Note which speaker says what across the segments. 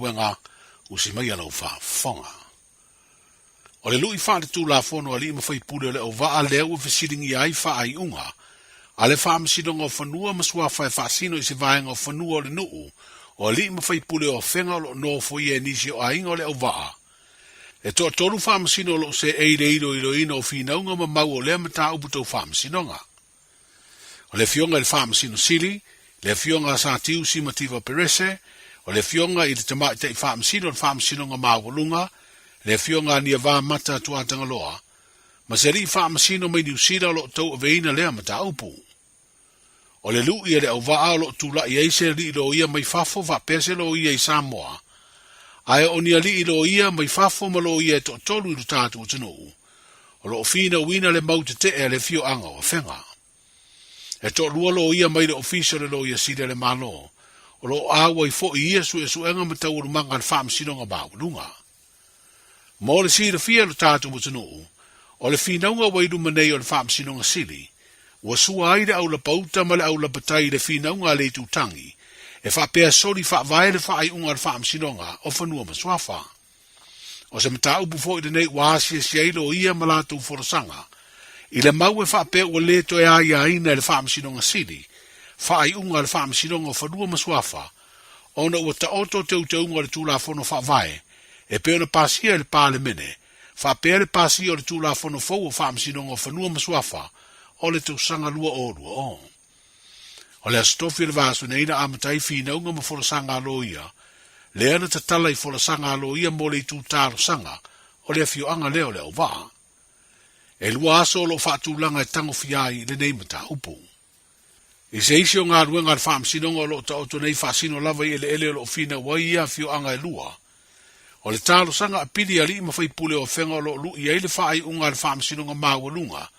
Speaker 1: wenga usi mai alo fa fonga. O le lui fa tu la fono ali ma fai pule le o va le o fesiringi ai fa ai unga. Ale fa msidonga o fanua masua fa fa sino isi vaenga o fanua o le nuu. O ali ma fai pule o fenga lo no fo ye nisi o ainga o le o va. E to toru fa msino lo se eire ilo ino o fina unga ma mau o le mata upu tau fa msinonga. O le fionga le fa msino sili, le fionga sa tiu si mativa perese, o le fionga i le tamai te fa msinonga maugolunga, le fionga ni va mata tuatanga loa, ma se ri fa msino mai niusira lo tau aveina lea mata upu. O le lu ia le au vaa lo tula i eise li ilo ia mai fafo va pese lo ia i Samoa. Ai o ni ali ilo ia mai fafo ma lo ia to tolu i tatu o tanu. O lo fina wina le mau te e le fio anga o fenga. E to lua lo ia mai le ofisa le lo ia sida le malo. O lo awa i fo i ia su e su enga mata uru mangan fam sinonga bau lunga. Mo le sida fia lo tatu o tanu. O le fina unga waidu manei o le fam sinonga sili. Wa sua aire au la pauta ma le au la patai le fina unga le tutangi. E fa pea soli fa vaele fa ai unga le fam sinonga o fanua maswafa. O se mata upu fo i le nei waasi e siailo ia malatu forosanga. I le mau e fa pea ua leto e aia ina le fam sinonga sili. Fa ai unga le fam sinonga o fanua maswafa. Ona ua ta oto te unga le tula fono fa vae. E pea na pasia le pale mene. Fa pea le pasia le tula fono fo o fam sinonga o fanua maswafa. O le tau sanga lua o lua o. O le astofi le vasu neina amatai fina unga ma fola sanga alo ia. Le ana tatala i fola sanga alo ia mo le tu taro sanga. O le afio anga leo leo va. E lua aso lo fatu langa e tango fiai le neimata upu. I se isi o ngā ruenga le fam sinonga o lo ta oto nei fa sino lava i ele lo fina wa ia afio anga e lua. O le taro sanga apili ali ma fai pule o fenga o lo lu i ele fa ai unga le fam sinonga maua lunga.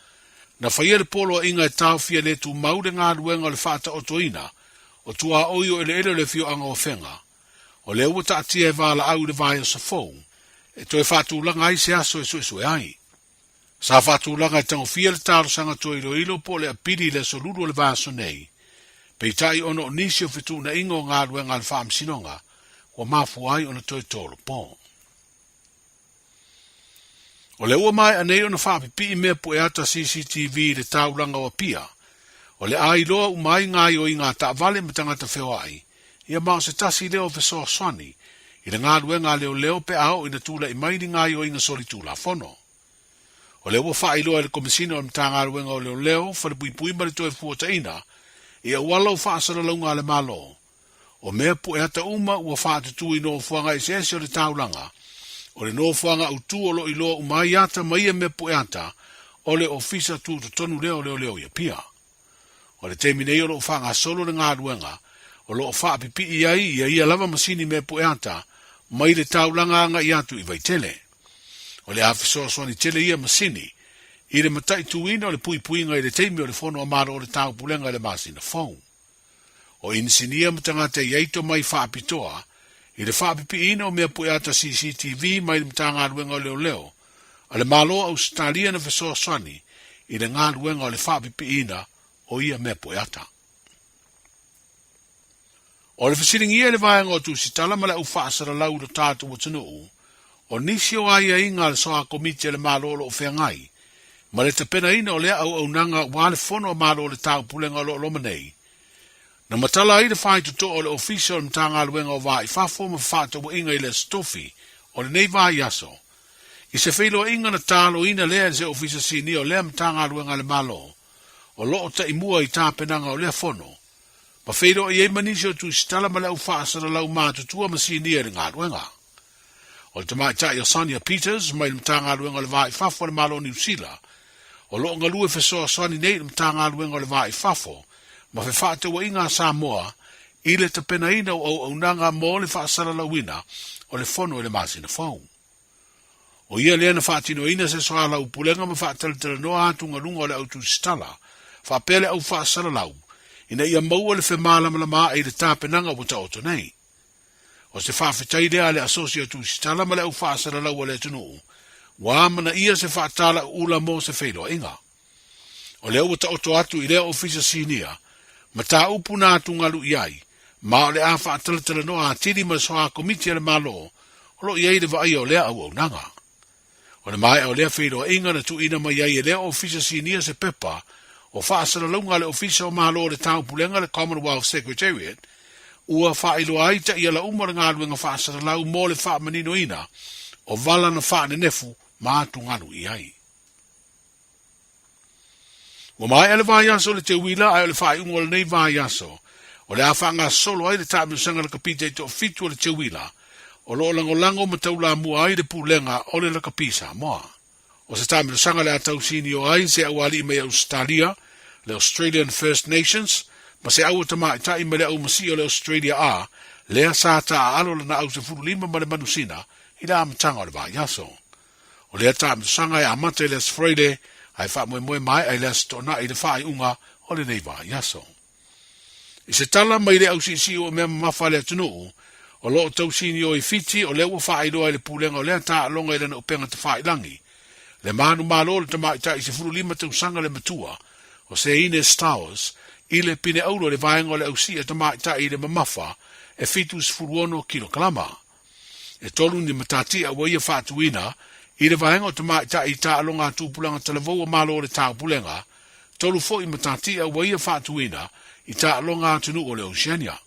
Speaker 1: Na whaiere polo inga e tau fia le tu maude ngā ruenga le whata o toina, o tua oio ele le fio anga o whenga. O le ua ta atia e wala au le vai o sa fou, e toi whatu langa ai se aso e sue ai. Sa whatu langa e tango fia le taro sanga toi ilo po le apiri le soluru le vaso nei. Pei tai ono o nisi o fitu na ingo ngā ruenga le whaam sinonga, wa mafu ai ono toi tolo po. O le ua mai anei ona whapipi i mea po e ata CCTV le taulanga wa pia. O le ai loa umai ngai o i ngā taavale me tangata wheo ai. Ia mao se tasi leo fesoa swani. I le ngā ruenga leo pe ao ina tula i maini ngai o inga soli tula fono. O le ua whai loa le komisina o mta ngā ruenga o leo whare pui mare toe fuata ina. Ia wala u whaasara launga le malo. O mea po e ata uma ua whaatutu i no fuanga i se o le taulanga. O le nofuanga au tu o lo iloa umai ata maia me pueata o le ofisa tu to tonu leo ia pia. O le teminei o lo ufanga solo le ngā ruenga o lo ufa pipi ia lava masini me pueata mai le taulanga anga i atu i vaitele. O le afiso swani tele ia masini i le matai tuina o le pui ngai le teimi o le fono amaro o le tau pulenga le masina fau. O insinia matangata iaito mai whaapitoa i le whaapipi ina o mea pueata CCTV mai le mta ngā ruenga o leo. A le malo Australia na fesoa swani i le ngā ruenga o le whaapipi ina o ia mea pueata. O le fasiringi e le vaenga o tu si tala ma le au whaasara lau do tātu o tanuu. O nisi o aia inga le soa komiti le malo o whengai. Ma le tapena ina o lea au nanga wale fono o malo o le tau pulenga o lomanei. Na matala ai le whai tuto o le official mtanga luenga o vai whafo ma whata wa inga i le stofi o le nei vai aso. I se whilo inga na talo ina lea se ofisa sini o lea mtanga luenga le malo. O loo ta imua i tāpenanga o lea fono. Ma whilo i e manisi o tu stala ma le au whaasara lau mātutua ma sini e ngā luenga. O le tamai tai o Sonia Peters mai le mtanga luenga le vai whafo le malo New Zealand. O loo ngalue fesoa swani nei le mtanga luenga le vai whafo. Ma fe whaate wa inga Samoa, i le tapena ina o nanga mo le whaasara lawina o le fono e le masina fau. O ia lea na whaatino ina se soa lau pulenga ma whaateletele noa atunga lunga o le autu stala, whaapele au whaasara lau, ina ia maua le whemala malama e le tāpenanga o ta oto nei. O se whaafetai lea le asosia tu stala ma le au whaasara lau o le tunu, wa mana ia se whaatala ula mo se whelo inga. O le au ta oto atu i lea ofisa sinia, ma tā upu nā tungalu iai, Ma o le a whaatala noa a tiri ma soa komiti ale malo, o lo iei le vai o lea au nanga. O le mai o lea whiro inga na tu ina mai iei lea ofisa sinia se pepa, o whaasara launga le ofisa o malo le tau pulenga le Commonwealth Secretariat, ua whailo aita ia la umara ngā luenga whaasara lau mo le wha manino ina, o vala na wha nefu mātu nganu i ai. Wa mai ele vai aso le te wila ai le whai ungo le nei vai aso, o le awha ngā solo ai le tāmi sanga le kapita i to fitu o le te wila, o lo lango ma taula mua ai le pulenga o le kapisa moa. O se tāmi sanga le atau sini o ai se awali me Australia, le Australian First Nations, ma se au tama i tai me le au masi o le Australia a, lea sa ta alo le na au se furu lima ma le manusina, i la amatanga o le vai aso. O lea tāmi sanga e amate le Friday, ai wha moe mai ai le stona i le whai unga o le nei vai aso. I se tala mai le au si o mea mafa le atunu, o loo tau sini o i fiti o le ua whai loa i le pulenga o lea ta alonga i lana upenga te whai langi. Le manu malo le tamaita i se furu lima tau sanga le matua, o se Ines Towers, i le pine aulo le vaenga o le au si a tamaita i le mamafa, e fitu se furu ono kilo kalama. E tolu ni matati a waia whatuina, i le vaenga o tamaita i ta alonga tūpulanga talavoa malo le tau pulenga, tolu fo i matati a waia whatuina, i ta alonga atunu o le Oceania.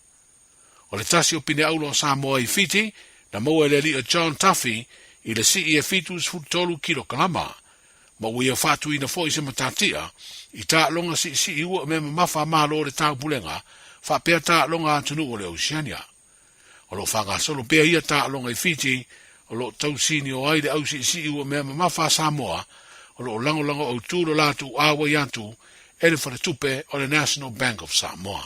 Speaker 1: O le tasi o pine aulo o Samoa i fiti, na moa le li o John Tuffy, i le si i e fitu tolu kilo kalama. Ma ui o fatu ina fo i se matatia, i ta alonga si i ua me mafa malo le tau pulenga, fa pea ta alonga atunu o le Oceania. O lo whanga solo pea ia ta alonga i fiti, o lo tau sini o ai le au si i ua me mafa Samoa, o lo lango au tūro latu awa yatu, ele for tupe o le National Bank of Samoa.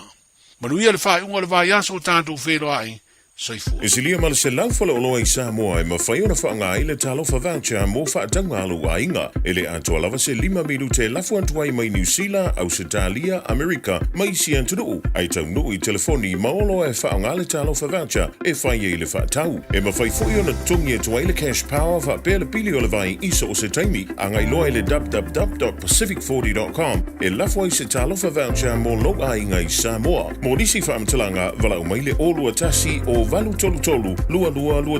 Speaker 1: Manuia le whai unga le vai aso tātou whero ai, soifu.
Speaker 2: E silia ma le se laufala o loa i Samoa e ma whai ona whaanga i le talofa voucher mo whaatanga alu a inga. E le atua lava se 5 milu te lafu antuai mai New Zealand, Australia, Amerika, mai si antunu. Ai tau nuu i telefoni maolo e whaanga le talofa voucher e whai e le whaatau. E ma whai fui ona tungi e tuai le cash power wha pēr le pili o le vai iso o se taimi. Angai loa i le www.pacific40.com e lafu ai se talofa voucher mo loa inga i Samoa. Mo nisi whaamtalanga wala umai le olua tasi o valu tolu tolu, lua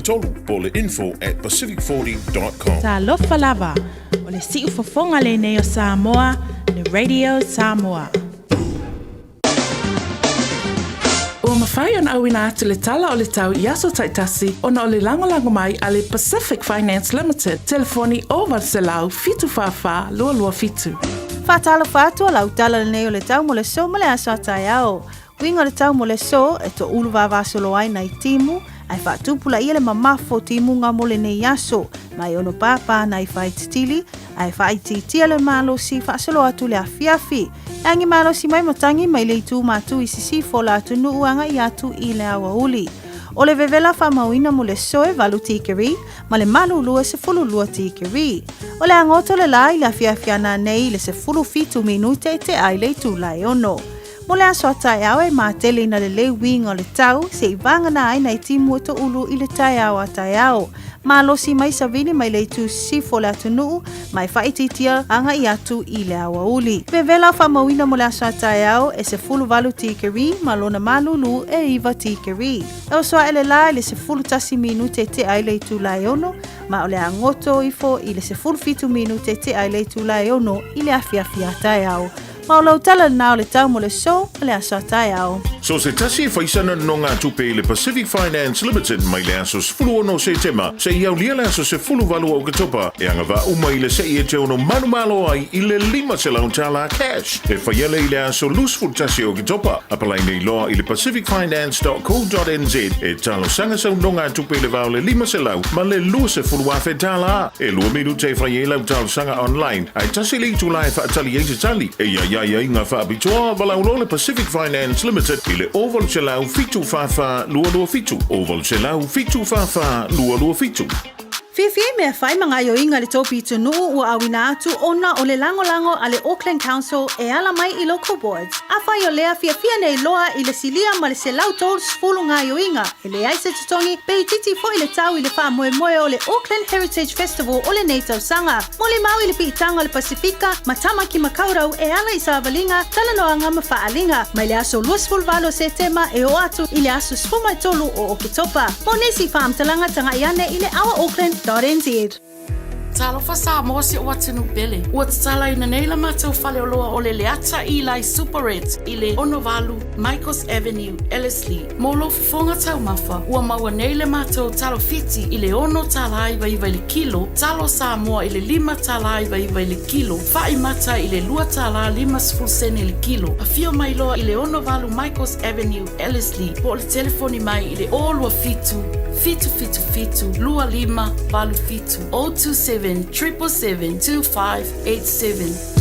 Speaker 2: tolu, po le info@pacific40.com.
Speaker 3: Talofa lava, o le siu fofonga le neo Samoa, le Radio Samoa.
Speaker 4: Ua mawhai ona au ina atu le tala o le tau i aso taitasi ona o le langolango mai a le Pacific Finance Limited. Telefoni o Valselau fitu whawha lua fitu.
Speaker 5: Whātalo whātua lau tala le neo le tau mo le so mo le aso atai au. Winga le tau mo le so e to ulu vavasolo ai nei timu, ai whaatupula ia le mamafo timu ngā mo le nei aso, mai ono papa nei whaititili, ai whaititia le malo si whaasolo atu le afiafi. Angi malo si mai matangi mai le itu matu i sisi fola atu nuuanga i atu i le awa uli. O le vevela whamauina mo le soe valu tikeri, ma le malu lua se fulu lua tikeri. O le angoto le lai le afiafiana nei le se fulu fitu minute te ai le tu lai ono. Mo le aso atai au e mātele ina le leu winga o le tau, se i vanga na ai nei timu o to ulu i le tai au atai au. Ma losi mai savini mai le tu sifo le atu nuu, mai whaititia anga i atu i le awa uli. Vevela whamauina mo le aso atai au e se fulu valu tikeri, ma lona malulu e iwa tikeri. E o soa ele lai le se fulu tasi minute te ai le tu lai ono, ma o le angoto ifo i le se fulu fitu minute te ai le tu lai ono i le afiafi atai au. Ma o lau tala nao le tau mo le so, le aso atai au.
Speaker 2: So se tasi e whaisana no ngā tupe le Pacific Finance Limited mai le aso sefulu ono se tema, se iau lia le aso sefulu valu au katopa, e anga wa uma i le se i e te ono manu malo ai i le 5 se laun tala cash. E whaiele i le aso lusful tasi au katopa, apalai nei loa i le pacificfinance.co.nz, e talo sanga sau no ngā tupe le vau le 5 se lau, ma le lua se fulu afe tala, e lua minu te whaiele au talo sanga online, ai tasi li tu lai whaatali e te tali, e ia inga whaabitoa walau lo le Pacific Finance Limited i le oval se lau fitu whawha lua fitu. Oval se lau fitu whawha lua fitu.
Speaker 5: Fie mea whai mga yo inga le topi tunu ua awina atu ona o le lango ale Auckland Council e ala mai I local boards. A whai o lea fia nei loa I le silia ma le selau tol sfulu ngā yo inga. E le aise tutongi pe titi fo I le tau I le wha moe o le Auckland Heritage Festival o le neitau sanga. Mo le mau I le piitanga le Pasifika, matama ki makaurau e ala I sa avalinga, talanoanga ma whaalinga. Mai le aso luasful valo se tema e o atu I le aso sfuma tolu o Okitopa. Mo nesi wha amtalanga tanga iane I le awa Auckland.nz.
Speaker 4: Talo fasa mo se o atinu bele. O tsala ina nei la matau fale oloa o le leata I lai Super Reds I le Onovalu, Michaels Avenue, Ellerslie. Mo lo fonga tau mafa, ua maua nei le matau talo fiti I le ono tala iwa iwa le kilo, talo Samoa I le 5 tala iwa iwa le kilo, fai mata I le 2 tala 5 sene le kilo. A fio mai loa I le Onovalu, Michaels Avenue, Ellerslie. Po le telefoni mai I le olua fitu, lua 5, valu fitu, 027 777-2587.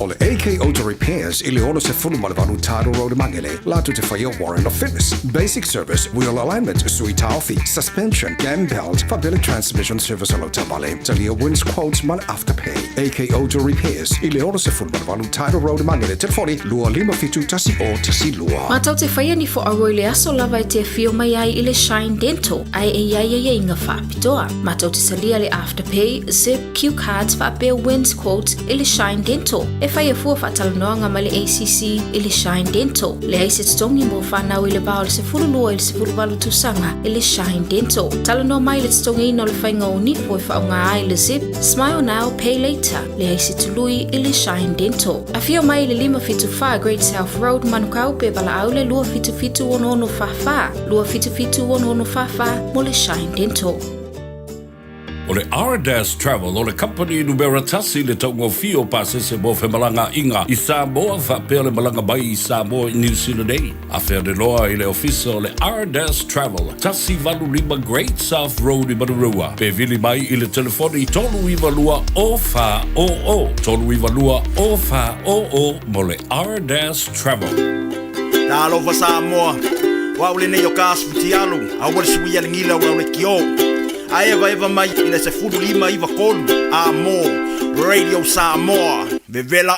Speaker 6: O le AK Auto Repairs I le ono se fulu malevanu Taro Road Mangele, latu te whaia warrant of fitness, basic service, wheel alignment, sui taufi, suspension, gam belt, fabili transmission service alo tamale, talia wins quotes mal afterpay. AK Auto Repairs I le ono se fulu malevanu Taro Road Mangele, telefoni lua 5 fitu tasi o tasi lua.
Speaker 7: Matau te whaia ni fo aroi le aso lava te fio mai ai I le Shine Dental, ai e inga whaapitoa. Matau te salia le afterpay, zip, Q cards, whaapea wins quotes I le Shine Dental. Whai e fua whatalanoanga ma le ACC I le Shine Dental. Le aise tongi mo whanau I le vau le se furulua I le se furuwalu tusanga I le Shine Dental. Talanoa mai le tongi ino le whainga o nifo e whaonga ai le zip, smile now, pay later. Le aise tului I le Shine Dental. A fio mai le 555 Great South Road manukau pe bala au le lua fitu ono fafa. Lua fitu ono fafa mo le Shine Dental.
Speaker 8: O le R-Dash Travel o le company numera tasi le taungo fio pasese mo malanga inga I Samoa whapea le malanga bai I Samoa I New Zealand ei. A whea de loa I le ofisa o le R-Dash Travel tasi valu 5 Great South Road I Marurua. Pe vili mai I le telefoni tolu iwa lua o fa o o. Tolu iwa lua o fa o o mo le R-Dash Travel.
Speaker 9: Talo fa Samoa wa ule ne yo kasu tialu awal suia ngila wa le kio. Aeva eva mai ina se fulu 5 iwa kolu Amo Radio Samoa Vevela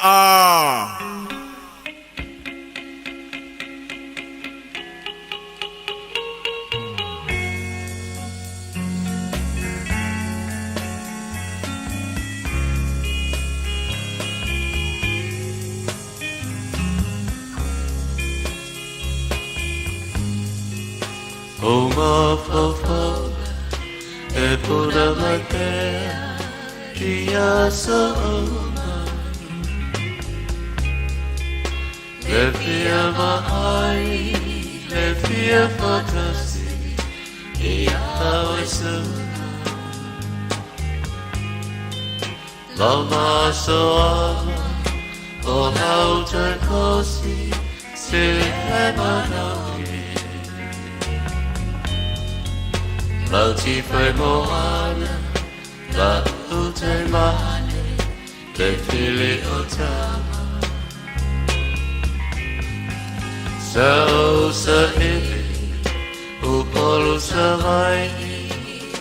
Speaker 10: Oma fa e pura matea dia saoma le fia mai le fia fantasi e a sona lama soama o hauta kosi se le manawi Lauti fai moana, la ute mane, le fili o tama. Sa o sa ili, upolu sa vaini,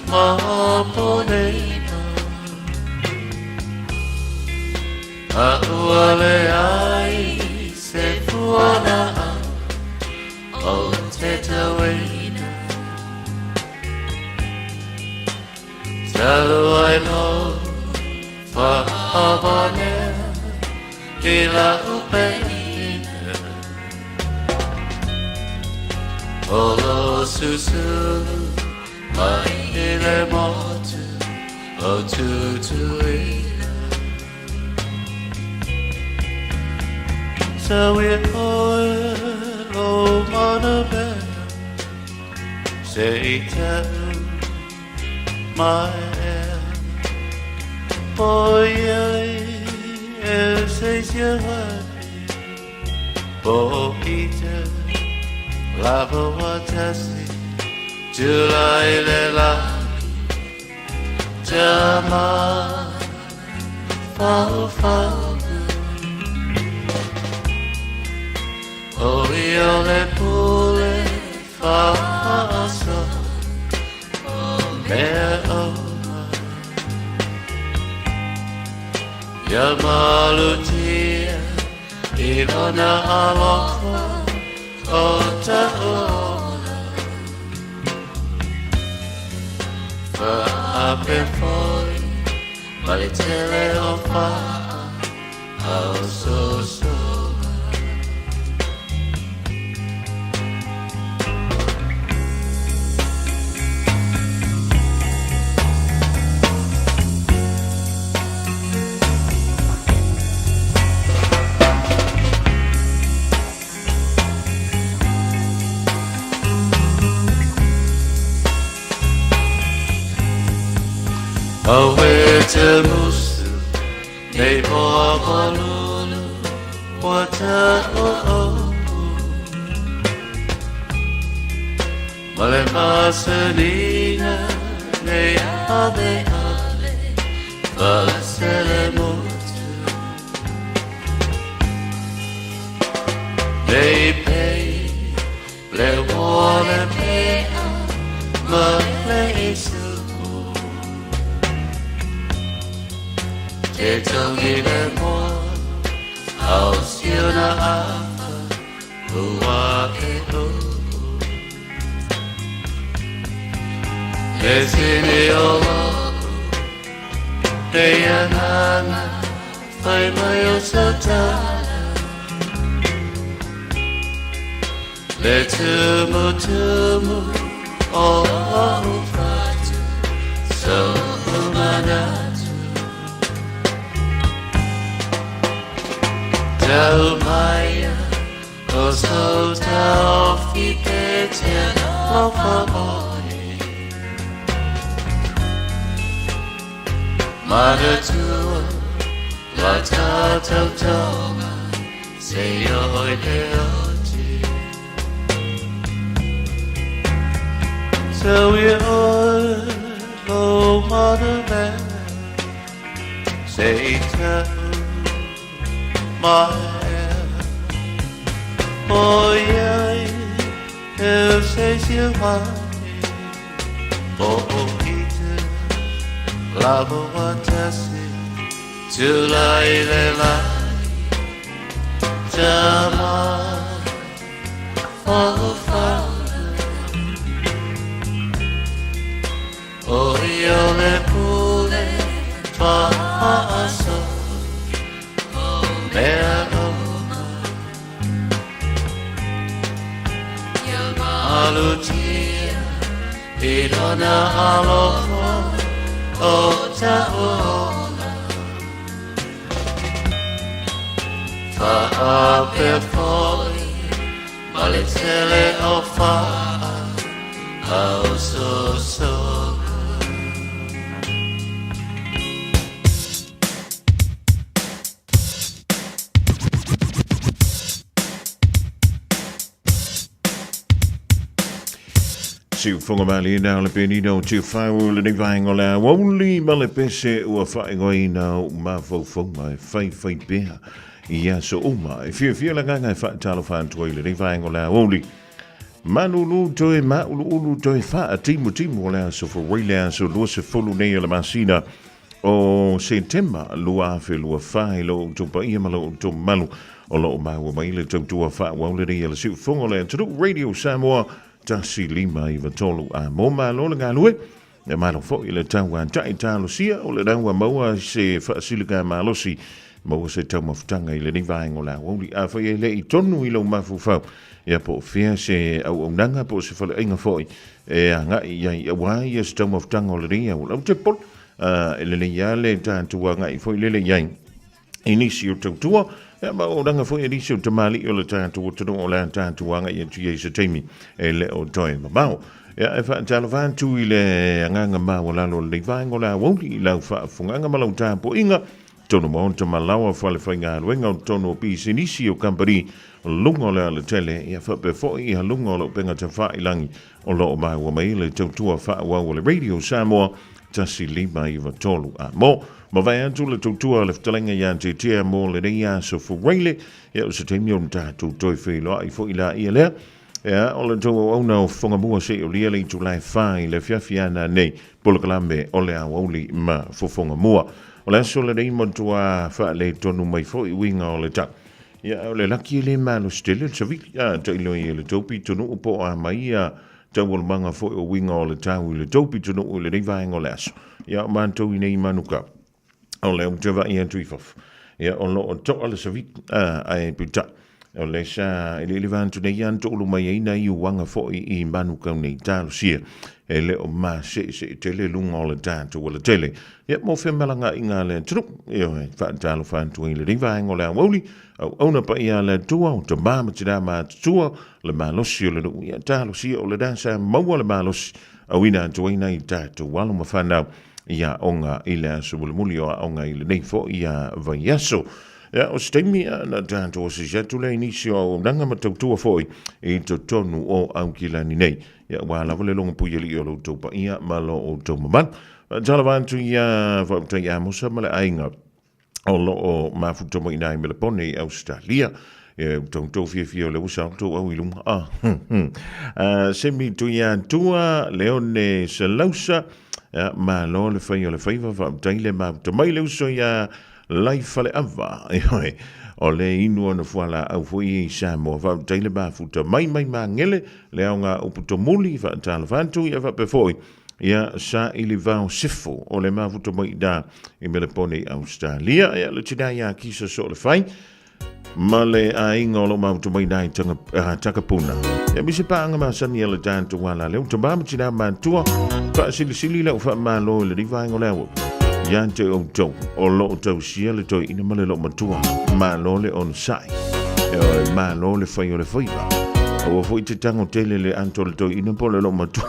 Speaker 10: mahaponena. A uale ai, se fuana o te tawena. Talo I know fa abane ila upena Olo susu mai ile motu o tutui So we all o manabe say tell my boy el seisiavani bo ite lava watasi July le laki jama fa o io le pule fa so Mea oma Ya malutia Ilona aloko Ota ola Fa'ape foi Malitele o fa'a Au so so Awe te musu, nei moa malulu, wata o Male masanina, nei ave, valasele mutu Nei pei, le wale pea, male isu Te tongi le moa, au siona apa, ua e uku. Le sini o loku, te anana, whai mai o satana. Le tumu tumu, o au fatu, so umanatu. Tau maia, o so tau fite te o favore. Mara tua, la ta tau tonga, se oi le oti. So we all, oh mother man, say tau. My oh yeah, eu sei se vai, oh ite, lavo atasi, tulai le lai, jama, oh father, oh io le pule, paso. Malutia Ilona aloko Ota ola Fa'ape foi Malitele o fa'a Au so so
Speaker 2: Siu whunga mali nā le penino tiu whau le ni vaengo la wonli ma le pese ua whaengo i nā ma whau mai whai pēha i aso uma e whia la nganga e whaatalo whantua i le ni vaengo la wonli manulu toe maulu toe wha a timu o le aso whawai le aso lua se whulu nei o le masina o September lua awhi lua whai lo tupa ia malo tu malu o lo maua mai le tautua wha wau le rei ala siu whunga le tadu Radio Samoa tasi lima i vatolu a moma lo le galue e malo fo i le taua tai talo sia o le raua maua se fasilika malosi maua se tau mafutanga i le ni vaengo la woli a fa i le i tonu i lo mafufau ia po fia se au nanga po se fale inga foi e anga i wai e se tau mafutanga o le ria o lau te pol e le ia le tātua ngai foi le iai inisi o tautua e ma o ranga foi inisi o tamali o le tātua tunu o le tātua ngai e tu i se teimi e le o toi mamau ia e wha tala whantu i le anganga maua lalo le vaengo la woli i lau wha funganga malau tāpo inga tono monta malawa fale whainga ruenga o tono pisi nisi o kampari lunga o le tele ia whape foi i ha lunga o lo penga te whailangi o lo o mai wa mai le tautua wha o le Radio Samoa tasi lima i vatolu a mo ma vai atu le tautua le ftalenga ia te tia mo le reia so fureile ia o se teimi o tātou toi whiloa i foi la ia lea ia o le tau au nao whangamua se o lia le tu lai whai le fiafiana nei polokalame o le awauli ma fufongamua. O O le aso le rei matua wha le tonu mai fo I winga o le ta. Ia o le laki le malo stele le savili. Ia ta ilo I le taupi tonu upo a mai ia tau o le manga fo o winga o le tau I le taupi tonu o le rei vaenga o le aso. Ia o mantou I nei manuka. O le umtewa I antu I fof. Ia o lo o toa le savili ai pita. O le sa ele vantu nei anto lu mai ina I wanga fo I manuka nei talo sia. E le o ma se tele lunga o le tātu o le tele. Ia mo whemalanga I ngā le tru. Ia hei whaatalo whantu I le rivaenga o le awauli. Au auna pa ia le tua o te māma tira mā tua le mālosi o le nu. Ia tālo sia o le dansa maua le mālosi. Au ina antuaina I tātu walo ma whanau. Ia onga I le aso muli o onga I le neifo ia vai aso. Ia o steimi na tātu o se jatu le inisi o nanga matautua foi I to tonu o au kilani nei. Ia wala vole longa puyeli o lo topa ia malo o to maman. Tala vantu ia vauta ia musa male ainga o lo o mafuta mo ina I mele pone Australia. Ia tau fia o le usa o to au ilum. Semi tu ia tua leone salausa malo le fai o le faiva vauta ile mafuta mai le uso ia laifa le ava. O le inu ana fuala au fui I Samoa va taile ba futa mai ngele le aunga uputo muli va tala vantu ia va pefoi ia sa ili va sifo o le ma futa mai da I mele pone Australia ia le tina ia kisa so le fai ma le a inga o lo ma futa mai da takapuna ia misi pa anga ma sani le tantu wala le utamba ma tina mantua fa sili le ufa ma lo le diva inga le Yante o tau, o lo tau sia le toi ina male lo matua, ma lo le on sai, ma lo le fai o le faiva, o foi te tango tele le anto le toi ina pole lo matua,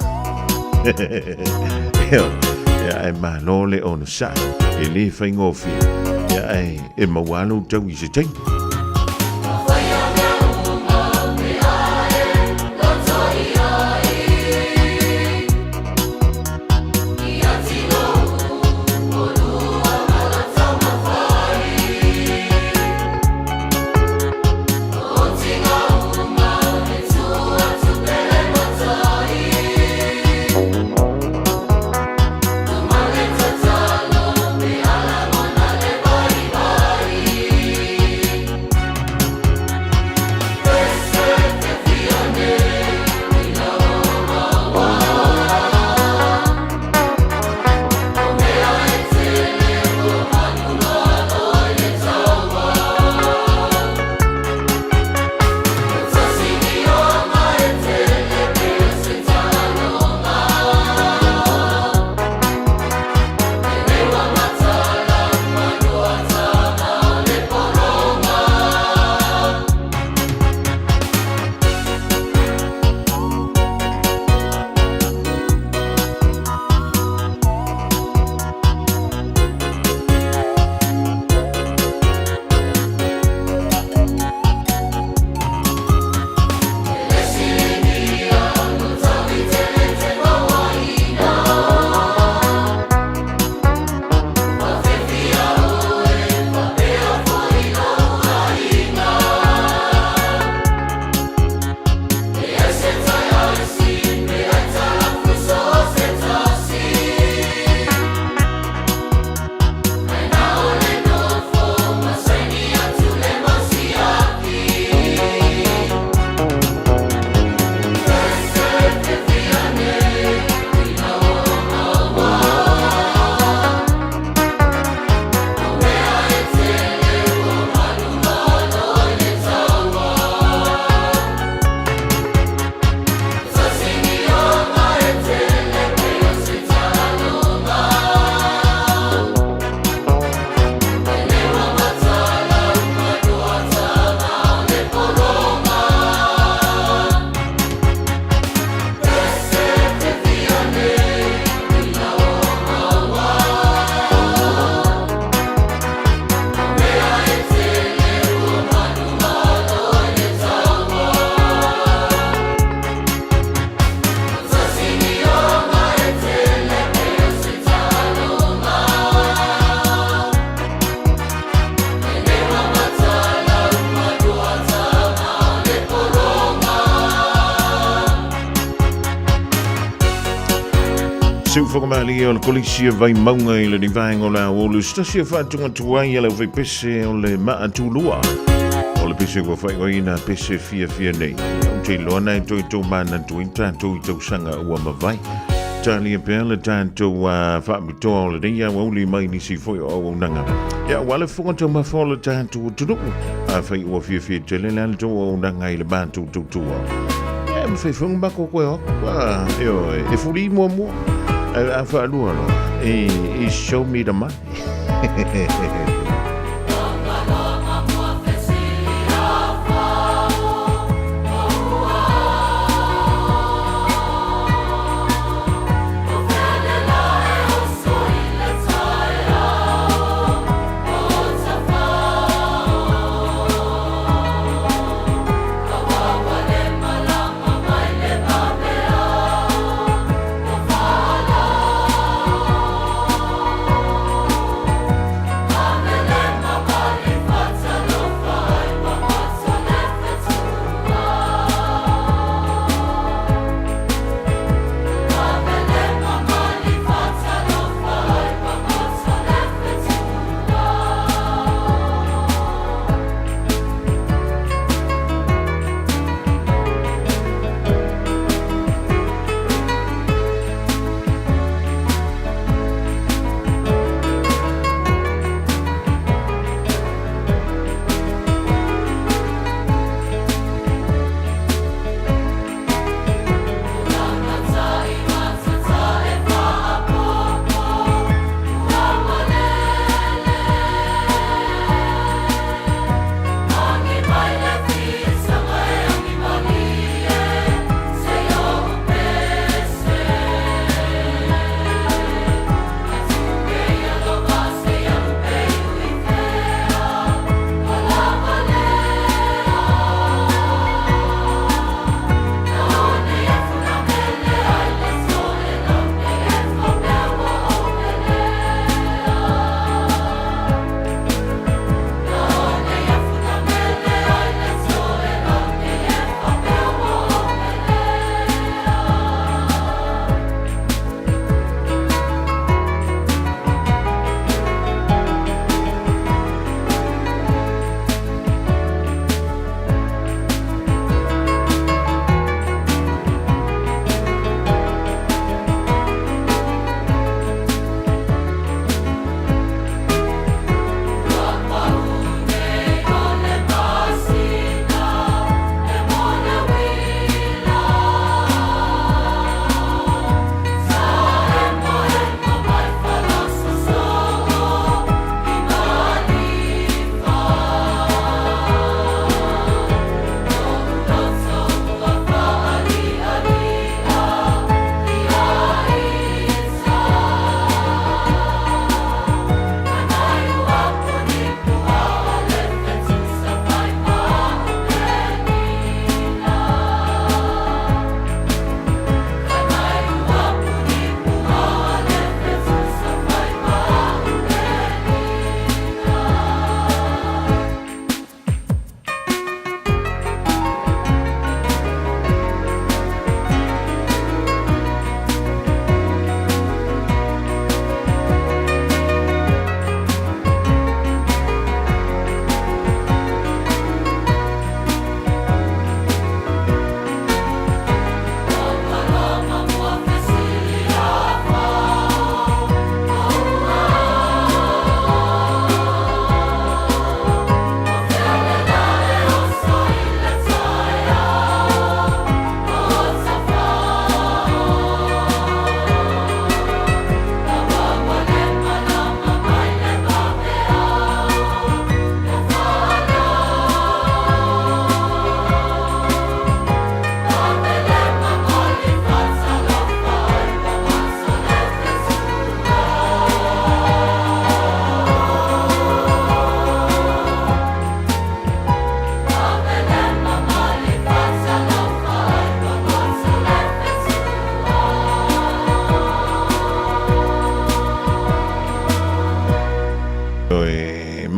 Speaker 2: ma lo le on sai, e le fai ngofi, e mawalo tau I se tei. whakamali o le kolisia vai maunga i le ni vaenga o la o le stasia whātunga tuai e lau vai pese o le maa tūlua. O le pese kua whai oi na pese fia nei. O te loa nei toi tau mana tui tātou i tau sanga ua mawai. Tālia pēr le tātou whaamitoa o le reia wauli mai ni si foi o au nanga. Ia wale whunga tau mawha le tātou o tunuku. A whai ua fia te le lana tau o nanga i le bātou tautua. E mwhai whunga mako koe o. E furi mua. I thought, no, show me the money.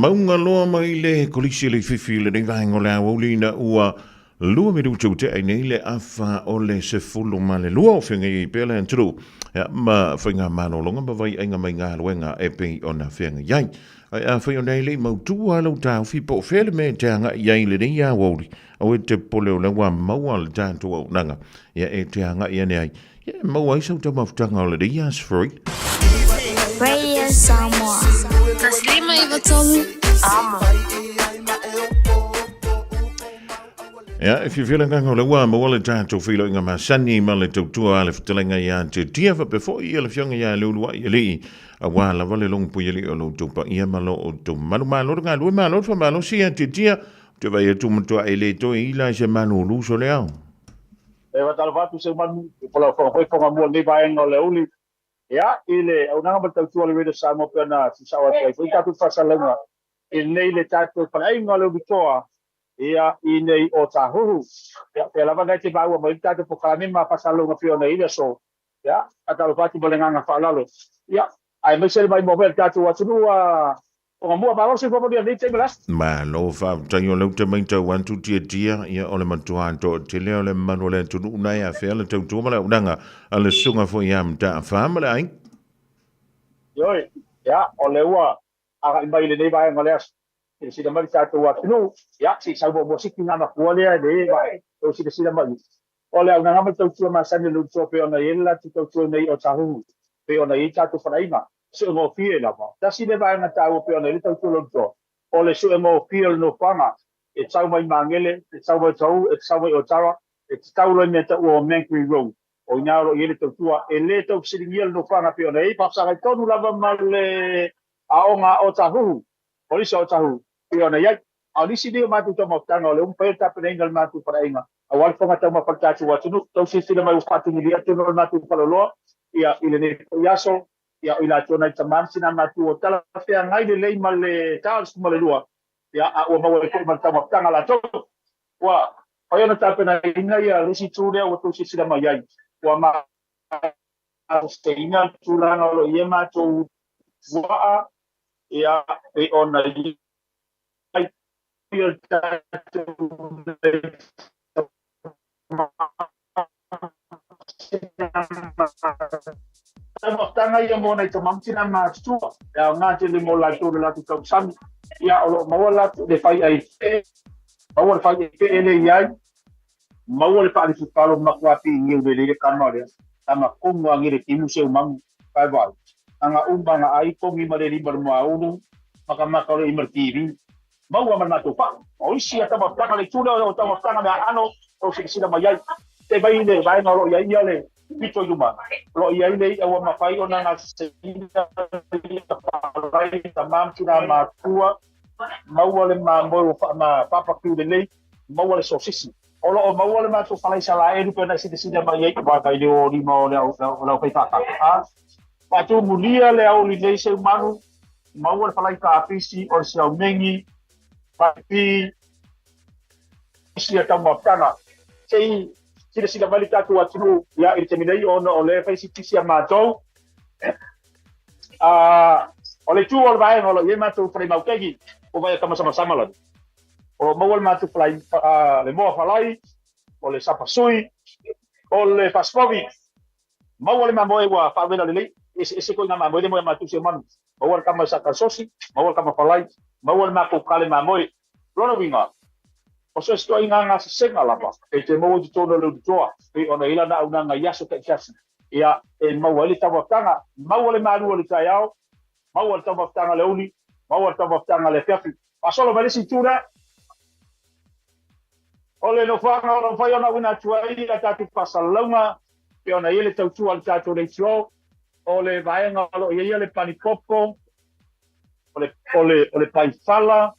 Speaker 2: maunga loa mai le kolisi le fifi le nei vaenga le awolina ua lua me du te ai nei le afa o le se fulu ma le lua o whenga i pele an turu. Ma whenga mano longa ma vai ainga mai ngā luenga e pei o na whenga iai. Ai a whenga nei le mautua lau tau fi po whele me te anga iai le nei a wauri. Au e te pole o lewa maua le tātua au nanga. Ia e te anga ia nei ai. Ia maua isau ta mawtanga o le nei a sfroi.
Speaker 11: Radio Samoa. Taslima iwa tomu. Ama.
Speaker 2: Yeah, if you feel like I'm going to go, I'm going to feel like I'm a sunny man to two hours telling a yarn to dear before you have young yellow what you leave a while a very long pulley or to Yamalo to Manumalo, Malo from Malo, see and to dear to buy a tomb to a late to Elijah Manu Lusoleo.
Speaker 12: Talvatu se man foi com amor nem vai no leuli. Ya, ele o não vai ter tu ali de Samo pena se sawa foi tu faz langa. Ele le tato para aí no Victoria. Ia inei o tahu ya pela vai te vai o mai tato por caminho ma pasalo no fio nei so ya atalo pati bolenganga falalo ya ai me ser vai mover tato wa tunua o mo ba se popo dia te melas
Speaker 2: ma lo fa tanyo lo te mai tau antu dia ia ole matua to te le ole manole tu na ia fe le tu mala unanga ale sunga fo yam ta family ai
Speaker 12: yo ya ole wa aga mai le nei vai ngoles si da mai tato wa tunu ya si sa bo si kina na kuole de vai o si da mai ole una ngama tu ma sa lu to pe ona yella tu to nei o tahu pe ona i tato faraina se mo fie la ba da si le vai na tawo pe ona le tu lo to ole se mo fie no fanga e tau mai mangele e tau mai tau e tau mai o tawa e tau lo meta o Menkri Road o nyaro yele tu e le tu siringiel no fanga pe ona i pa sa tonu lava male aonga o tahu ole se o tahu ona ia ali si dia matu to motanga ole un pe ta penengal matu para inga awal ko mata ma pakta tu watu to si sila mai ufati ni dia tu matu para lo ia ile ne yaso ia ila tona taman sina matu o tala fe ngai le lei male tals male lua ia o ma ko mata motanga la to wa ona ta pena inga ia risi tu le o to si sila mai ai wa ma steina tu la no ia matu wa ia e ona tanga ia mo nei tamam tina ma tu ya nga te le mo la tu la tu sam ya o mo la de fai ai o fai pe ele ia mo le pa le palo ma kwa pi ngi de le kanore ama kungo ngire timu se mam kai ba anga umba nga ai ko mi mare limar mo aunu maka maka le imertivi mau mana tu pa o isi ata ma tanga le tula o ta ma tanga me ano o si sila mai te vai le vai no ia ia le pito yuma lo ia le o ma fai ona na se ina vai ta mam tuna ma tua mau le ma mo ma papa ku de le mau le sosisi o lo mau le ma tu fala sala e pe na si sila mai ba kai le o ni mo le o fai ta a pa tu mulia le o li le se manu mau le fala ka pisi o se o mengi papi sia tama tana sei sila malita tu atu ya terminei ono ole fai sia matou ole tu ol vai ole ye matu frei maukegi o vai kama sama la o mo matu frei le mo falai ole sapasui ole paspovi mo ole mambo e wa fa vela le ese ko na mambo de mo matu se man mo kama sakasosi mo kama falai mau ma ko kale ma moi lono winga o se sto inga nga senga lava e te mau di tono le toa e ona ila na una nga yaso ke kasi ia e mau ali tava tanga mau le malu le taiao mau le tava tanga le uli mau le tava tanga le pefi pasolo vale cintura ole no fanga no fai ona una tua ila tatu pasalonga e ona ile tau tua le tatu le tio ole vai nga lo ia le panipopo ole pai fala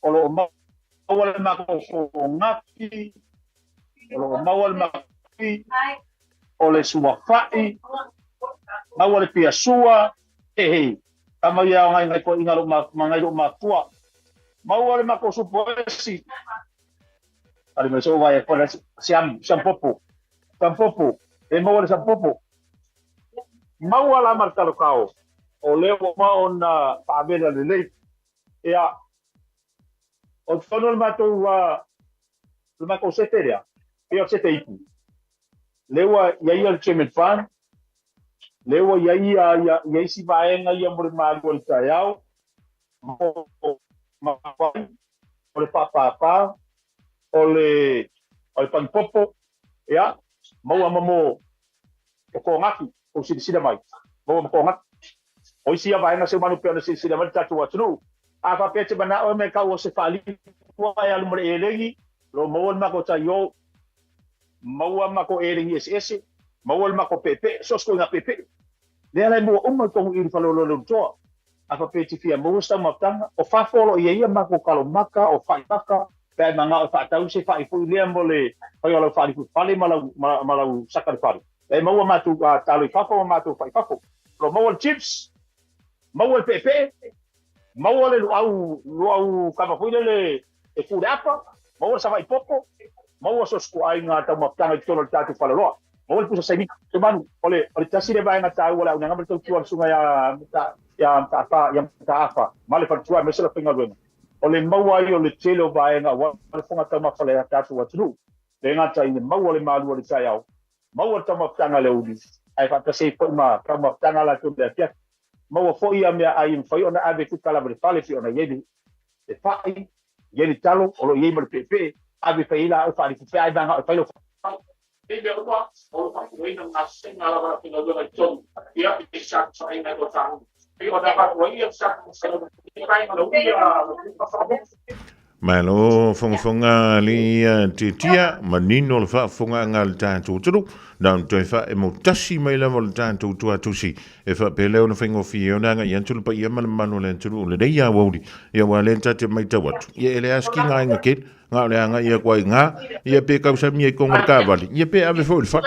Speaker 12: ole mawal mako ngaki ole mawal maki ole suwafai mawal pia sua kama ya ngai ko ingalo mangai ro matua mawal mako supoesi ali me so vai ko siam popo e mawal popo mawal amartalo kao o leo ma ona pavela le ia o tono matou le mai ko se te rea e se te ipu lewa ia le chairman fan lewa ia si vaenga ia mo le malu le taiao ma o le papa o le panpopo ia mau mo ko ngaki o sida mai mau ko ngaki o isia vaenga se manu pe sida mai tatu atunu a fa pete bana o me ka o se fali ko ai al mo le elegi lo mau ma ko tayo mau ma ko elegi ss mau ma ko pepe so sko na pepe le ala mo o ko i fa lo to a fa pete fia mo sta matanga o fa folo ia ma ko kalo maka o fa maka pe manga o fa tau se fa i fu le mo le o lo fa i fu fali malau sakar fali e mau ma tu talo i fa fo ma tu fa fo lo mau chips mau pepe mau le luau kama fuile le e furapa mau sa vai popo mau so squai nga ta ma tanga tolo tatu falalo mau le pusa sai to manu ole tasi le vai nga ta wala nga ngabel tu sunga ya ta apa male fa tua mesela pinga luena ole mau ai ole telo vai nga wa fonga ta ma fale tatu watu le nga ta ine mau le malu ole ta yao mau ta ma tanga le udi ai fa ta sei po ma ta ma tanga la tu le pia mau fo ia mea ai fai ona ave ku kala le fale fi ona yedi e fai yedi talo o lo yedi le pepe ave fai la o fai fi ai banga fai lo e be o fa o ina na senga la ba fina do na ton ia e sa sai na do ta e o da ba o ia sa sa lo ai lo ia
Speaker 2: Malo fonga li titia manino le fa fonga ngal tantu tu dan toi fa e mo tasi mai la vol tantu tu atusi e fa pele ona fengo fi ona nga yantu pa ia man manu le tu le dei ya wodi ia wa le tati mai tawat ia ele aski nga nga ket nga le nga ia kwai nga ia pe ka sa mi ko ka vali ia pe ave fo fa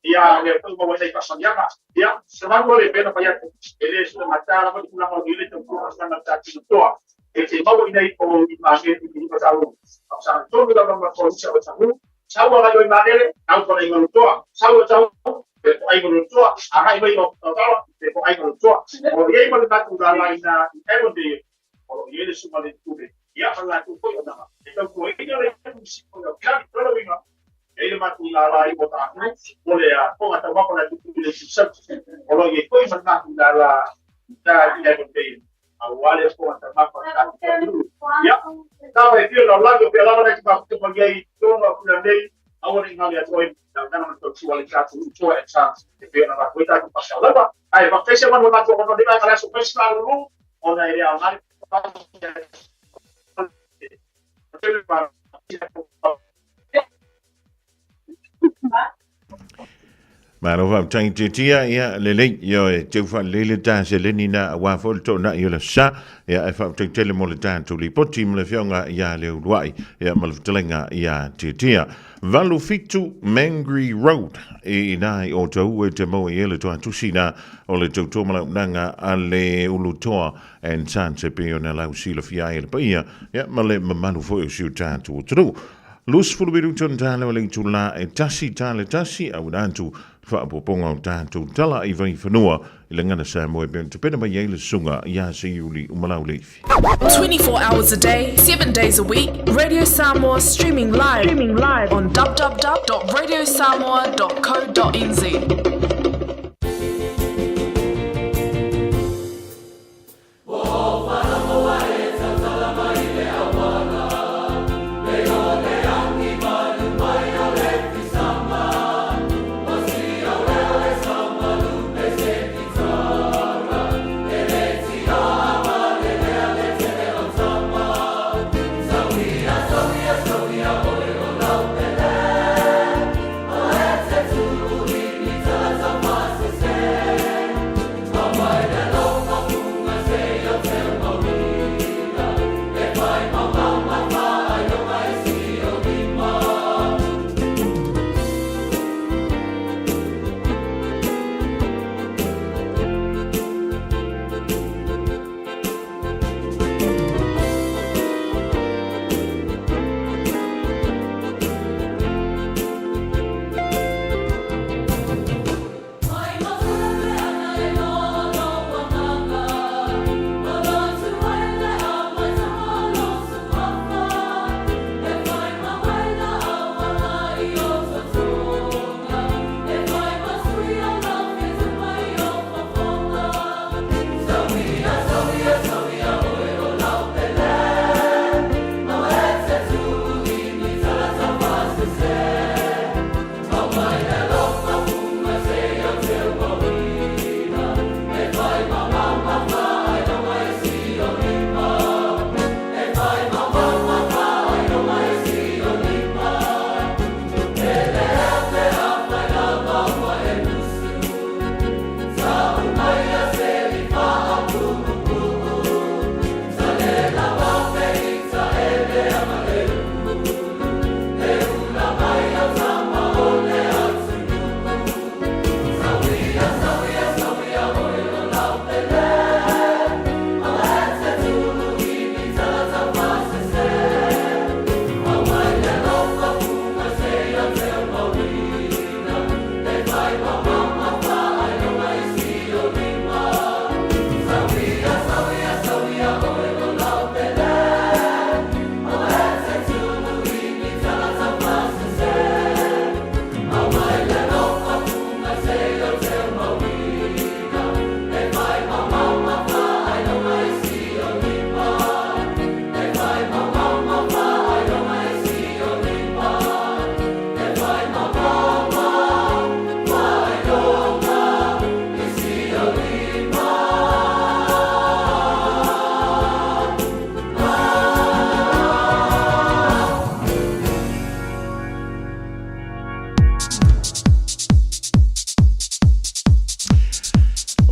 Speaker 12: ya le poi mo sei passando ya se va vole pena paya ele se matara mo una mo dile to ko sta na tati to e se mo ina i po immagine di ko salu sa to da ma ko se wa salu sawa la yo imanele au ko ingo to sawa e ko ai go to aha i mo to e ko ai go to o ye mo na tu da la ina e mo de o ye le suma le tu ya fa la tu ko na e ko e le si ko ya to lo vinga ele matu la i bota ole a ko ata wa ko na tu le sub o lo ye ko i matu la da ile ko te a wale ko ata ma ko ya ta ve fio la lago pe la na ti pa ko ye to no ku na dei a wona ngali a toi da na to si wale ka tu to e chance e pe na ko ta ko pa la ba ai ba fe se ma na ko no de ba ka so pe sa lu ona ile a ngali
Speaker 2: Malo va tang titia ia lele yo te fa lele ta se lenina wa fol to na yo la sa ia e fa tele mo le ta tu li poti mo le fionga ia le uai ia mo le telenga ia titia valu fitu Mangry Road e nai o to e te mo ia le to tu sina o le to mo nanga ale ulutoa en san se pe ona la usila fia ile pa ia mo le manu fo su ta tu tru lus fulu biru ton tale o le tula e tasi tale tasi au dantu fa poponga o tantu tala i vai fanua i le ngana sa moe ben te pena mai ele sunga ia se yuli umalau leifi
Speaker 13: 24 hours a day 7 days a week Radio Samoa streaming live on www.radiosamoa.co.nz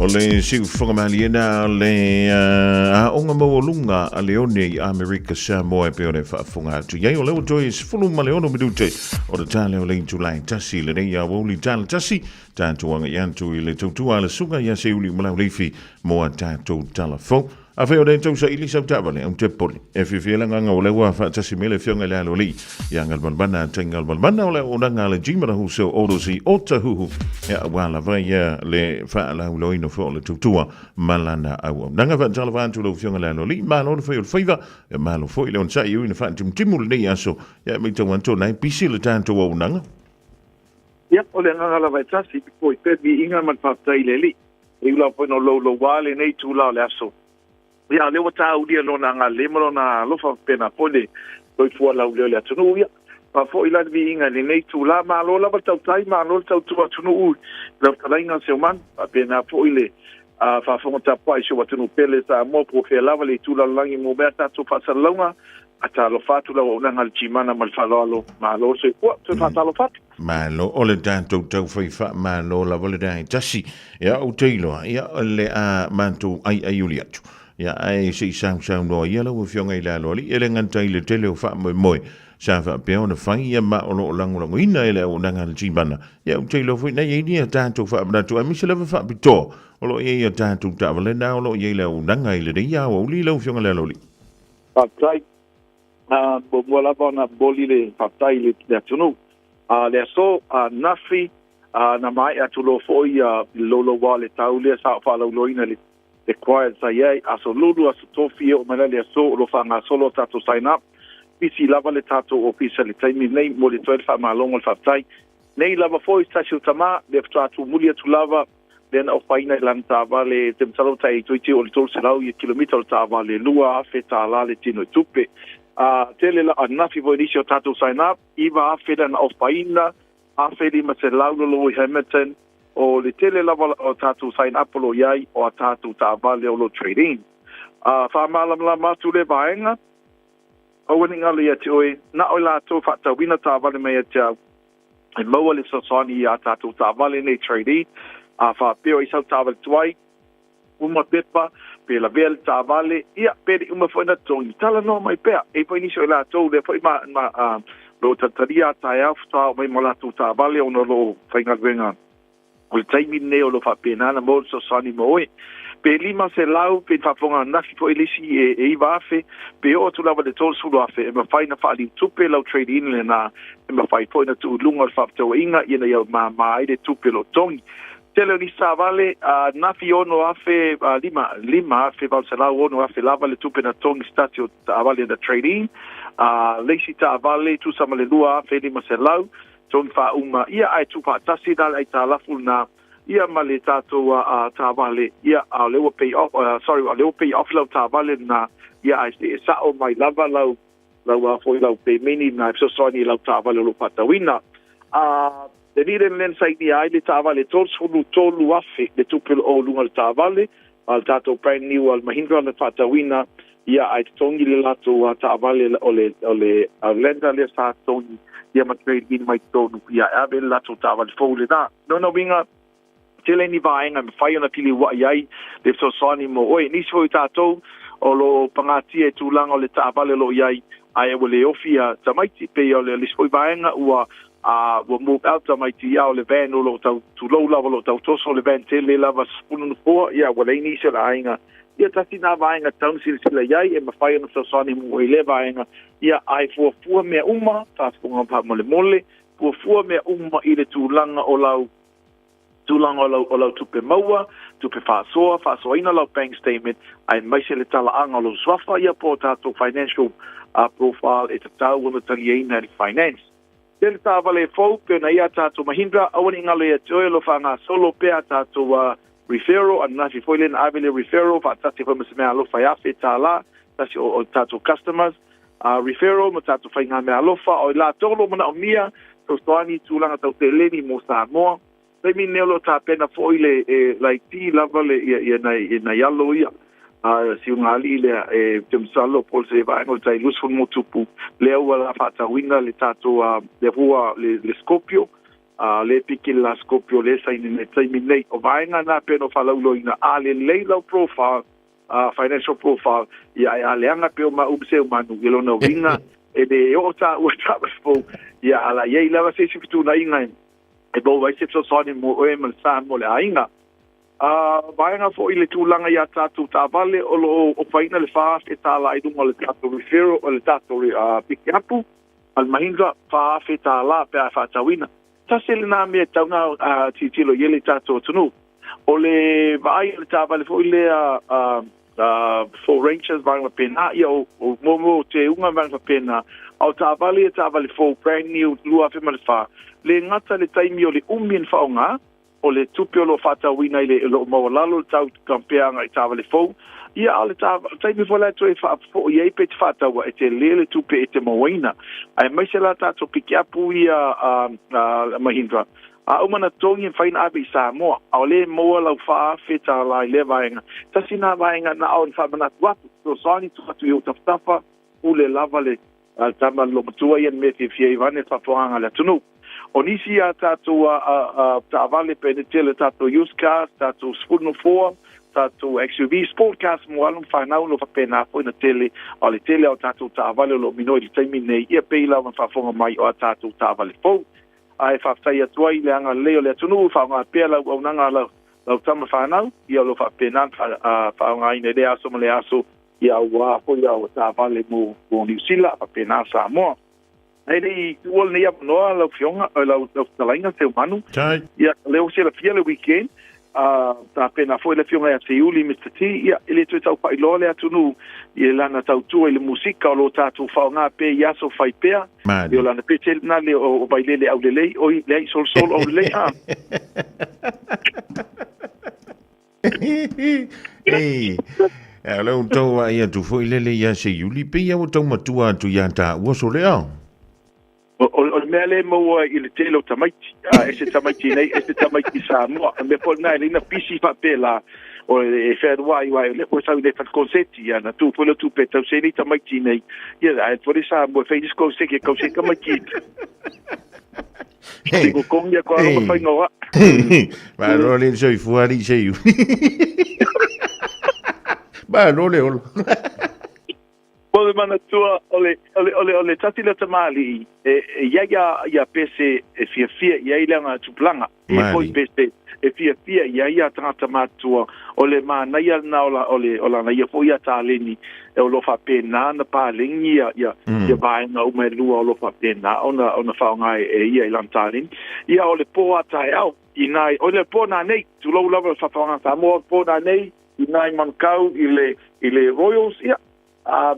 Speaker 2: O le siu whangamaliena le onga mawalunga a leone I Amerika Samoa e peo le whaafunga atu. Iei o leo toi se fulu ma leono midute o le tāle o lein tulai tasi le nei a woli tāle tasi tātuanga I antu I le tautua le sunga ia se uli malau leifi mo a tātou talafo. A wheo nei tau sa ili sau tāwale am te poli. E whiwhela nganga o lewa whaatasi mele whionga le alo li. Ia ngal malbana taingal malbana o le o nanga le jimara huseo orosi o tahuhu. Ia wala vai le whaalau loino fo le tutua malana au. Nanga whaatala whantu lau whionga le alo li. Malo le whaio le whaiva. Ia malo fo I leon sa iu ina whaantim timul nei aso. Ia mei tau anto nai pisi le tātou au nanga.
Speaker 14: Ia o le nganga la vai tasi. Poi pepi inga man whaatai le li. E ula poino lo wale nei tu lao le aso. Ia le wata ulia lona nga le malona lofa pena pole doi fua lau leo le atunu ia pa fo ila vi inga le nei tu la ma lo la tau tai ma lo tau tu atunu u le tala inga se man pa pena fo ile fa fo ta pai so atunu pele sa mo po fe lava le tu la langi mo berta tu fa sa longa ata lo fatu la ona ngal chimana mal falalo ma lo se ko tu fa ta lo fatu
Speaker 2: Malo o le tātou tau whaiwha malo la wale dai tasi ia o teilo ia le a mantu ai uli atu. Ia ai se sang no ia lo fionga I la loli ele nganta I le tele o fa moi sa fa pe ona fa ia ma o lango ina ele o nanga le jibana ia o telo foi na ia ni ta to fa na to mi se le fa pito o lo ia ta to ta vale na o lo ia le o nanga ile de ia o li lo fionga le loli
Speaker 14: pa tai bo mola bona boli le pa tai le tunu le so nafi na mai atu lo foi lo wale taule sa fa lo ina le the quiet say aso lulu aso tofi o malale aso lo fanga solo tato sign up pisi lava le tato officially time nei mo le 12 fa malongo le fatai nei lava foi stasio tama le tato mulia tu lava then of paina lanta vale tem salo tai tuiti o le tol selau i kilometer ta vale lua feta la le tino tupe tele la anafi vo inicio tato sign up iva afeda na of paina afedi ma se laulo lo Hamilton o le tele lava o tatu sign up lo yai o tatu ta vale o lo trading fa malam la matu le baenga o winga le ati na o la to fa ta wina ta vale me ati e mo le sosani ya tatu ta vale ne trading fa peo I sa ta vale tuai uma pepa pe la vel ta vale ia pe uma foi na tongi tala no mai pe e foi ni so la to le foi ma lo tataria ta ya fa mai mo la tu ta vale o no lo fainga venga o le taimi ne o lo fa pena na mo so sani mo pe lima se lau pe fa fonga na fi foi lisi e iva afe pe o tu lava de tol su afe e ma fai na fa li tupe lau trade in le na e ma fai foi na tu lunga fa to inga ina ya ma de tupe lo tongi tele ni sa vale na fi ono afe lima afe val se lau ono afe lava le tupe na tongi statio ta vale da trading lesi ta vale tu sa male lua afe lima se lau Tong fa uma ia ai tu pa tasi dal ai ta lafu na ia male tato ta vale ia a lewa pay off lewa pay off lo ta vale na ia ai sa o mai lava lo foi lo pay mini na so soni lo ta vale lo pata wina de niden len sai di ai le ta vale tolu afi de tu pel o lunga ta vale al tato brand new al Mahindra le pata wina ia ai tongi le lato ta vale ole lenda le sa tongi ia ma trade in mai tonu ia ave la tota va fole da no winga tele ni vaenga me fai ona pili wa iai le so soni mo oi ni so tato o lo pangati e tulanga le tavale lo iai ai wo le ofia tamaiti pe o le so vaenga ua wo move out tamaiti ia o le van o lo tau tu lo lava lo tau toso le van tele lava spunu po ia wo le ni se la inga ia tasi na vaenga tau silsila iai e ma fai ona so soni mo le vaenga ia ai fua mea uma ta funga pa mole fua mea uma I le tulanga o lau tupe maua tupe fasoa ina lau bank statement ai mai se le tala anga lo swafa ia po tato financial profile e tatau wana taliena finance tele ta vale fo pe na ia tato Mahindra awani ngalo ia toe lo fanga solo pe tato referral and nafi foilen avile referral fa tati ko msema lo fa ya fetala tasi o tato customers referral mo tato fa nga me alofa o la tolo mo na mia to stoani tulanga tau teleni mo sa mo pe mi nelo ta pena foile like ti level na yalo ia si ungali le temsalo pol se va no tai lus fun motupu le wala fata winga le tato le rua le Scorpio le pikila skopio le sa ni tai minei o vainga na pe no falaulo ina ale leilo profile financial profile ia aleanga pe o ma ubse manu gelo no vinga e de ota o fo ia ala ye lava se sifitu na inga e bo vai se so ni mo e mal sa mo le ainga vainga fo ile tulanga ia tatu tavale o faina le fast e tala i dunga le tatu referral o le tatu pikiapu al mahindra fa feta la pe fa tawina tasele na me tauna titilo yele tatu tunu o le vai le tavale fo ile for rangers vai pena ia o momo te unga vai pena au tavale fo brand new lua fe malfa le ngata le taimi o le umien faonga o le tupio lo fata wina ile lo mawalalo tau kampeanga i tavale fo ia ale taimi fo la toe fa fo ia pe fata wa e te lele tupe e te mawina ai mai se la tato pikiapu ia mahindra umana tongi faina abi Samoa au le moa lau fa feta la le vaenga tasina vaenga na au fa mana watu so sani tu fatu yo tafafa ule lava le tama lo tua ia me te fie vane fa foanga la tunu onisi a tatu tavale penetele tatu use car tatu spuno for tatu XUV sportcast mo alum fa na lo fa pena foi na tele ale tele au tatu tavale lo minoi taimi nei ia peila fa fonga mai o tatu tavale fo ai fa tai atuai le anga leo le tunu fa nga pela o nanga la tama fa na ia lo fa pena fa nga ine de aso le aso ia wa ko ia o tavale mo New Zealand fa pena sa mo ai wol ne ia no la fionga la lainga te manu ia leo se la fia le weekend ta pena foi le fionga te uli Mr T ia ele tu tau pai lole atunu ia lana tau tu ile musika lo tatu fa nga pe ia so fai pe ia lana pe tel na le o bai le au le o le sol o le
Speaker 2: Alo tau ia tu foi le ia se uli pe ia o tau matua tu ia ta o so le
Speaker 14: o mele mo il telo tamaiti ese tamaiti nei ese tamaiti sa mo me por na ina pisi fa pela o e fer wai le o sa le concetti na tu polo tu pe tau se ni tamaiti nei ia ai por esa mo fe disco se que cause como aqui digo con ya qua no fa no
Speaker 2: ma no le sei fuori sei ma no le
Speaker 14: Pode mana tua ole tati le tamali ia pese e fia ia ilanga tuplanga e foi pese e fia ia tata matua ole mana ia na ola na ia foi ataleni e lo fa pena na palingi ia vai na o melua lo fa pena ona fa ngai e ia ilantalin ia ole po atai au inai ole po na nei tu lo lava fa fa mo po na nei inai mankau ile royals ia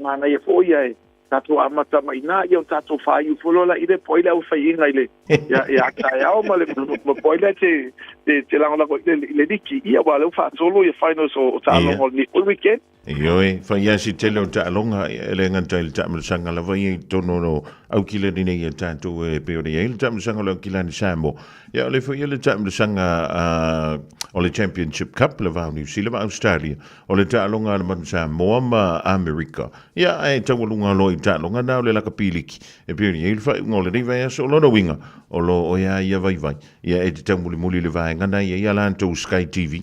Speaker 14: mana ia foi ai tatu amata mai na ia tatu fai u folola ile poila u fai inga ile ia kai au male mo poila te langa ko le diki ia wala u fa solo ia final so talo mo ni all weekend
Speaker 2: Ioi, fa ia si tele o ta longa ele ngata il ta msanga la vai tono no au kile ni nei ta to e pe o il ta msanga lo kila ni sambo ia le fa ile ta msanga o le championship cup le va New Zealand Australia o le ta longa le msa moama America ia ai ta longa lo ta longa na le la kapiliki e pe il fa ngole ni vai so lo no winga o lo o ia vai ia e ta muli le vai ngana ia la to Sky TV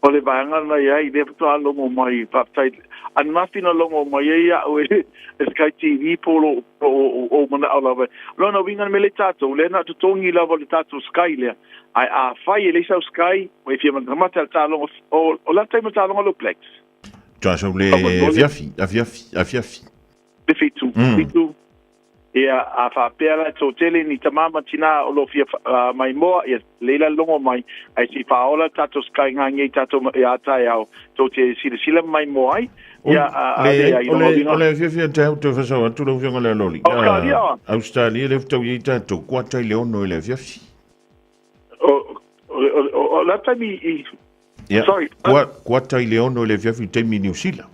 Speaker 14: o le vanga na ia i le puta longo mai paptai an mafina longo mai ia o Sky TV polo o mana ala va lo no vinga me le tato le na tutongi la le tato Sky le ai a fai le sa Sky o e fiama mata ta longo o la time ta longo lo plex
Speaker 2: tu so le afiafi
Speaker 14: le fitu ia a fa pela to tele ni tamama tina o lo fia mai moa ia leila longo mai ai si paola tato Sky ngangi tato ia taiao to te sila mai moa ia
Speaker 2: ole fia te fa so tu lo fia ngale loli Australia le to ia tato kwata le ono le fia
Speaker 14: o la tami sorry
Speaker 2: kwata le ono le fia te New Zealand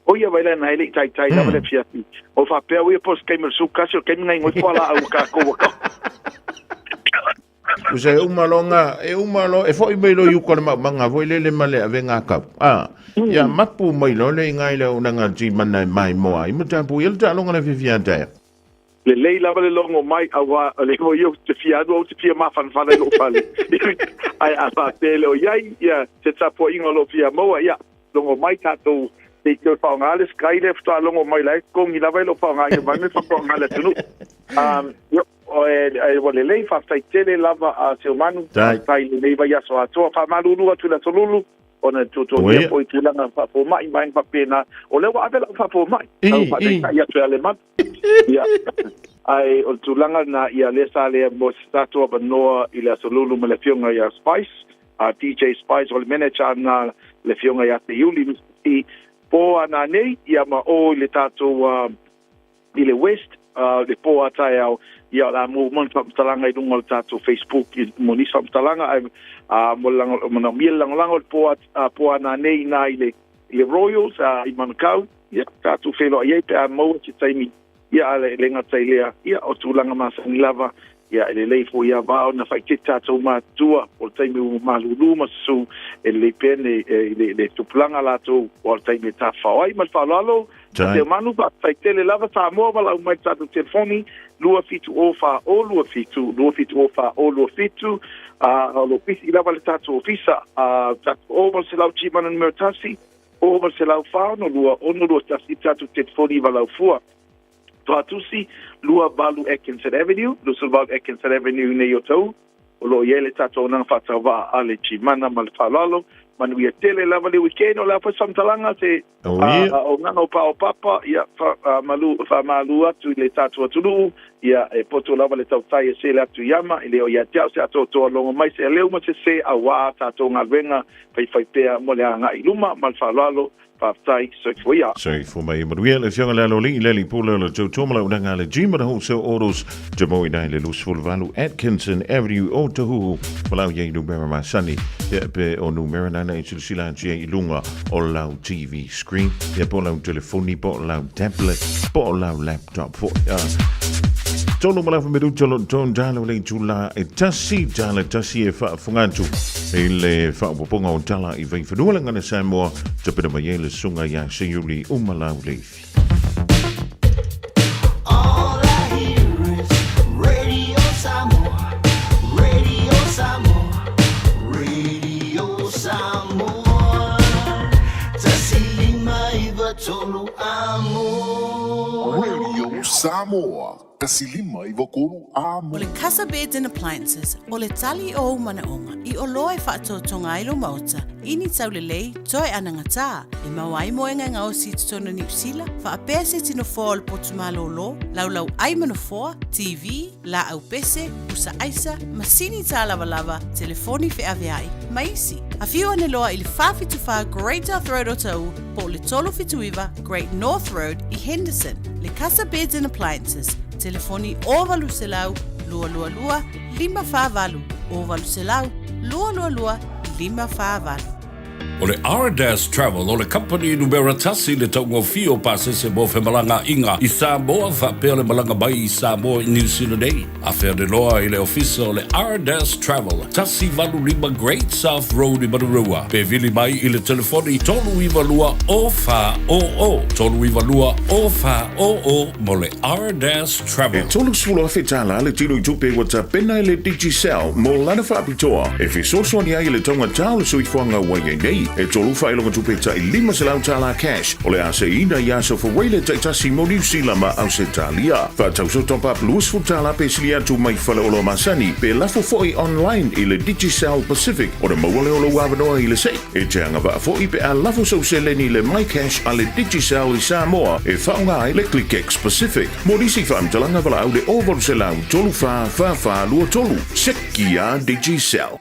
Speaker 14: o ia vai lá na ele tai na vale fia o fa pe o pos que me su caso que ninguém vai falar o ca ko
Speaker 2: o se umalonga e foi melo yu ko manga voi le male avenga ka ya mapu mai lo le ngai le unanga ji mana mai mo ai muta pu il ta longa le fia ta
Speaker 14: le lei lava le longo mai awa le mo yo te fiado o te fia mafana lo fale ai a fa tele o yai ia te tapo inga lo fia moa ia longo mai tato te te whaongale skylift a longo mai lai kongi lava lo whaongale vange whaongale tunu yo o le lei fa tele lava a se umanu tai le lei vai aso atoa fa malulu atu la tolulu ona tuto ia po itulanga fa po mai mai fa pena o le wa avela fa po mai fa dei ia tu alemán ia ai o tulanga na ia le sale mo stato of noa ile solulu me le fionga ia Spice DJ Spice o le manager na le fionga ia te yuli i po ana nei ia ma o le tato ile West le po atai au ia la mo talanga i dungo tato Facebook i mo ni talanga ai mo lang mo mi lang po ana nei na ile Royals i Manukau ia tato felo ia pe mo ti taimi ia le lenga tailea ia o tulanga masa ni lava ia le lei fo ia va na fai tato ma tua o taimi malulu masu le pene le tuplanga la tu o taimi ta fai mal falalo te manu ba fai tele lava ta mo bala mai tato telefoni lua fitu ofa o lua fitu ofa o lua fitu o lo pisi lava le tato ofisa tato o mal se lau chimana mertasi o mal se lau fa no lua tasi tato telefoni bala fua Tuatusi, Lua Balu Atkinson Avenue, Lusulbal Atkinson Avenue, Neyotou, Olo Yele Tato Nang Fatava, Ale Chimana, Malfalalo, Manuia Tele, Lavali Weekend, or Lapa Samtalanga, say, O Nano Pao Papa, Ya Malu, to Le Tato Tulu, Ya Poto Lavale Tautai, Sela to Yama, Leo Yatia, Sato, along my say, Leo must say, Awa, Tato Nalvenga, Pay Moleanga, Iluma, Malfalalo.
Speaker 2: Sorry for my Manuel, if young Lali, Lely Polo, Tomala, Nangale, Jim, and also Oros, Jamoy Nile, Lusful Valu, Atkinson, Avenue, Otahu, Palau Yadu Berma Sunny, Yepe, or Numerana, Silan, J. Lunga, or Loud TV screen, Yapolo telephone, Loud tablet, Loud laptop for Tono malafu medu ton jalo le jula e tasi jala tasi e fa fungantu ele fa poponga o tala I vai fedula ngana Samoa te pena mayele sunga ya seyuli umalau lefi.
Speaker 15: All I hear is Radio Samoa, Radio Samoa, Radio Samoa. Tasi mai tolu amo.
Speaker 16: Radio Samoa. Kasilima I wakolu amo.
Speaker 4: O le Casa Beds and Appliances, o le tali o manaonga, I o loe whaatotonga ilo mauta, ini tau le lei, toi anangata, e mawai moenga ngā o si tutona New Zealand, wha apea se tino fōa le potumalo lo, laulau ai manafoa, TV, la au pese, usa aisa, masini tā lava, telefoni fe aveai, maisi. A whiu ane loa I le whawhituwha Great North Road o tau, po le tolo whituiwa Great North Road I Henderson, le Casa Beds and Appliances, telefoni ovalu selau, lua, 5 ovalu selau, lua, 5
Speaker 8: O le R-Dash Travel, o le company numera tasi le taungo fio pasese mo whemalanga inga I Samoa whapea le malanga bai I Samoa I New Zealand ei. A whea de loa I le ofisa o le R-Dash Travel, tasi valu lima Great South Road I Marurua. Pe vili mai I le telefoni tolu iwa lua o wha o. Tolu iwa lua o wha o mo le R-Dash Travel.
Speaker 2: E tolu sula whetala le tino I tupe wata pena le Digicel mo lana whaapitoa. E whisosoni ai le tonga tau sui whanga waia nei. E tolu whailonga tupe ta I 5 selau tala cash. O le ase ina I aso whaweile taitasi mo New Zealand ma au se talia. Whatau so topa plus futala pe silia tu mai whale olo masani. Pe lafo foi online I le Digicel Pacific. O le mawale olo wawanoa I le se. E te anga wa foi pe a lafo so se leni le my cash a le Digicel I Samoa. E whaunga ai le ClickX Pacific. Mo nisi whaamtalanga wala au le ovol se lau tolu wha lua tolu. Seki a Digicel.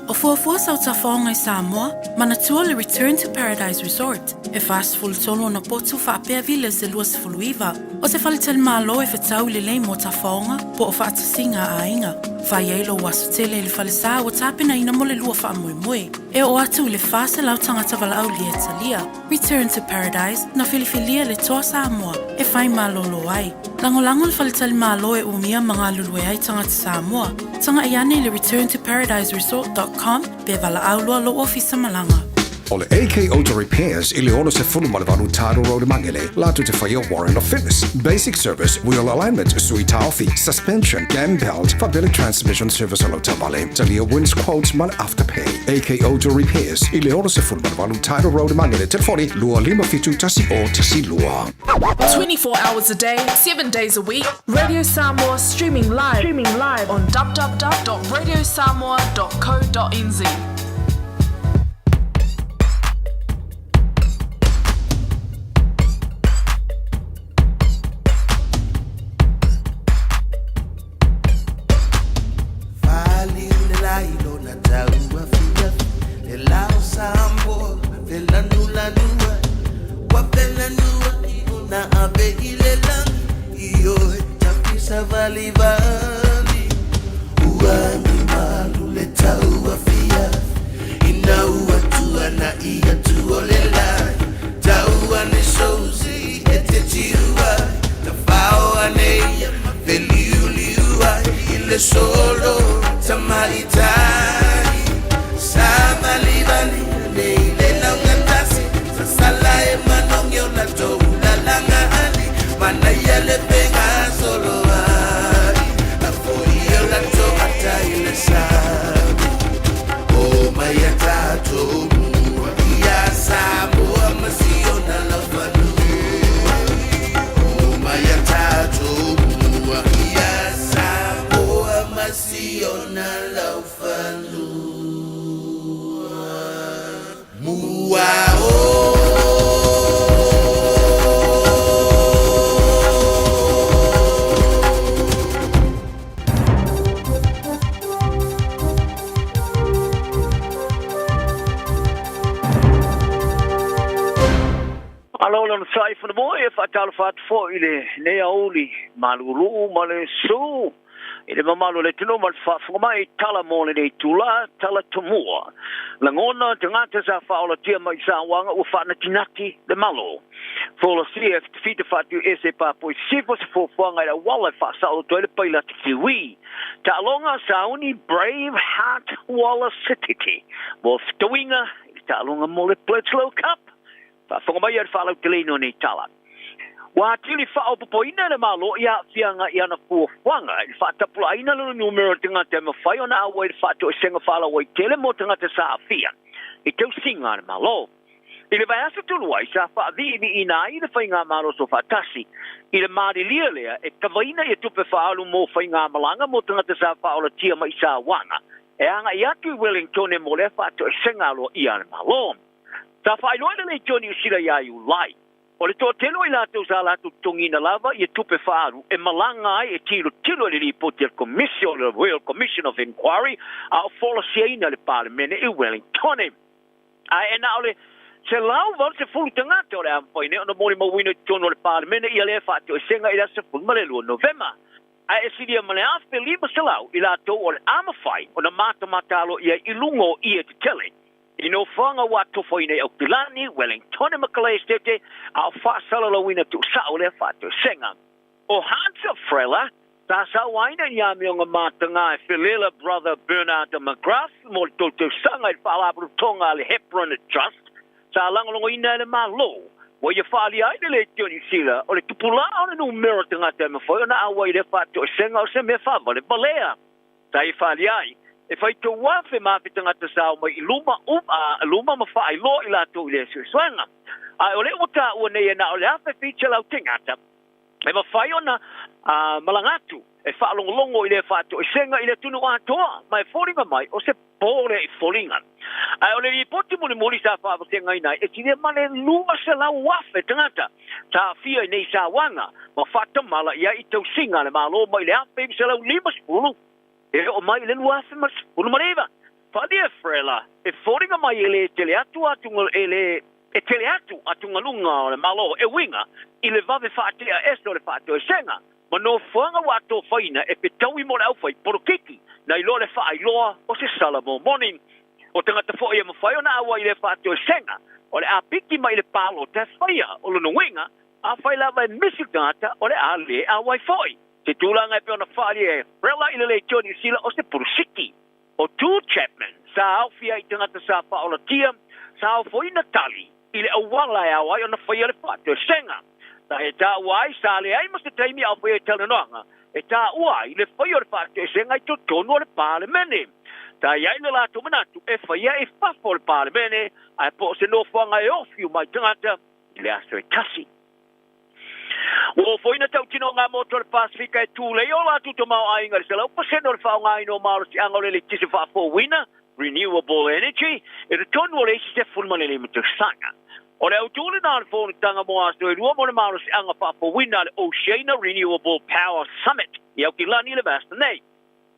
Speaker 4: O fuafua sau tafonga I Samoa, manatua le Return to Paradise Resort. E fast full tolo na potu whaapea vile se luas fuluiva. O se whalitel malo e whetau le lei mo tafonga, po o whaatasinga a inga. Whaielo wasu tele le whalisa o tapena ina mo le lua wha moe. E o atu le whase lau tangata wala au li etalia. Return to Paradise na filifilia le toa Samoa. E whai malo lo ai. Langolango le whalitel malo e umia mga lulue ai tangata Samoa. Tanga iane le returntoparadiseresort.com pe wala aulua lo ofisa malanga.
Speaker 6: Ole AK Auto Repairs ili ono se fulumalevalu taro road mangele latu te whaia warrant of fitness. Basic service, wheel alignment, sui taufi, suspension, gam belt, fabili transmission service alo tabale. Talia wins quotes mal afterpay. AK Auto Repairs ili ono se fulumalevalu taro road mangele telefoni lua lima fitu tasi o tasi lua.
Speaker 13: 24 hours a day, 7 days a week. Radio Samoa streaming live on www.radiosamoa.co.nz.
Speaker 15: Vali vali, uani malule taua fia, ina ua tua na ia tuolela, taua ne souzi ete tiua, ta fao aneia veliuliua, ile solo tamaitai, samali vali neile laungatasi, sasala e manongyo na toula langani, mana yale penga solo. Oh, my tato, ya Samoa Masiona Lafanu. Oh, my tato, ya Samoa Masiona Lafanu. Mua,
Speaker 17: Alola na sai fana mo e fatalo fat fo ile ne auli malulu male su ile mamalo le tino mal fa mai tala mo le tula tala tumua la ngona tangata sa fa ola tia mai sa wanga u fa na tinati le malo fo lo CF fita fatu ese pa po sifo fo fanga la wala fa sa o toile paila tiwi ta longa sa uni brave heart wala city mo stowinga ta longa mo le Pledgelo Cup Whanga mai ar whalau te leino nei tala. Wa tili whao popoina na malo ia whianga ia na fuawhanga. I whaatapula aina lulu numero tinga te mawhai o na awa i whaato i senga whala wai tele mo tinga te sa awhia. I tau singa na malo. I le vai asa tulua i sa whaavi i na i le whainga malo so whaatasi. I le maari lia lea e kawaina i tupe whaalu mo whainga malanga mo tinga te sa whaola tia mai sa wanga. E anga i atu Wellington e mo le whaato i senga alo ia na malo. Ta whaeloina le Johnny Usila ia i ulai. O le tō telo i lātou sa lātou tongina lava i tupe whaaru e malanga ai e tilo le ripoti al Commission, le Royal Commission of Inquiry a o whola siaina le Parliament i Wellington. A e na ole se lau val se fulu tangata o le ampaine o na mori mawina tono le Parliament i le whaato i senga i la se fulu male lua November. A e siria male awhi lima se lau i lātou o le amawhai o na mata matalo i a ilungo i e te tele. Ino whanga wa tofoina au Pilani, Wellington e Makalei Stete, au whaasala lawina tu sao le whātu senga. O Hansa Frela, ta sa waina ni amionga mātanga e Philela brother Bernard McGrath, mo le tōtou sanga i whaalapuru tonga le Hebron Trust, sa langolongo ina le malo, wa ia whaali aina le Johnny Sila, o le tupula o le numero tanga te mawhoi, o na awa i le whātu senga o se me whawa le balea. Ta i whaali ai. E fai tō wafe mawhitanga te sao mai i luma mawha i lo i la tō i le suisuanga. A o le ota ua nei e na o le awhe feature lau tingata. E mawhai ona malangatu e whaalongolongo i le whāto i senga i le tunu atoa. Mai whoringa mai o se pōre i whoringa. A o le i poti muli sa whaawatenga i nai e tine mane lua se lau wafe tangata. Ta fia i nei sa wanga ma whatamala ia i tau singa le malo mai le awhe se lau lima spulu. E o mai le luafe mas ulu mareva. Whadia frela, e whoringa mai e le teleatu atunga e teleatu atunga lunga o le malo e winga i le vave whaatea esto le whaatea e senga. Ma no whanga wato whaina e pe tau i mo le au whai porokiki na i lo le wha loa o se salamo morning. O tangata fo ia mawhai o na awa i le whaatea e senga. O le apiki mai le palo te whaia o le no winga a whai lava e misi tangata o le a le a wai whai. Te tūlanga e peona whaari e rela i le Johnny Sila o se purusiki. O tū Chapman, sa awhia i tangata sa whaola tia, sao foi na tali ile awala ya wa ona foi le fato senga ta eta wai sale ai mas te mi au foi tele noanga eta wa ile foi le fato senga to tono le parlemene ta ia ile la tu mana tu e foi e fa for parlemene ai po se no fanga e ofiu mai tangata ile aso tasi o foi na tau tino ngā motor Pasifika e tūle o la tu tomau ainga se lau paseno le whao ngai no maaro si angole le tise wha fo wina renewable energy e re tonu o le isi se fulmane le mutu sanga o le au tūle nā le whone tanga mo aso e rua mo le maaro si anga wha fo wina le Oceana Renewable Power Summit i au ki lani le vasta nei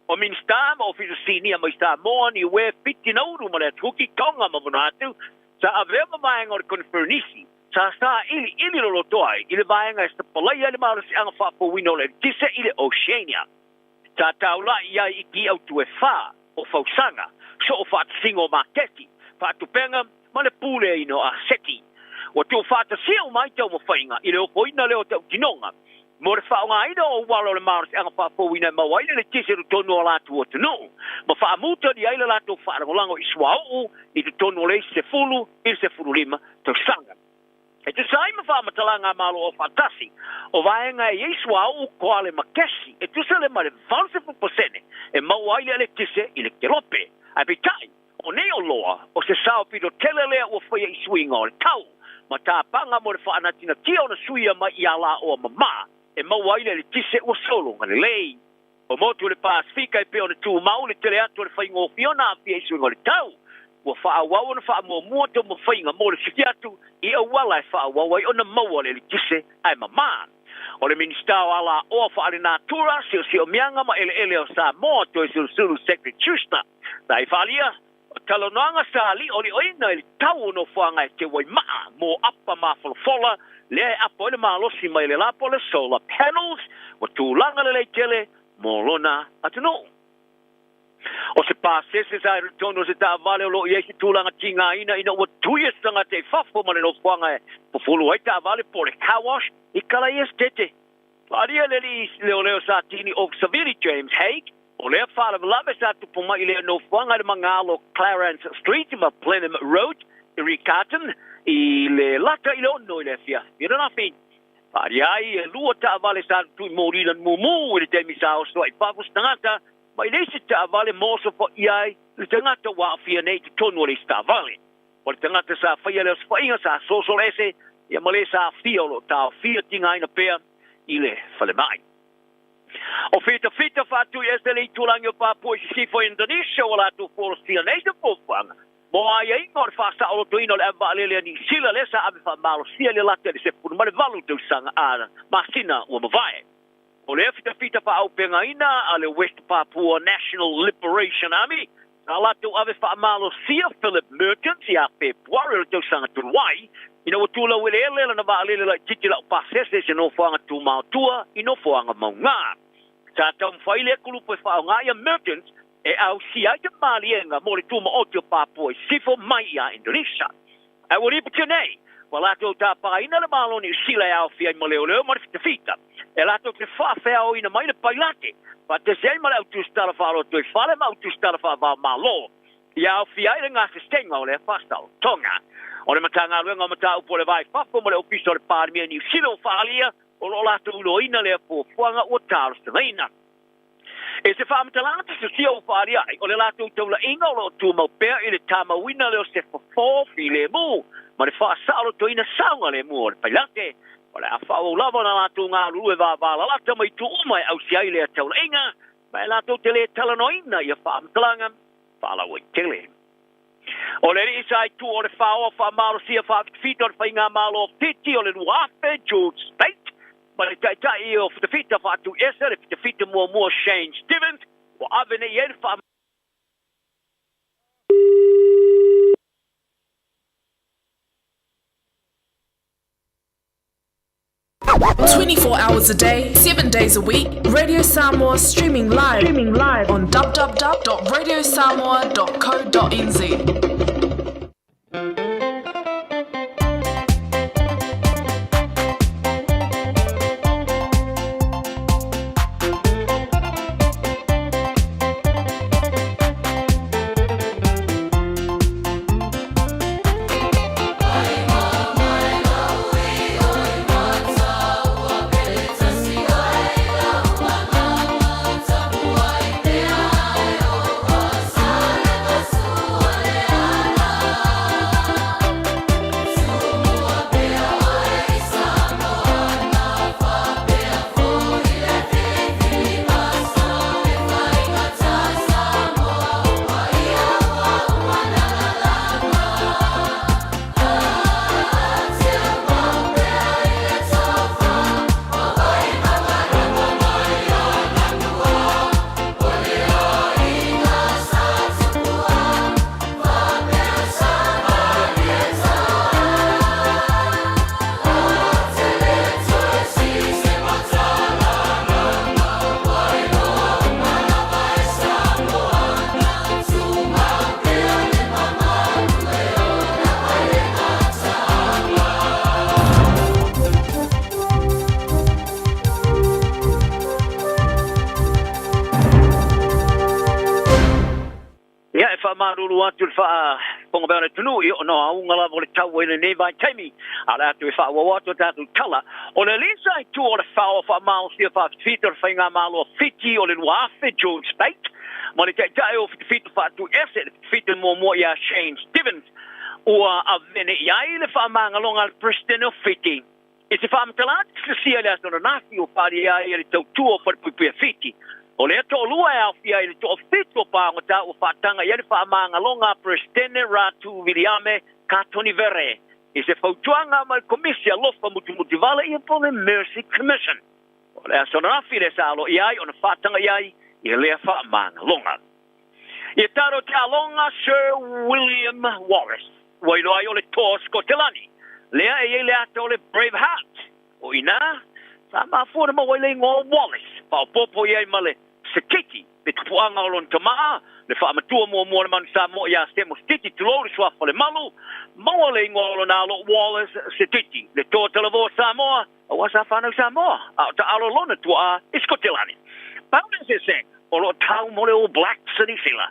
Speaker 17: o min sta ma ofisu sini ma sta mo ni we fiti na uru ma le tuki konga ma vunatu sa avema maenga o le konfernisi sa ili lo toai ile vaenga esta polai ile maru si anga fa po wino le tise ile Oceania ta taula ia iki au tu e fa o fausanga so o fa singo marketi fa tu penga ma le pule ino a seti o tu fa ta si o mai tau mo fainga ile o poina le o tau tinonga mo le fa nga ino o walo le maru si anga fa po wino ma wai le tise ru tonu ala tu o tunu ma fa muta di ile la tu fa ngolango iswau i tu tonu le se fulu lima to sanga e te sai ma wha matalanga malo o fantasi, o vaenga e Yesua o koale makesi, e tu se le ma le vansifu posene, e mauaile ele tise i le kelope, a pitai, o neo loa, o se sao pido telelea o whaia i suinga o le tau, ma tā panga mo le whaanatina tia o na suia ma i ala o mama, e mauaile ele tise o solo ngane lei, o motu le Pasifika e pe o na tū mau le tele atu le whaingo fiona a pia i suinga o le tau, wa fa wa ona fa mo mo to mo fainga mo le fiatu I wala fa wa wa ona mo le tise ai mama o le minista ala o fa ale natura si o mianga ma ele o sa mo to si sulu secretary chusta dai falia talonanga sali o le oina le tau no fanga te wai ma mo apa ma fola le apa le malo si mai le la pole solar panels o tu langa le tele mo lona atino o se passe se sai tono se ta vale lo ye ki tulanga tinga ina o tuia sanga te fafo ma no fanga po fulu ai ta vale por kawash I kala estete Aria le satini o Savili James Hague o le fala lava sa tu poma ile no fanga de mangalo Clarence Street ma Plenham Road I Riccarton I le lata ile no ile fia ira na fin Aria I lu ta vale sa tu morila mumu ile te misa o so I pavus tangata Mai lesi ta vale moso po iai, le tangata wa fia nei te tonu le sta vale. O le tangata sa fia le sfainga sa social ese, ia male sa fia lo ta fia tinga ina pea, ile fale mai. O fita fatu este le tulangi o papu I sifo Indonesia o la tu folo fia nei te pofanga. Mo ai ingor fa sa o to ino le vale ni sila le sa ave fa malo sia le latte se pun male valu tu sanga ana, masina o mavae. O le fita pa au penga ina a le West Papua National Liberation Army. A la tu ave fa malo sia Philip Mertens ia pe puare tu sanga tu wai. Ina o tula wele ele na va le la tiki la pasese se no fanga tu mau tua I no fanga mau nga. Sa tam faile kulu pe fa nga ia Mertens e au sia te malienga mo le tu ma o tu Papua sifo mai ia Indonesia. A wori putene. Wala tu ta pa ina le malo ni sila au fia mo le mo fita. E lato te whawhao ina mai le pailate. Pa te sei mara au tu stara wharo tu whare ma au tu stara whawha malo. Ia au whiaire ngā se stenga o le whastau tonga. O le matanga ruenga o mata upo le vai whafo mo le ofiso le pārmia ni usilo whalia o lo lato ulo ina le po fuanga o taro stengaina. E se whaamatalanga se sia o wharia o le lato utaula inga o lo tu mau pēr I le tama wina leo se whawhi le mu. Ma le whaasaro to ina saunga le mu o le pailate. Ole a whao lava na lātou ngā rue wā wāla lata mai tu umai au si aile a taula inga, mai lātou tele talanoina I a whaamtalanga, whala wai tele. O le ri sai tu o le whao wha mālo sia whaafita o le whainga mālo o titi o le Ruafe, George State, ma le taitai o whitawhita whaatu esa, le whitawhita mua Shane Stevens, o avene I ere wha
Speaker 13: 24 hours a day, 7 days a week, Radio Samoa streaming live on www.radiosamoa.co.nz.
Speaker 17: atu fa ponga bana tunu I no aunga la vole tau ina ne vai taimi ala atu fa wa watu tatu kala o le lisa I tu o le fa o fa mau sia fa fitur fainga malo fiti o le wafe George State mo le tai o fitu fa tu ese fitu mo ya Shane Stevens o a vene ya ile fa manga longa Preston fiti isi fa mtalat sia le aso na fi o pari ya ile tu o fa pu fiti o le to lua e afia I to fito pa ngata o fatanga ia fa manga longa Prestene Ratu Viliame Katoni Vere I se fautuanga ma komisia lofa mutuvala I po le Mercy Commission o le asona afi le salo iai o na fatanga iai I le fa manga longa I taro te alonga Sir William Wallace wa ilo ai o le to Scotland lea e le ato le Braveheart o ina sa ma fora mo le ngo Wallace pa popo iai male sekiti pe tuanga o lon tama le fa matua mo man sa mo ya se mo stiti tulo swa fa le malu mo le ngolo na lo Wallace sekiti le to televo sa mo o sa fa no sa mo ta alo lona tua Scotland pa se se o lo tau mo le Black City sila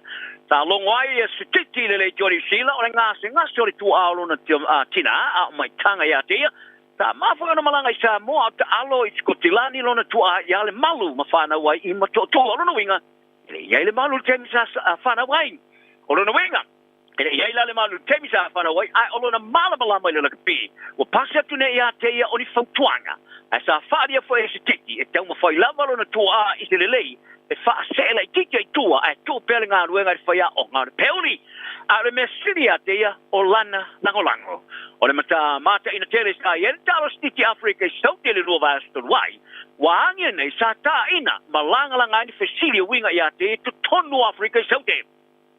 Speaker 17: ta longwai sekiti le jori sila o nga se nga sori tua alo na tina a mai tanga ya te ta mafa no malanga sa mo ta alo Scotland lona tua ya le malu mafana wai I mato to lona winga ya le malu temisa fana wai o lona winga ya le malu temisa fana wai ai o lona malabala mai le kapi o pasa tu ne ya te ya oni fautuanga asa faria fo ese tiki e tau mafai lava lona tua I se lei e fa sela tiki tua ai tu pelinga ruenga fa ya o ngar peuli a le mesiria te ya o lana langolango o le mata ina tele sa yen talo stiti Africa so tele ruva sto wai wange nei sa ta ina malanga langa ni fesilia winga ya te to tonu Africa so te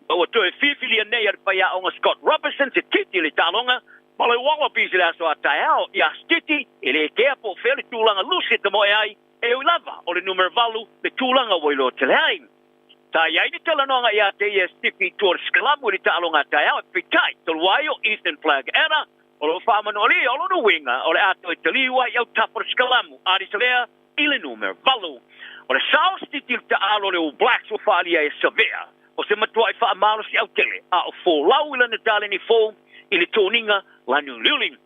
Speaker 17: o to e fifilia nei ar pa ya on Scott Robertson se titi le talonga male wala pisi la so atao ya stiti ele ke po feli tulanga lusi te mo ai e o lava o le numero valu le tulanga wo lo tele ai ta ia ni tala no nga ia te stipi tour skalamu ni ta alonga ta ia pitai to waio Eastern Flag era o lo fa manoli o lo no winga o le ato italiwa ia tapor skalamu ari selea ile numero valu o le South City ta alo le Blacks o fa ia severe o se matua fa malo si autele a o fo laula na tale ni fo ile toninga la new luling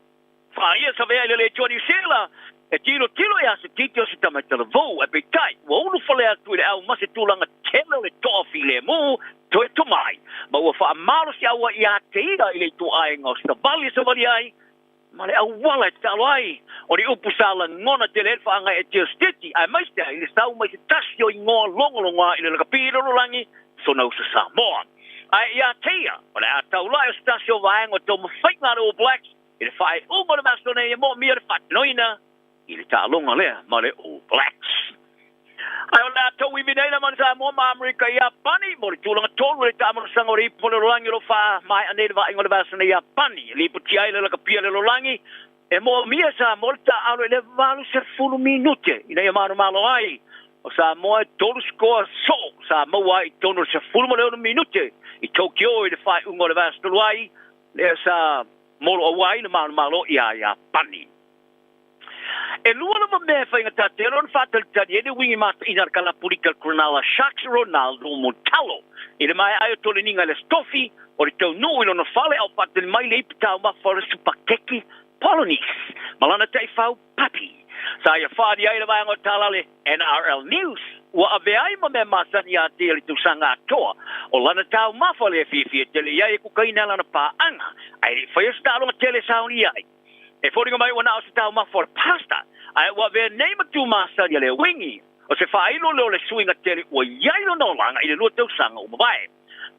Speaker 17: fa ia severe le Johnny Sela e tilo ya se titio se tamatala vo e pitai wo no fale atu le au mase tulanga tele le tofi le mo to e tomai ma wo fa malo si awa ia teira ile to ai ngos ta vali se vali ai ma le au wala talai o ri upusala ngona tele fa nga e tistiti ai mai sta ile sau mai se tasio ngo longa ile le kapiro langi so no se sa mo ai ia teia o le atau la stasio va ngo to mo fight na o Blacks ile fa o mo ma so ne mo mi fa noina ile ta longa le ma le All Blacks ai ona to wi mina man sa mo ma America ya pani mo le tulanga tolu le ta mo sangori polo langi lo fa mai ane va ingole va sene ya pani li puti ai le ka pia le langi e mo mia sa molta alo le valu se fulu minute ina ya mano malo ai o sa mo tolu score so sa mo ai tonu se fulu mo le minute I Tokyo le fa ingole va sto ai le sa mo o ai le mano malo ya pani e lua ma me fa ngata te ron fatal tadi e wingi mat inar kala political kronala Shaks Ronaldo Montalo ile mai ai to le ninga le stofi o le tau no ilo no fale au fatal mai le pita ma for supakeki Polonis malana te fau papi sa ia fa dia ile vai ngotala le NRL News wa ave ai ma me masani a te le tu sanga toa o lana tau ma fale fi te le ia ku kaina lana pa anga ai fa sta lo tele sauni ai e fodinga mai wana o se tau ma for pasta ai wa ve name tu masa le wingi o se fai lo le swinga tele o yai lo no langa ile lo tau sanga o mai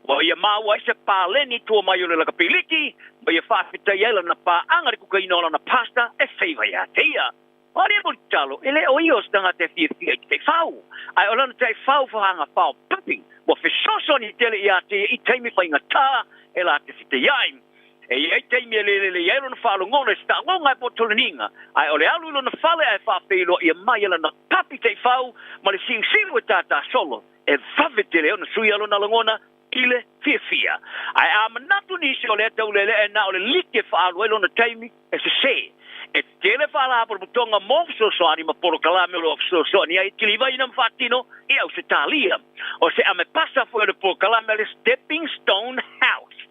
Speaker 17: wa ia ma wa se pa le ni tu mai le ka piliki ba ia fa fita yela na pa anga ku kai no na pasta e feiva ya teia ori mo talo ele o io stanga te fi te fau ai olana te fau fa hanga fau papi wa fe so ni tele ya te I taimi fa inga ta ela te fita yai e te mi le yelo na falo ngona sta ngonga po tolininga ai ole alu no na fale ai fa pelo ia mai la na papi te fau ma le sing tata solo e favetele ona suialo na ngona ile fia ai am natu ni se ole te ole e na ole like fa alu elo na taimi e se e tele fa la por butonga mofso so ani ma por kalame lo so ni ai tiliva ina fatino e au se talia o se ame passa fu le por kalame le stepping stone house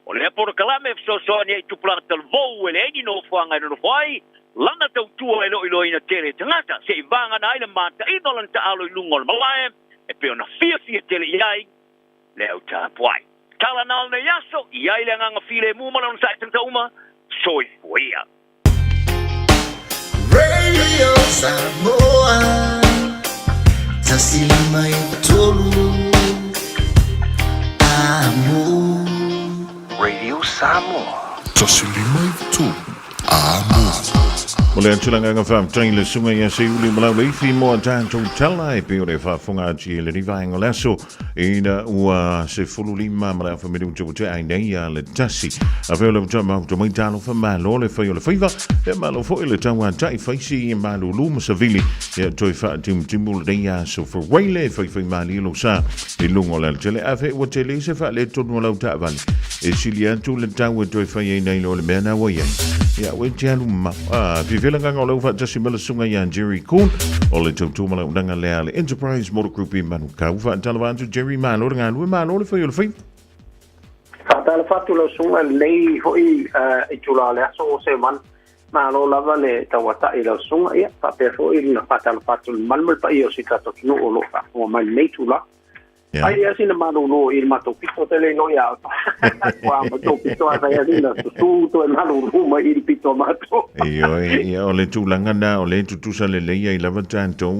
Speaker 17: O le por kalame so ni tu plan tal vo ele ni no fanga no fai. Lana tau tua ilo ina tele tangata. Se vanga na ina mata ino lan ta alo ilungol malae. E pe ona fia tele iai. Leo ta puai. Tala na na yaso iai le nganga file mu mala on sa tanta uma. Soi fuia.
Speaker 15: Radio Samoa Tasilima Tolu Amo
Speaker 16: Radio Samoa Tasilima Tolu Amo
Speaker 2: Ole antulanga nga fam train le sunga ya se uli mala le fi mo tan to tala e pe ore fa funga ji le riva ngolaso ina ua se fululi mala fa me tu te ai nei ya le tasi a ve le tama to mai talo fa malo le fa yo le fiva e malo fo le tama tai fa si malo lu mo savili ya to fa tim timul de ya so for wele fa mali lo sa e lungo le tele ave o tele se fa le to no la ta vale e silia tu le tawa to fa ye nei lo le mena wo ye ya we jaluma Vilanga ngolo fa just mele sunga ya Jerry Coon o le tau mala unanga le Enterprise Motor Group in Manu Kau fa talavantu Jerry Malo nga lu malo le fa yo le fa
Speaker 18: Tala fatu lo sunga nei hoi e tula le aso se man malo lava le tawata i lo sunga ia fa pe hoi na fatala fatu malmal pa io si kato no o lo fa o mai nei tula ai asi na malo no il mato pito tele no ya qua mato pito asa ya dina tu to malo no mai il pito mato
Speaker 2: Io le tulanga na o le tutusa le leia i lava tanto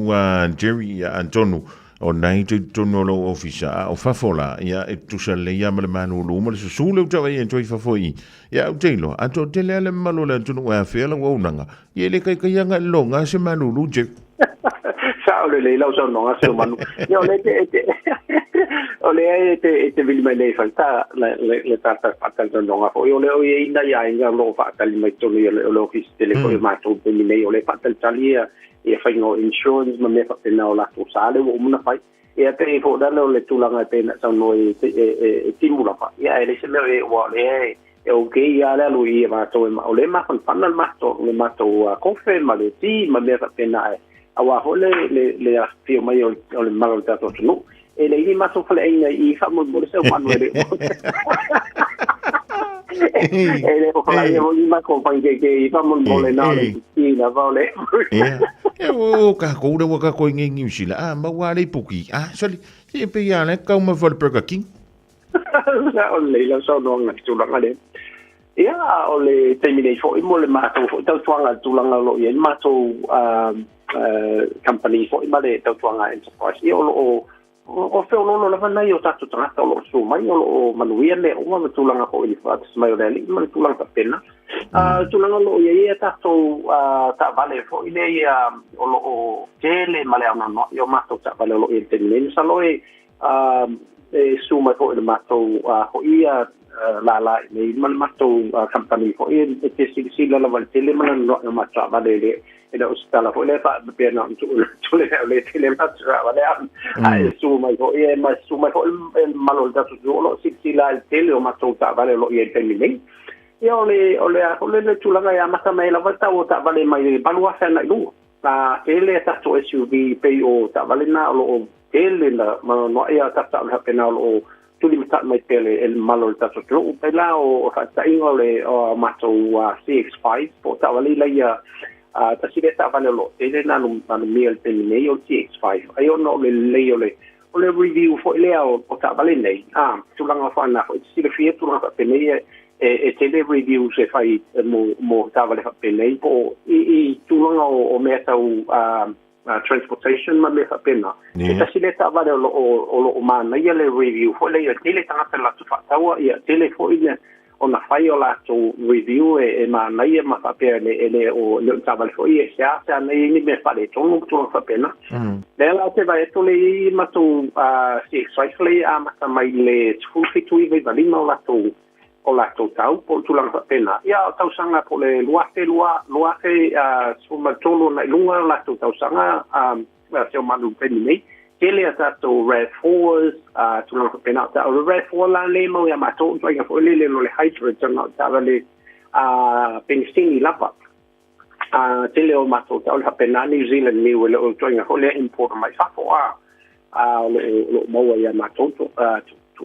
Speaker 2: Jerry Antonu o nai te tonolo ofisa o fafola ia e tusa leia ma le manu lo ma le sulu tawa i entoi fafoi ia o telo ato tele le malo le tunu wa fela wo nanga ia le kai kai nga longa se manu lu je
Speaker 18: Sao le la usa no ase manu io le te vili mai le falta le tata fatal no nga io le o ina ia inga lo fatal mai tonu le office telefono ma to pe nei o le fatal talia e fai no insurance ma me fa pena o la to sale o una fai e te fo da le tulanga pena sa no e timula fa ia ele se me o le e o ke ia le lu ia ma to o le ma fan fanal ma to kofe ma le ti ma me fa pena awa hole le afio mai o le malo tato no e le ma so fale ai fa mo mo se ma no le e o fala io ma ko pa che fa mo mo le na le na vale
Speaker 2: e o ka ko de ka ko ngi sila ma wa le puki sali e pe ya le ka ma fa le Burger King
Speaker 18: o le la so no nga tu la ngale ia o le terminate fo mo le ma to tau tuanga tulanga lo ye ma to company fo ma le tau tuanga enterprise ia o fe no la vana io tato trata lo su mai o manuia le o ma tulanga ko i fa mai o le ma tulanga pena tulanga lo ye tato ta vale fo ile ia o tele ma le ana no io ma to ta vale lo internet sa lo e su mai fo le ma to ho ia la nei ma to company fo e te si la vale tele ma no ma ta vale le e da ostala fo le fa per no tu le tele ma tra vale su mai fo e ma su mai fo ma lo da su lo si la il tele o ma to ta vale lo e terminate e ole tulanga ya mata mai la volta o ta vale mai balua fa na lu ta ele ta to SUV pe o ta vale na o ele na ma no ia ta ta ha pena o tu limita mai pele el malo ta to o pe la o ta ingole o mato CX5 po ta vale la ia ta si ta vale lo ele na no mi el terminate o CX5 ai no le o le review fo le o ta vale nei tulanga fa na si le fie tulanga pe nei e tele review se fai mo tavale fa pelei po i tulanga o meta transportation ma me fa pena e ta sile tavale o mana ia le review fo le tele tanga la tu fa tawa ia tele fo ile ona fai o la to review e mana ia ma fa pena ele o le tavale fo ia sa nei ni me fa le tonu tu fa pena le la te vai to le ma to si exactly ma mai le full fit we vai valima la to o la tau po tulang pena ia tau sanga po le luate suma tolo na lunga la tau sanga se manu peni ele ata to red fours tulang pena ta red four la le mo ya mato to ia po le hydrogen ta vale pensini lapa tele o mato ta o pena New Zealand ni le o to ia ho le import mai fa fo lo mo ya mato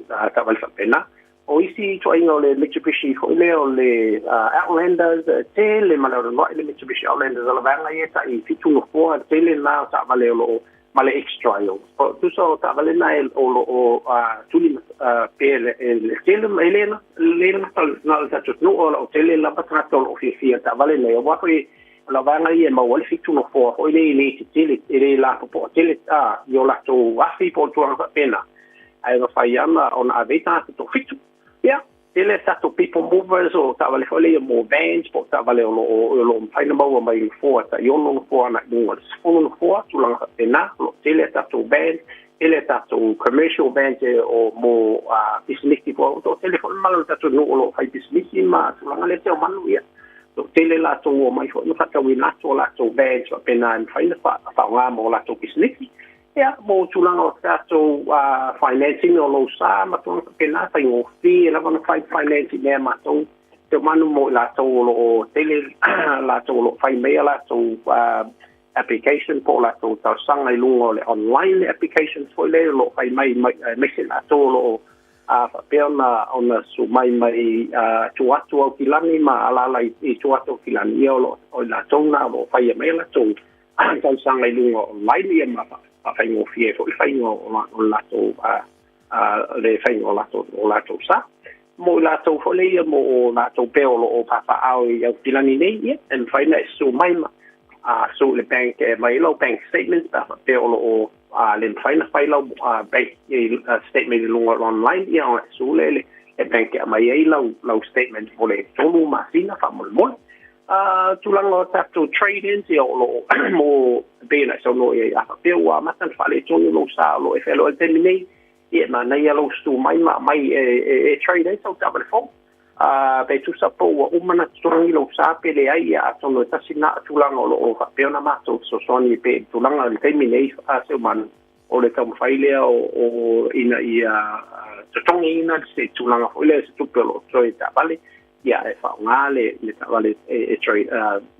Speaker 18: ta vale pena o isi to inga le Mitsubishi ko le o le Outlanders tele malero no le Mitsubishi Outlanders ala vanga yeta I fitu no fo tele na ta vale lo male extra yo tu so ta vale na o tuli pele le tele elena na ta tu no o tele la patrato o fi ta vale le o wa la vanga ye ma wale fitu no fo o le tele la po tele yo la to afi po tu pena ai va faiana on aveta to fitu yeah ele to people movers o ta vale fole mo vans po ta vale lo faina mo mai fo ta yo no fo na no no fo tu la pena lo ele to vans ele to commercial vans o mo business tipo to telefon malo ta to no lo fai business ma tu la le te manu ya to tele la to mai fo no ta wi na to la to vans pena faina fa nga mo la to business yeah, mo tulanga o tato financing o lo sa matung pena sa yo fee la van financing ne matung te manu mo la to lo tele la to lo fai me la to application po la to ta sanga lungo le online applications for le lo fai mai mixing la to lo pena ona su mai tu atu kilani ma ala la tu atu kilani o la to na lo fai me la to ta sanga lungo online ma a fai ngo fie fo fai ngo o lato le fai ngo lato sa mo lato fo le mo lato peolo o papa au ia pilani nei en fai na so mai so le bank mai lo bank statements papa peolo o le fai na fai lo bank statement lungo online ia so le bank mai lo statement fo le tonu masina fa mo tulango tato trade-ins lo mo bena so no e a pe wa matan fale tonu lo sa lo e felo terminate e ma na yellow stu mai e trade so double phone pe tu sapo wa umana tulangi lo sa pe le ai a tono tasina tulango lo fa pe na ma so soni pe tulanga le terminate a se man o le tam faile o ina ia tongi ina se tulanga fo le se tu pelo so e ta vale yeah, e fa ngale le tavale e trade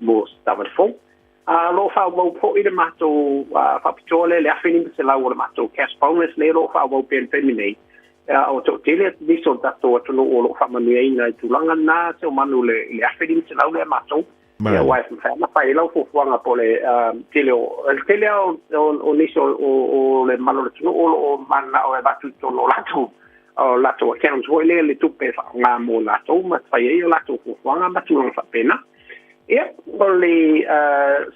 Speaker 18: mo stava fo lo fa mo po i de mato fa pitole le afini se la o mato cash bonus le lo fa mo pen terminate o to tele di so dato to no lo fa manu e na tu langa na se manu le afini se la le mato ya wa fa na fa lo fo nga po le tele o niso o le manu le tu o manna o ba tu to no lato o lato accounts wo le tupe fa nga mo lato ma fa ye lato fo nga ma tu fa pena e o le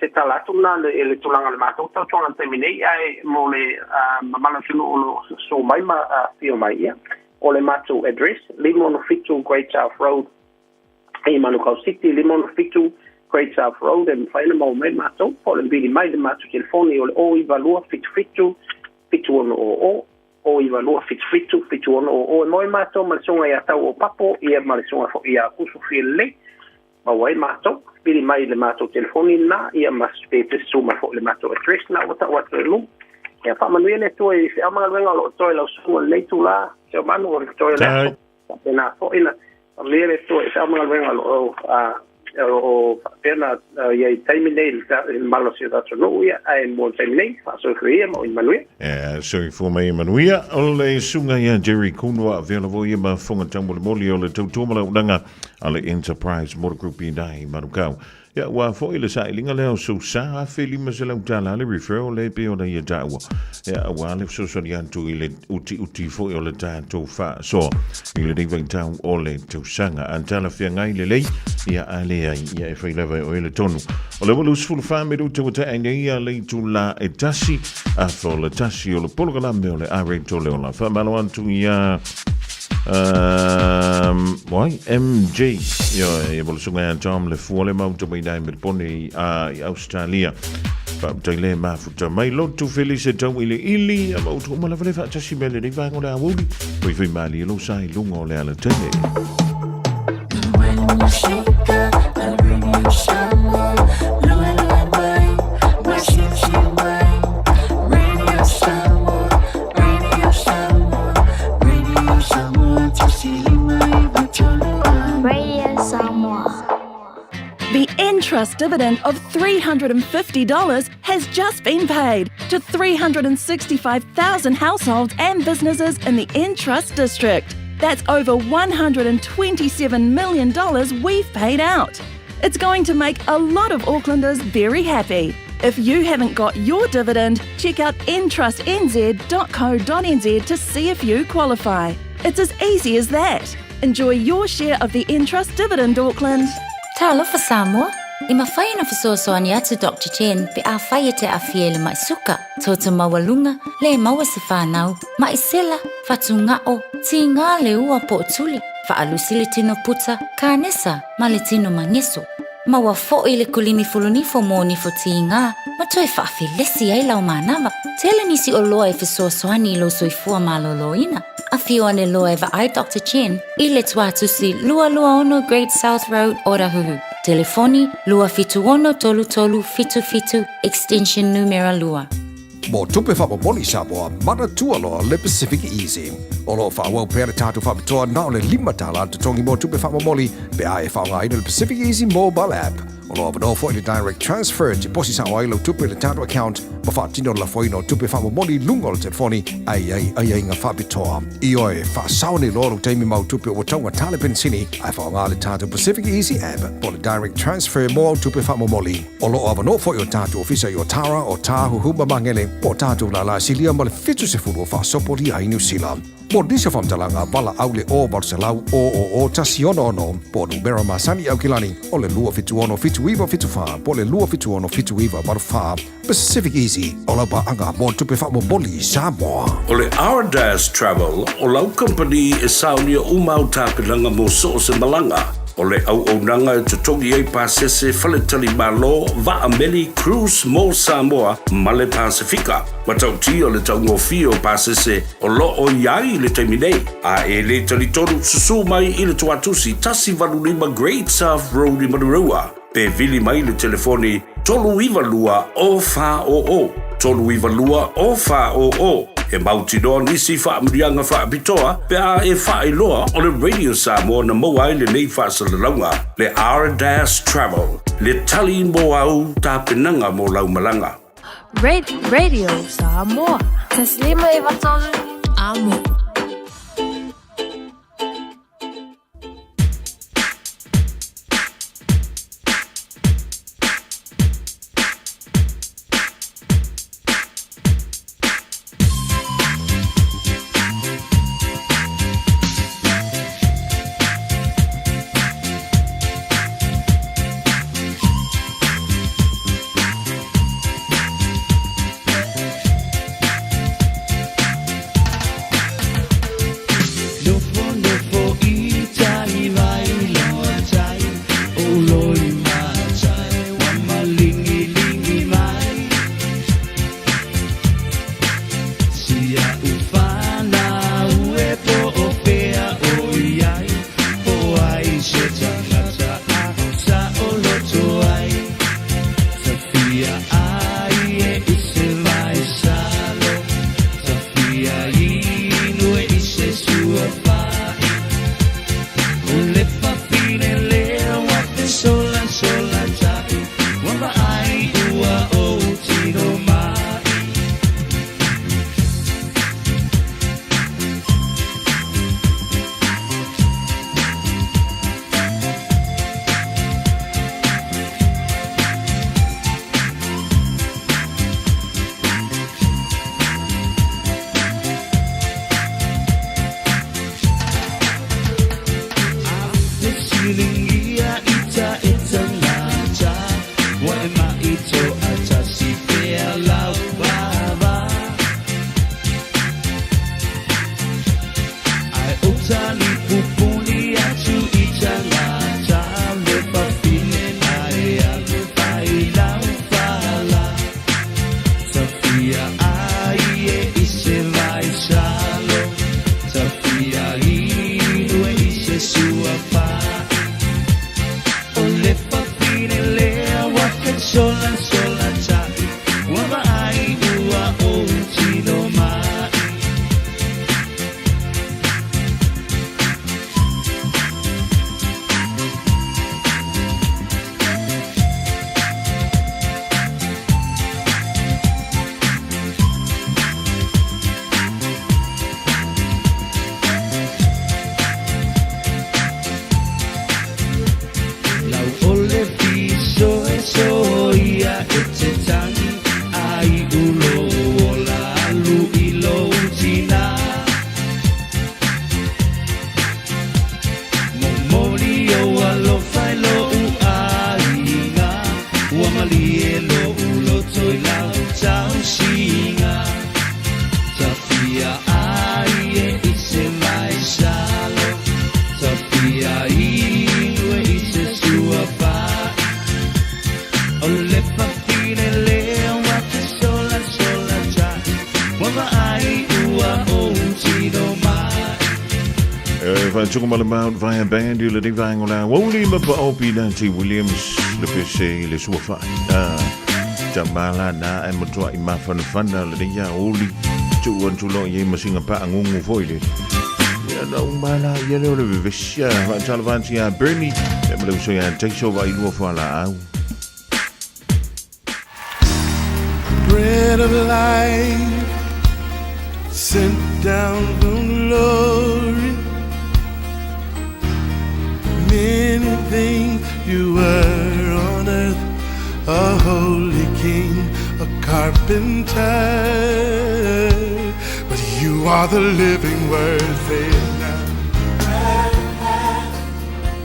Speaker 18: se ta lato na le tulanga le mato to to termine ai mo le mama tu no so mai ma fio mai ya o le mato address Limon Fitu Great South Road e Manukau City Limon Fitu Great South Road and fa mo mai mato o le bili mai de mato telefoni o i valua fitu o i valua fitu o moi mato ma songa ia tau o papo ia ma songa fo ia kusu file ma wai mato pili mai le mato telefoni na ia ma spepe suma fo le mato address na wata lu ia fa manuia le toi se ama venga lo toi lo suma le tu la se manu o toi la pena fo ina le toi se ama venga lo o pena ia terminate malo se da no ia ai mo terminate fa so crea mo manuia
Speaker 2: sorry for my manuia ole sunga ya Jerry Kunwa available ia ma fonga tambo le moli ole tautomala udanga ale Enterprise Motor Group i dai marukau ya wa fo ile sa ilinga leo so sa feli masela utala le referral le pe ona ia dawa ya wa le so so ya tu ile uti fo ile ta to fa so ile ding vang town ole to sanga antala fia ngai le ya ale ya fa ile va ile tonu ole mo usful family to ta ia le tu la etasi a fo le tasi ole polgala me ole a re to le ona fa malo antu ya MJ yo bol sunga Tom le fuole mauto mai dai mer poni a Australia fa tele ma futa mai lo tu felice tau ili a mauto ma la fa tasi bele ni va ngora wuli poi fai mali lo sai lungo le ala tele
Speaker 19: The interest dividend of $350 has just been paid to 365,000 households and businesses in the Entrust District. That's over $127 million we've paid out. It's going to make a lot of Aucklanders very happy. If you haven't got your dividend, check out entrustnz.co.nz to see if you qualify. It's as easy as that. Enjoy your share of the Entrust dividend, Auckland.
Speaker 20: Talofa Samoa. I mawhai na whasoasoani atu Dr. Chen pe a whai te a fiele mai suka. Tōta mawalunga, le maua se whanau, mai sela, whatungao, ti ngā le ua po tuli, whaalusi le tino puta, kānesa, ma le tino mangeso. Maua fo'i le kulini fulunifo mō nifo ti ngā, ma toi whaafilesi ai lau mānawa. Tele nisi o loa e whasoasoani I lo soifua maloloina. A whio ane loa e ai Dr. Chen, I le tuatusi lua ono Great South Road, Orahuhu. Telefoni lua fitu ono tolu tolu fitu fitu extension numero lua.
Speaker 6: Mo tupe whapaponi Samoa, mana tualoa le Pacific Easy. Olo whawau pere tātu whapitoa na o le 5 tala te tongi mo tupe whapamoli pe ae whaonga le Pacific Easy mobile app. Olo avano fo le direct transfer te posi sa o lo tupe le tātu account ma whaatino la foino tupe whapamoli lungo le telefoni ai inga whapitoa. I oe whaasaone loro teimi mau tupe o taunga tale pensini ai whaonga le tātu Pacific Easy app po le direct transfer mo au tupe whapamoli. Olo avano fo tātu ofisa I o Tara o Tahu Huma Mangele po tātu la silia ma le fitu se furu o whaasopori ai New Zealand. Mo disa whamtalanga wala au le o Barcelau o tasi ono po numero masani au kilani o le lua fitu ono fitu iwa fitu wha po le lua fitu ono fitu iwa maru wha Pacific Easy o lau pa anga mo tupe wha mo boli Samoa.
Speaker 8: O le R-Dash Travel o lau company e saunia umau tāpilanga mo so se malanga. O le au nanga e tutongi ei pasese whaletali malo va ameli cruise mo Samoa ma le Pasifika. Matau ti o le taungo fio pasese o lo o iai le taiminei. A e le tali tonu susu mai I le tuatusi tasi valulima Great South Road I Manurua. Pe vili mai le telefoni tolu iwa lua o fa o. Tolu iwa lua o fa o. E mauti doa nisi whaamurianga whaapitoa pe a e whaeloa o le Radio Samoa na moa le nei whaasalalaunga le R-Dash Travel le tali mo au tā penanga mo laumalanga.
Speaker 13: Radio Samoa. Taslima e watolu. Amo.
Speaker 15: Silingia ita itanga
Speaker 2: fa tuku male mau vai band le di vai ngola woli ma pa opi na ti Williams le pc le sua fa jamala na e motua I ma fana le dia oli tu on tu lo ye masinga pa ngungu foile ya na umala ya le vesia va talvanti a Bernie e mo so ya take over I lo fa la
Speaker 10: bread of life sent down from glory. Many things you were on earth, a holy king, a carpenter, but you are the living word. Say it now.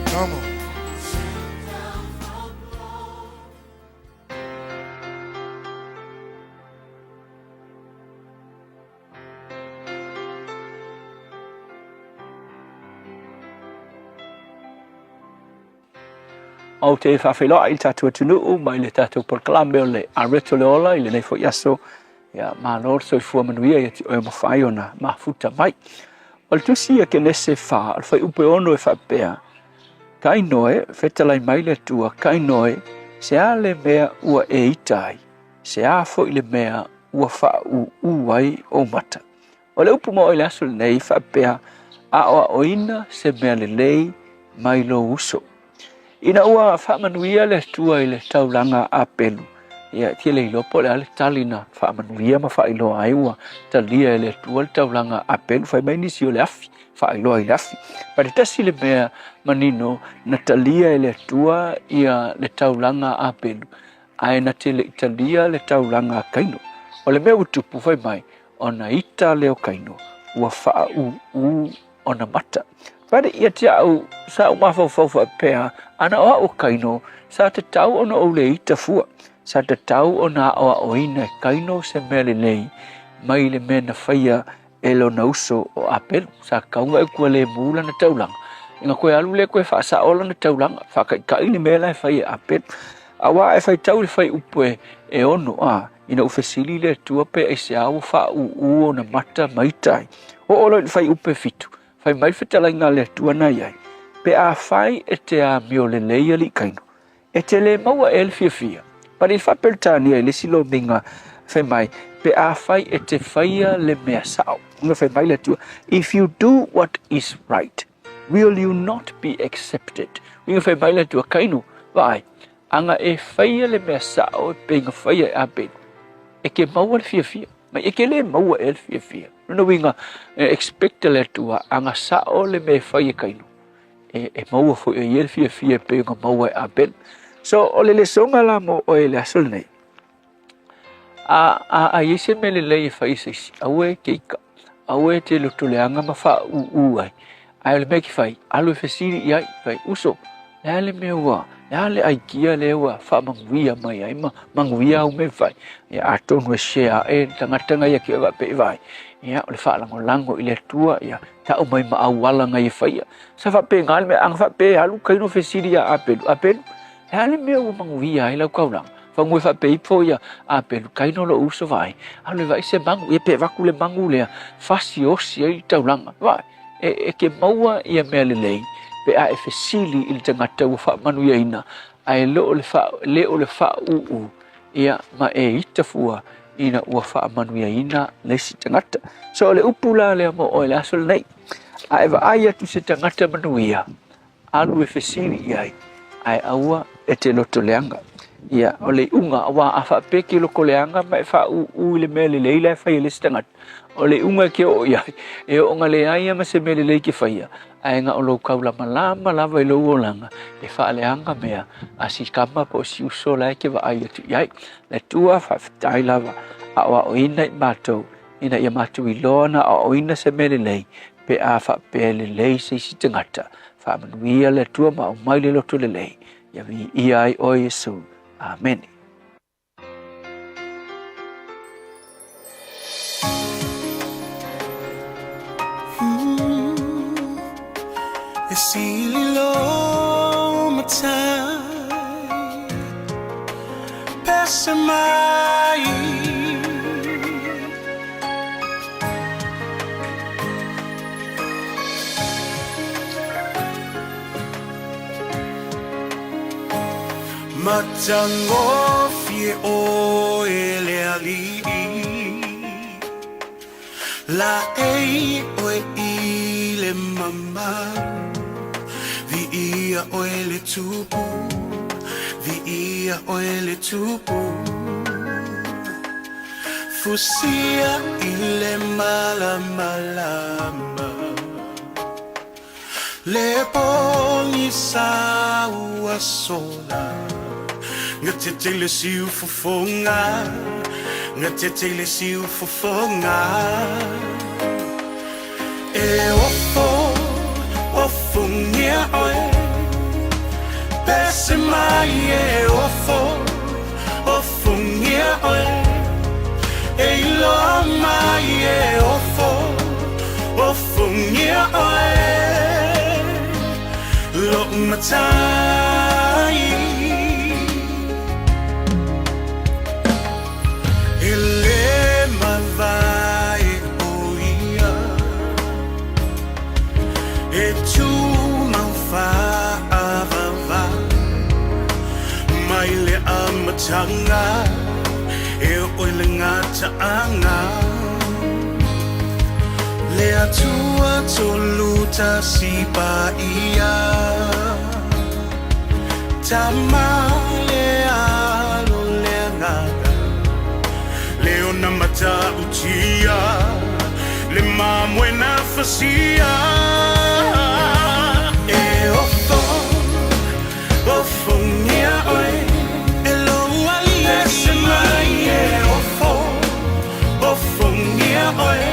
Speaker 10: Come on.
Speaker 21: O te whawhiloa I tātua tunuu mai le tātua proklame o le areto le ola I le nei fo yaso ia mā lor so I fua manuia I ati oe mawhai o na mafuta mai. O le tusi a ke nese wha, al whai upe ono e whapea. Kai noe, whetalai mai le tua, kai noe, se a le mea ua e itai, se a fo I le mea ua wha uai o mata. O le upu mo I le aso le nei whapea, a oa oina se mea le lei mai lo uso. Ina ua whaamanuia le tua I le taulanga a pelu. Ia tia le ilopo le ale talina whaamanuia ma whaailoa ai ua talia le tua le taulanga a pelu. Whai mai nisi o le afi, whaailoa I le afi. Pa le tasi le mea manino na talia le tua ia le taulanga a pelu. Ai na te le italia le taulanga a kaino. O le mea utupu whai mai, ona ita leo kaino, ua wha ona mata. Pare ia te au sa o mawhawhawha pēa, ana o kaino, sa te tau ona o le ita fua, sa te tau ona o ina kaino se mele nei, mai le mena whaia e lo na uso o apelu, sa kaunga e kua le mūla na taulanga. Inga koe alu le koe wha sa ola na taulanga, whaka ni mela e whaia apelu. Awa e whai tau le whai upe e ono ina ufesili le tuape e se au wha o na mata maitai. O olo le whai upe fitu. Fai mai whetalai ngā le tuana iai. Pe a whai e te a mio le leia li kaino. E te le maua e le fia. Pari whapeltani ai le silo minga fai mai. Pe a whai e te whaia le mea sao. Nga fai mai le tua. If you do what is right, will you not be accepted? Nga fai mai le tua kaino. Vai, anga e whaia le mea sao e pe nga whaia e a benu. E ke maua le fia. Mai e ke le maua e le fia. Nuna winga expecta le tua anga sao le me whai kaino. E maua fo e iel fia pe nga maua e a ben. So o le songa la mo o e le asol nei. A yese me le lei whai seisi. Aue keika. Aue te luto le anga ma wha uai. Ai le meki whai. Alu e whesiri iai whai uso. Lea le me ua. Lea le aikia le ua. Wha manguia mai ai ma. Manguia au me whai. Ia atonu e shea e tangatanga ia ki ega pe vai. Ia o le whaalango I le tua ia tau mai ma awala ngai e whaia. Sa whape ngal me ang whape alu kaino whesiri a apelu. Apelu, hale mea ua manguia I lau kauranga. Whangue whape ipo ia apelu kaino lo uso vai. Alu vai se mangu, ia pe waku le mangu lea whasi osi I tauranga. Vai, e ke maua ia mea le lei. Pe a e whesili I le tangata ua whaamanu ia ina. Ai leo le wha ia ma e itafua. Ina ua whaamanu ia ina lesi tangata. So le upula lea mo o le aso le nei. A ewa ai atu se tangata manuia. Alu e whesiri iai. Ai aua e te loto leanga. Ia o le unga awa a whapeke loko leanga ma e wha le mele leila e whai lesi tangata. O le unga ke o iai. E o nga le aia ma se mele lei ke whaia. Ai nga o lo kaulama lama lava I lo olanga. E wha leanga mea. A si kama po si uso lai ke wa ai atu iai. Le tua whawhitai lava. A oa o ina I mātou. Ina ia mātou I loana a o ina se mele lei. Pe a whape le lei se si tangata. Whaamanuia le tua ma o mai le loto le lei. Ia vi ia ai o Yesu. Amen.
Speaker 10: E sili lo matai Pesa mai
Speaker 15: Matango fie o ele ali La ei o ile mama Vi ia o ele tupu Vi ia o ele tupu Fusia ile malama Le poni sa ua sola Ngatete siu fofonga Ngatete siu fofonga E ofo ngia oe Pese mai e ofo ngia oe E ilo mai e ofo ngia oe Lo matai Ele mavai oia E tu maufa avava Mai le amatanga E oile ngata anga Le atua toluta sipa ia Tama le alo le ngata Leona mata utia Le mamwe na fasia E ofo ngia oe Elo ali ese mai e ofo ngia oe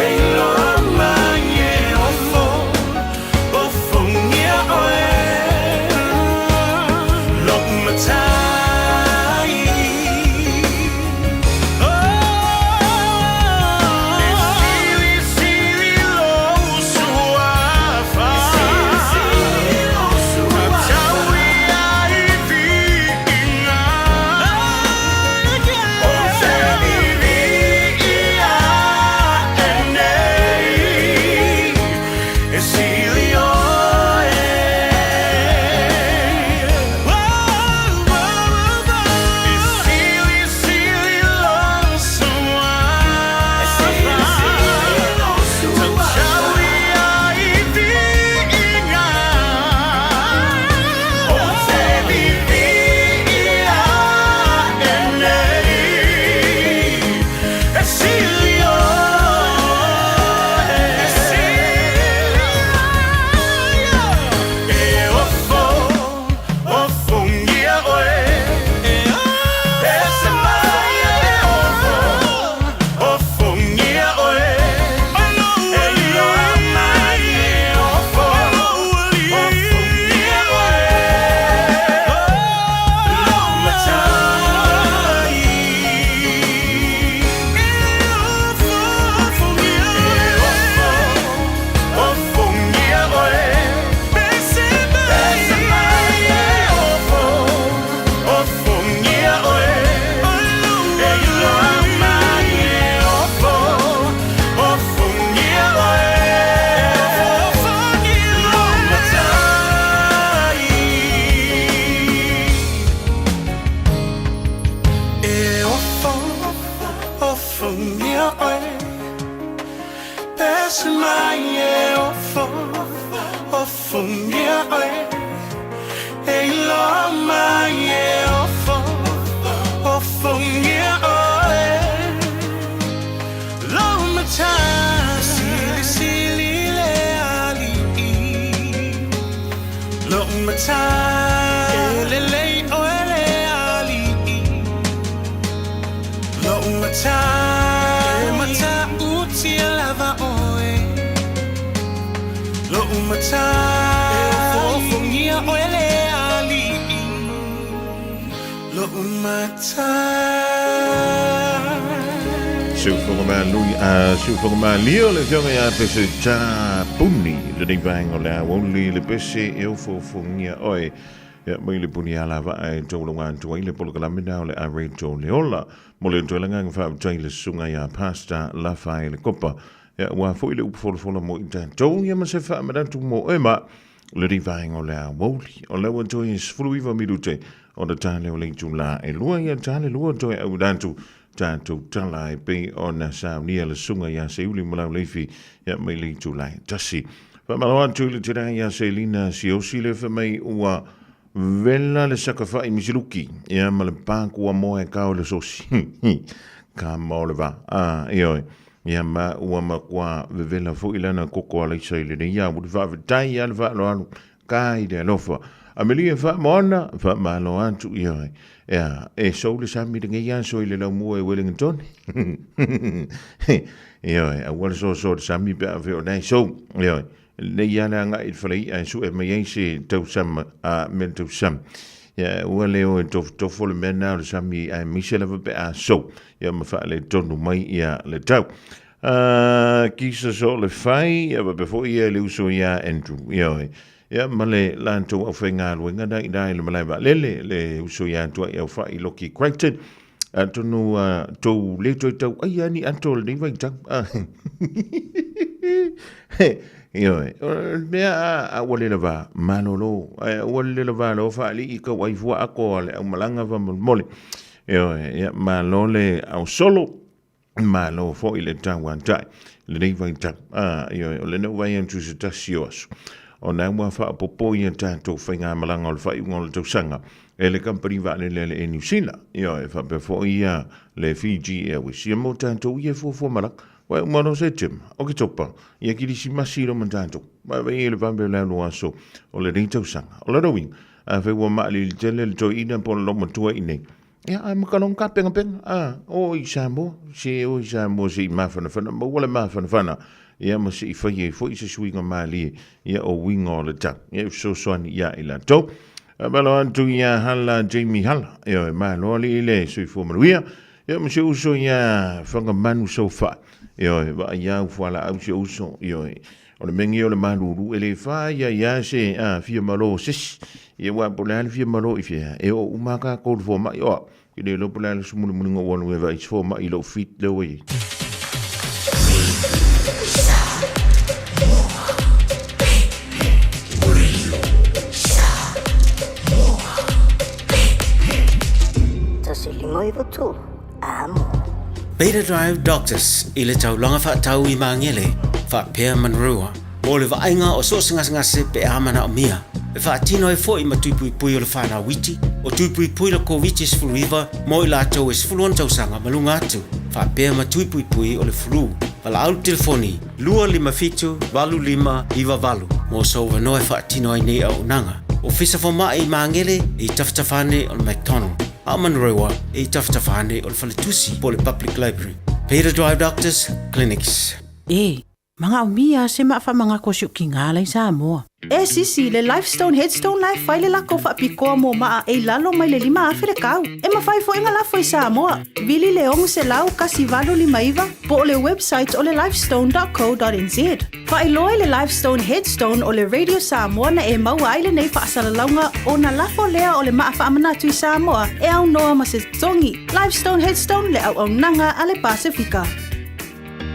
Speaker 15: Elo mai e ofo ngia oe Lok matai Sili lo suafa Matawi ai vinga O se iria enei E sili oe Sili lo suafa Matawi ai vinga O se iria enei E sili E ofo ngia oe Ese mai e ofo ngia oe E ilo mai e ofo ngia oe Lo matai Ofo ngia oe Ese mai e ofo ngia oe E ilo mai e ofo ngia oe Lo matai E ofo ngia oe Ese mai e ofo ngia oe E ilo mai e ofo ngia oe Lo matai Sili le ali Lo matai Le oe le ali Lo matai Mata uti lava oe Lo matai Ofo ngia oe le ali Lo matai
Speaker 2: Siwfonga ma lio le fionga ya pese ta puni le ding bang o le wonli le pese eu fongia oi ya mai le puni ala va ai tolonga tuai le polo kalamina le arrange le ola mo le tolanga fa tai le sunga ya pasta la fai le copa ya wa foi le upfol mo ta to ya ma se fa ma tu mo ema le di vainga o le a woli o le wan toi sfulu iwa minute o le tale o le tula e lua ia tale lua toi au dantu tātou tala e pe o na saunia le sunga ia se uli malau leifi ia mai le tula tasi whamaloa tu le tira ia se lina si osi le whamai ua vela le sakawhai misiluki ia ma le pākua moe kao le sosi ka mo le va ioi ia ma ua makua vela fo ilana koko ala isa ile ne ia wudi va vitai ia le va lo anu ka i le alofa amelia va mona va malo antu ioi ia e so le sami de ia so ile la mua e Wellington ioi a wala so sami pe ave o nei so ioi le ia na nga il fali a su e mai se tau sam a men tau sam ia ua leo e tofo le mena le sami a Michelle va pe a so ia ma fa le tonu mai ia le tau kisa so le fai ia va fo ia le uso ia Andrew ia ma le lanto o fenga lo nga dai le malai va le uso ia tu ia fa i loki Crichton atonu to le to tau ai ani antol ni vai tau mea a wale la va manolo wale la va lo fa li ka wai fu ako le malanga va mole ia malole au solo malo fo ile tangwan tai le nei vai tau le no vai antu se tasios ona mo fa popo ia tanto fainga malanga o fa ngol to sanga ele company va le New Zealand fa pe fo ia le Fiji we si mo tanto ia fo malak wa mo se tim o ki topa ia ki si masiro man tanto ma ve le va le no aso o le to sanga o le wing a fe wa ma le tele to ina pon lo mo to ine ia am kalon ka penga o isambo si ma fa mo wala ma fa ia ma si fai foi se swinga mali ia o wingo le ta ia so ia ila to balo antu ia hala Jamie hala ia ma lo le so fo manuia ia ma se uso ia fanga manu so fa ia va ia fala au se uso ia o le mengi o le manuru ele fa ia se fia malo sis ia wa pola fia malo ifia e o umaka ko fo ma ia ki le lo pola le sumu mo ngo wonu va is fo ma i lo fit le we
Speaker 1: Beta Drive Doctors ile tau longa fa tau I mangele fa pea manrua o le vainga o so singa se pe amana o mia e fa tino e foi ma tui pui o le fa na witi o tui pui le ko witi sfuluiva mo ila tau e sfuluon tau sanga malunga atu fa pea ma tui pui o le flu Pala au telefoni, 255 iwa valu. Mo so wanoe fa tino ai nei au nanga. O fisa fo mai mangele I taftafane o McDonald. Aman rewa I taftafane o Faletusi po le Public Library. Beta Drive Doctors Clinics.
Speaker 22: Mga umia se maafa mga kosyo kingalay sa mo.
Speaker 5: Sisi, le Lifestone Headstone Life fai le lako fa piko mo maa e lalo mai le lima afere kau. Mafai fo inga la foi sa mo. Vili leong se lau kasi valo lima iwa po le website o le lifestone.co.nz. Fa iloe le Lifestone Headstone o le Radio Samoa na e maua ai le nei fa asalalaunga o na lafo lea o le maafa amanatu I Samoa e au noa ma se tongi. Lifestone Headstone le au nanga a le Pasifika.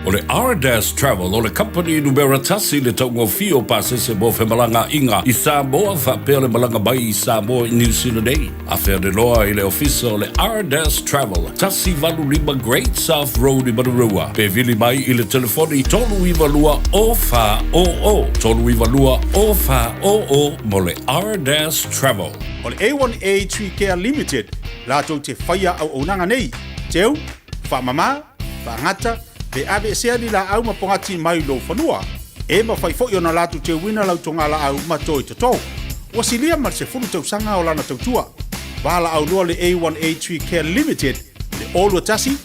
Speaker 8: O le R-Dash Travel o le company numera tasi le taungo fio pasese mo Femalanga inga I Samoa fa pele malanga bai I Samoa I New Zealand ei. A fea de loa I le ofisa o le R-Dash Travel tasi valu lima Great South Road I Manurua. Pe vili mai I le telefoni tolu iwa lua o fa o. Tolu iwa lua o fa o mo le R-Dash Travel.
Speaker 9: O le A1A Tree Care Limited la tau te whaia au onanga nei. Teu, whamama, whangata, pe ave sea ni la au mapongati mai lo fanua. E ma fai fo na latu te wina lau tonga la au matoi tato. Wasilia mar se fulu tau sanga o lana tau tua. Wala au lua le A1A Tree Care Limited. Le olua tasi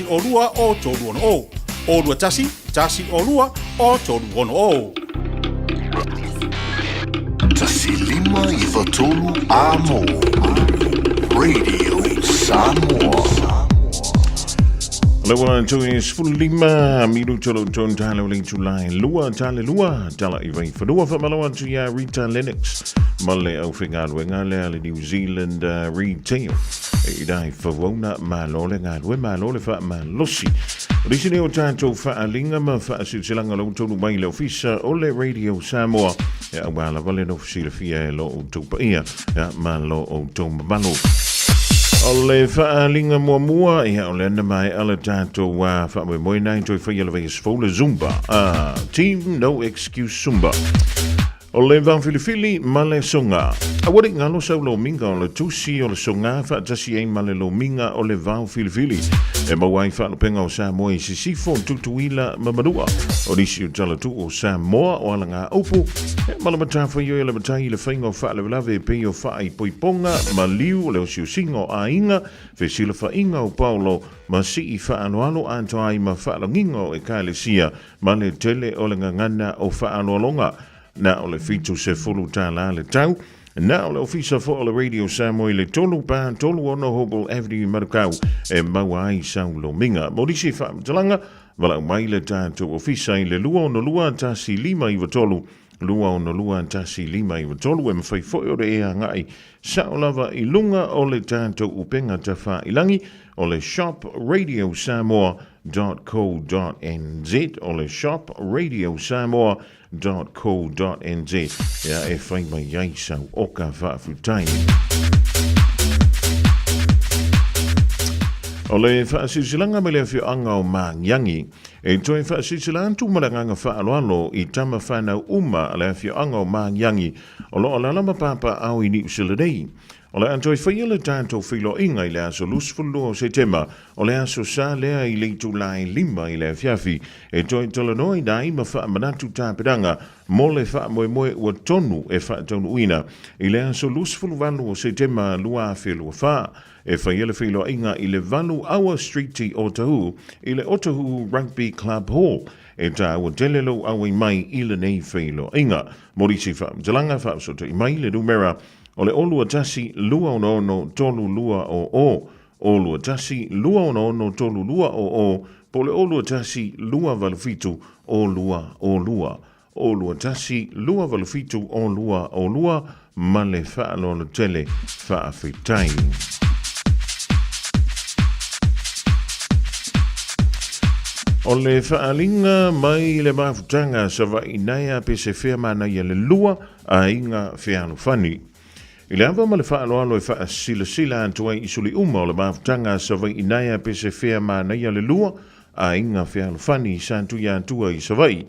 Speaker 9: olua o tolu ono o. Olua tasi olua o tolu ono o.
Speaker 16: Tasi lima I watolu amo. Radio Samoa.
Speaker 2: Lewa to is full lima minuto ton talo link July lua tala iwai whanua whamaloa to ya Rita Lennox male au whinga luenga le New Zealand retail. e dai favona ma lo le ngā lue ma lo le wha ma losi. Risine o tātou whaalinga ma whaasitilanga lo tonu mai le ofisa o le Radio Samoa. E a wala wale no fusila fia e lo o tupa ia. E ma lo o tonu malo. O le whaalinga mua e o le ana mai ala tātou wa whaamoi moi nai toi whaia le vegas fole Zumba. Team No Excuse Zumba. O le Filifili ma le songa. A wari ngalo sau lo minga o le tusi o le songa whaatasi e ma le lo minga o le Filifili. E mawai whaalopenga o Samoa i sisifo tutuila mamadua. O risi o talatu o Samoa o ala ngā opu. E malamatafa yo e le matai le whainga o whaalewelave pe o whaai poiponga ma liu o le o siusinga o ainga. Whesila whainga o Paulo ma si i whaanoalo antoai ma whaalonginga o e kaelesia ma le tele o le ngangana o whaanoalonga. Na o le fitu se fulu tāla le tau. Na o le ofisa fo o le Radio Samoa le tolu pa tolu ono Hobel Avenue Marukau e maua ai sau lo minga. Morisi whaamatalanga, wala mai le tātou ofisa i le lua ono lua tasi lima i watolu. Lua ono lua tasi lima i watolu e mawhai fo o le ea ngai. Sao lava i lunga o le tātou upenga ta wha ilangi o le shopradio.samoa.co.nz o le shopradio.samoa.co.nz ia e whai mai iai sau oka whaafutai. O le whaasisilanga me le whioanga o Māngiangi, e toi whaasisilantu maranganga whaaloalo i tama whanau uma le whioanga o Māngiangi o lo ala lama papa au i New Zealand. O le antoi whaia le tātou whilo inga i le aso lusfulu o September, o le aso sa lea i le tulai lima i le whiawhi, e toi tolanoi nai ma wha manatu tāpiranga, mo le wha moe ua tonu e wha tonu uina, i le aso lusfulu valu o September lua whilu o wha, e whaia le whilo inga i le valu awa streeti o Tahu, i le Otahu Rugby Club Hall, e tā ua telelo awa i mai i le nei whilo inga, morisi wha mtalanga wha sota i mai le numera, o le olua tasi lua ono tolu lua o. Olua tasi lua ono tolu lua o. Po le olua tasi lua valufitu o lua. Olua tasi lua valufitu o lua. Ma le whaalo le tele whaafetai. O le whaalinga mai le mafutanga sa wa inaia pe se whea mana ia le lua a inga wheanu whani. I le awa ma le whaaloalo e wha sila antua i suli uma o le mafutanga sa vai inaia pe se whea mana ia le lua a inga wheanu whani sa antua antua i sa vai.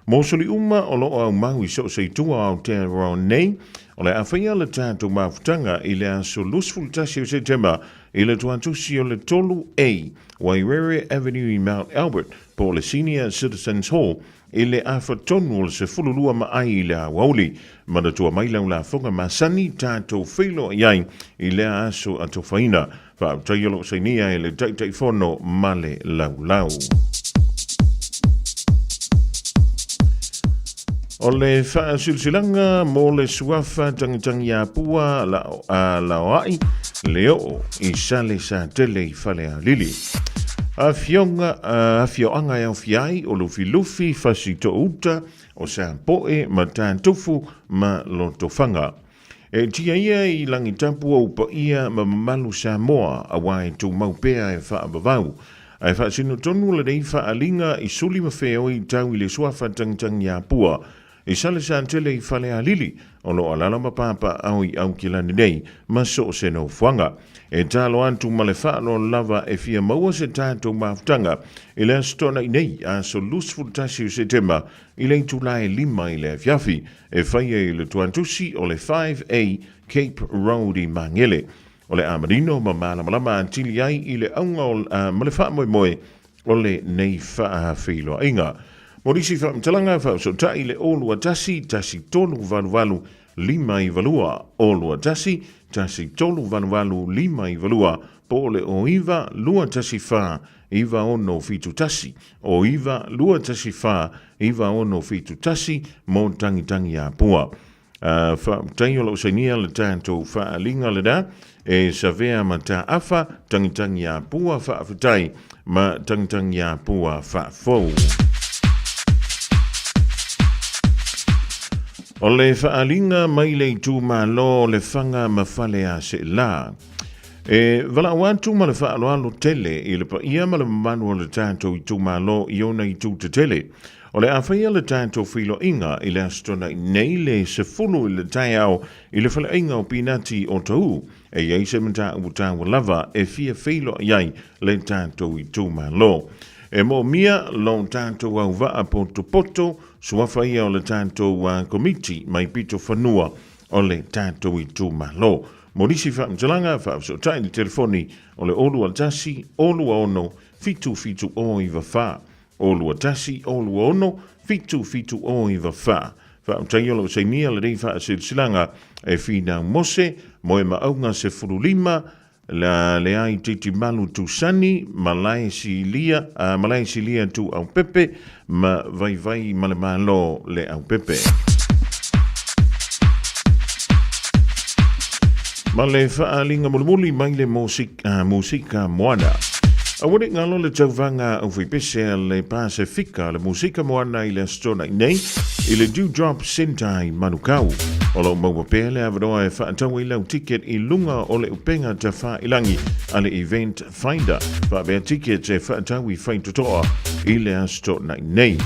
Speaker 2: Mo suli uma o lo au mahu i so se tua au te rao nei o le awhaia le tātou mafutanga i le aso lusful tasi o September i le tuantusi o le tolu A Wairere Avenue i Mount Albert po le Senior Citizens Hall i le afa tonu o le se fululua ma ai i le awauli ma na tua mailau la fonga ma sani tātou whilo iai i le aso ato whaina wha taiolo sainia i le taitai fono ma le lau. O le whaasilsilanga mo le suafa tangitangi a pua la oai leo i sale sa tele i whale a lili. A whioanga e au fiai o lufi fasi to uta o sa poe ma tātufu ma lotofanga. E tia ia i langi tapua upa ia ma mamalu Samoa a wai tu maupea e whaabavau. Ai whaasino tonu le rei whaalinga i suli ma wheo i tau i le suafa tangitangi a pua. I sale sa antele i whale a lili, o lo alalama papa au i au kilani nei, ma so se no fuanga. E talo antu ma le whaalo lava e fia maua se tātou mafutanga, i le astona i nei a so lusful tasi o September, i le tulae lima i le fiafi, e whaia i le tuantusi o le 5A Cape Road i Mangele. O le amarino ma malamalama antili ai i le aunga ma le wha moe o le nei wha whilo inga. Morisi whaamtalanga whaasota i le olua tasi tolu valu lima i valua. Olua tasi tolu valu lima i valua. Po le o iwa lua tasi wha iwa ono fitu tasi. O iwa lua tasi wha iwa ono fitu tasi mo tangitangi a pua. Whaamtaio lo sainia le tātou whaalinga le da e savea ma tā awha tangitangi a pua whaafutai ma tangitangi a pua whaafou. O le whaalinga mai le tū malo le whanga mawhale a se la. Vala watu ma le whaaloalo tele I le pa ia ma le mamanu o le tātou I tū malo I ona I tū te tele. O le awhaia le tātou whilo inga I le astona nei le se fulu I le tai au I le whala inga o pinati o tau. E iei se mta utawa lava e fia whilo iai le tātou I tū malo. E mo mia lo tātou au waa poto suafa ia o le tātou komiti mai pito whanua o le tātou I tū malo. Morisi fa mtalanga fa so tai ni telefoni o le olu altasi olu ono fitu o I fa olu altasi olu ono fitu o I fa mtayolo se nia le dei fa silanga e fina mose mo e maunga se furulima la le ai titi malu tu sani malai silia tu au pepe ma vai male malo le au pepe. Ma le whaalinga mulimuli mai le musika moana. A wone ngalo le tauvanga o whipese le Pasifika le musika moana I le astona nei I le Dewdrop Sentai Manukau. O lo maua pele avaroa e whaatau I lau ticket I lunga o le upenga ta whailangi a le event finder. Whaabea ticket e whaatau I whaitotoa I le astona nei.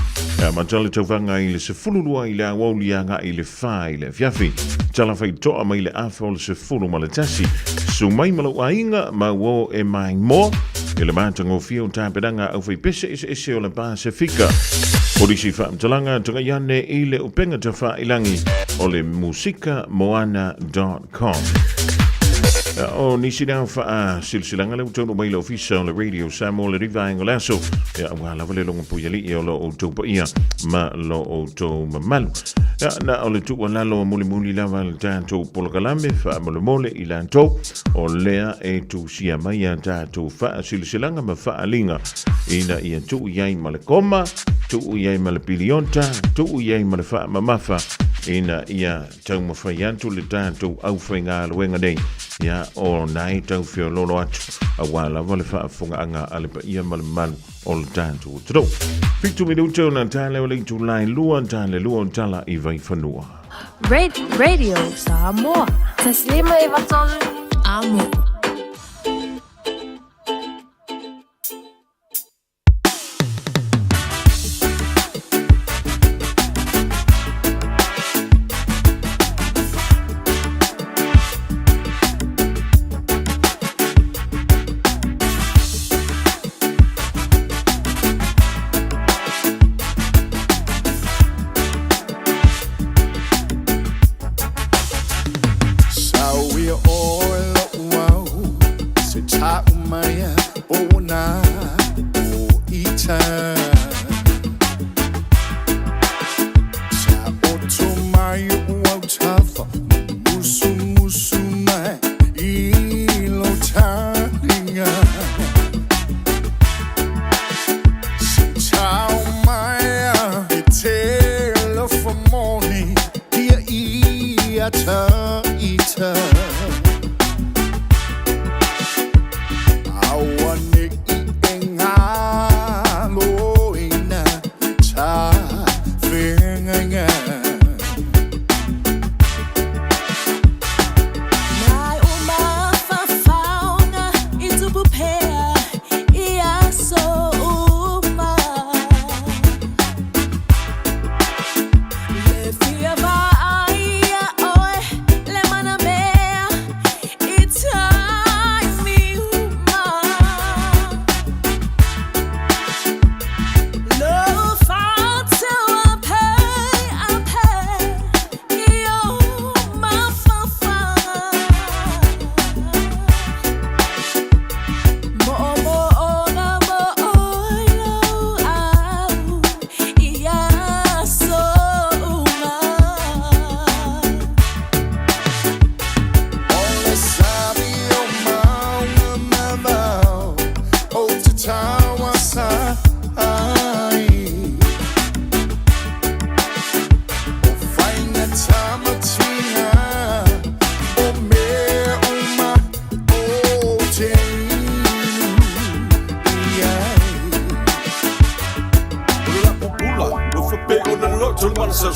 Speaker 2: A matale tauvanga I le se fulurua I le awaulianga I le wha I le fiafi. Tala whaitoa mai le awha o le se fulu ma le tasi. Su mai malo ainga ma wo e mai mo. E le mātango fio tāpedanga au whipese ese o le Pasifika. Polisi whaamtalanga tunga iane I le upenga ta whailangi o le musikamoana.com. O nisi nao wha silsilanga le utono mai le ofisa o le radio Samoa le riva ingo laso. Ia wala wale longa puyali I o lo o taupa ia ma lo o tau mamalu. Ia na o le tuwa lalo muli lava le tātou polokalame wha mole I lantou o lea e tu sia mai a tātou wha silsilanga ma wha alinga. Ina ia tu iai ma le koma, tu iai ma le pilionta, tu iai ma le wha mamafa. Ina ia tau mawhaiantu le tātou au whainga aluenga nei. Ia o nai tau whio lolo atu a wala wale whaafunga anga alepa ia malu o le tātou tro. Pitu minuto na tāle o le tu lai lua tāle lua tala I vai whanua.
Speaker 13: Radio Samoa. Taslima Ivatolu. Amo.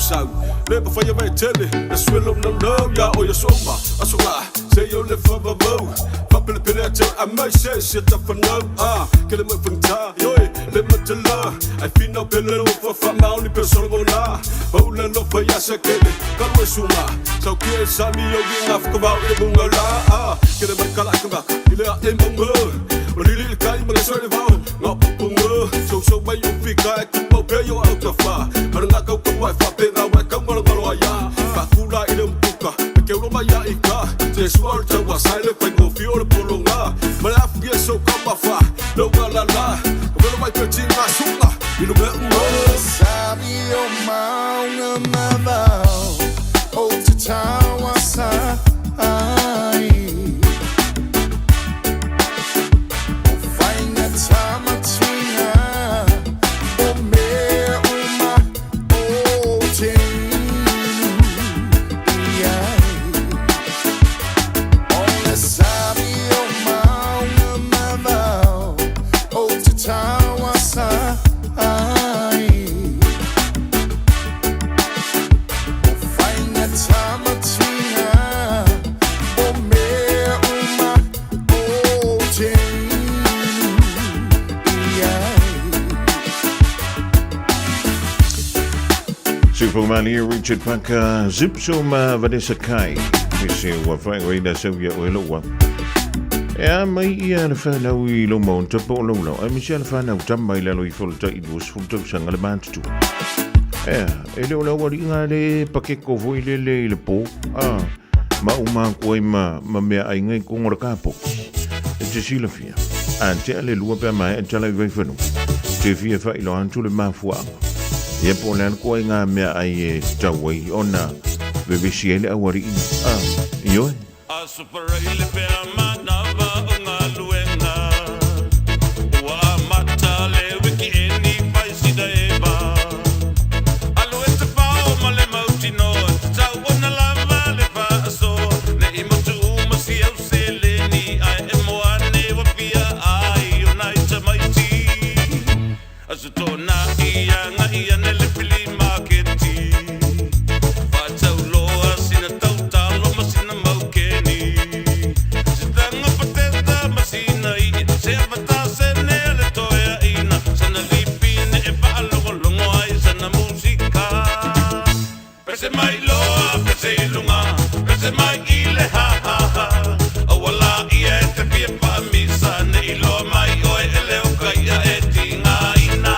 Speaker 3: sau le pa fai vai tele na swelo no no ya o ya soma asola se yo le fa ba bo fa pele pele mai se se ta fana ke le mafanta yo le matala ai fino pele lo fa mau ni persona bona o le lo fa ya se ke ka lo suma so ke sa mi yo gi af ko ba e bunga la ke le kala ka ile a e bunga o le kai ma so le va no bunga so mai yo pika e ko pe yo out of fa per na ka ko wa fa pe na wa ka mo lo ya fa kula ile mpuka ke lo mai ya ika se suar ta wa sai le ko fio le polonga ma la fie so ka ma fa no la la ko lo mai pe tinga sunga ile me
Speaker 15: sabi o maunga mabao o te tawa sa ai o fainga tama tinga o me uma o te o sabi o maunga mabao o te tawa sa ai
Speaker 2: Superman Richard Parker Zipsuma Vanessa Kai Misi wa fai wa ina sauya o loa e mai ia na fa na wi lo mo te po lo lo e mi se fa na tamba ile lo I folta I was folta sanga le mantu e lo lo wa ringa le pake ko vo ile le po ma uma ko ma me ai ngai ko ngor kapo e te sila fia ante ale lua pe mai e tala ve fenu te fia fa ilo antu le mafua ye polan ko nga me ai tawai ona bebe siele awari yo
Speaker 7: super ile pe amana va unga luenga wa matale wiki eni paisi da eba aluete pa o male mautino ta ona lava le paso ne imotu masi au seleni ai emoane wa pia ai ona ita maiti asutona ia nga ia nele pili marketi fata uloa sina tautalo masina maukeni sitanga pateta masina I se fata senele toya ina sana lipine e palo longo ai sana musika pese mai loa pese ilunga pese mai ile ha ha ha awala ia te pia pa misa ne ilo mai oe ele o kaya e tinga ina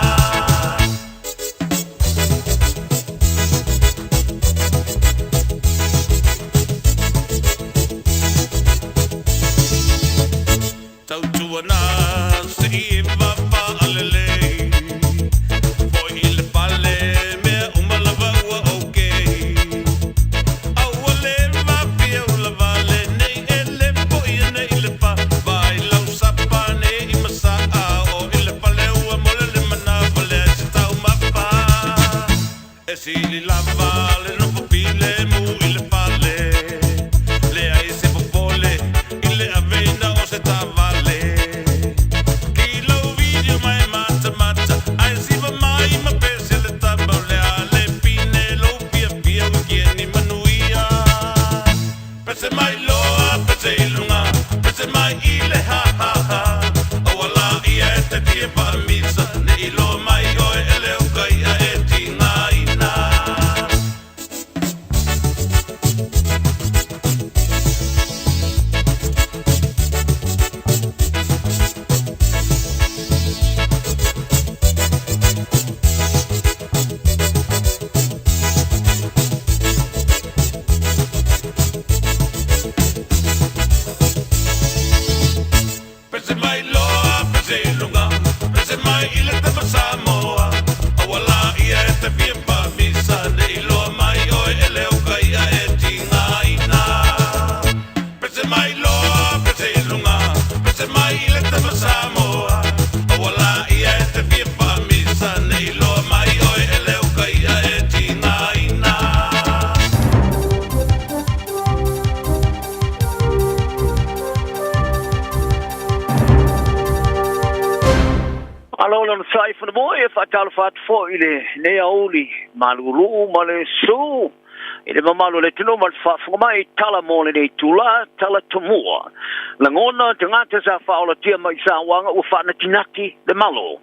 Speaker 7: tautuana se iva pa alele foi il pale me umalava wa okay awale va pia ulavale nei ele po ine ile pa vai lau sapane I masa o ile pale wa mole le mana vale tau mapa e si li lavale no popile mu ile pale le ai se popole ile avena o se tavale kilo video mai mata mata ai si va mai ma pese le tabale ale pine lo pia pia gieni manuia pese mai loa pese ilunga pese mai ile ha ha ha awala ia te pia pa misa ne ilo mai oe ele o kai a e tinga ina pese mai loa pese ilunga pese mai ile te pasamoa awala ia te pia pa misa ne ilo mai oe ele o kai a e tinga ina pese mai loa pese ilunga pese mai ile te pasamoa awala ia te pia pa misa ne ilo mai oe ele o kai a e tinga ina
Speaker 17: Alo lon sai for the boy if I tell fat for ile ne auli malulu male su Ele mamalo le tino mal fa mai tala mo le tula tala tumua. La ngona tangata sa fa ola tia mai sa wanga u fa na tinaki le malo.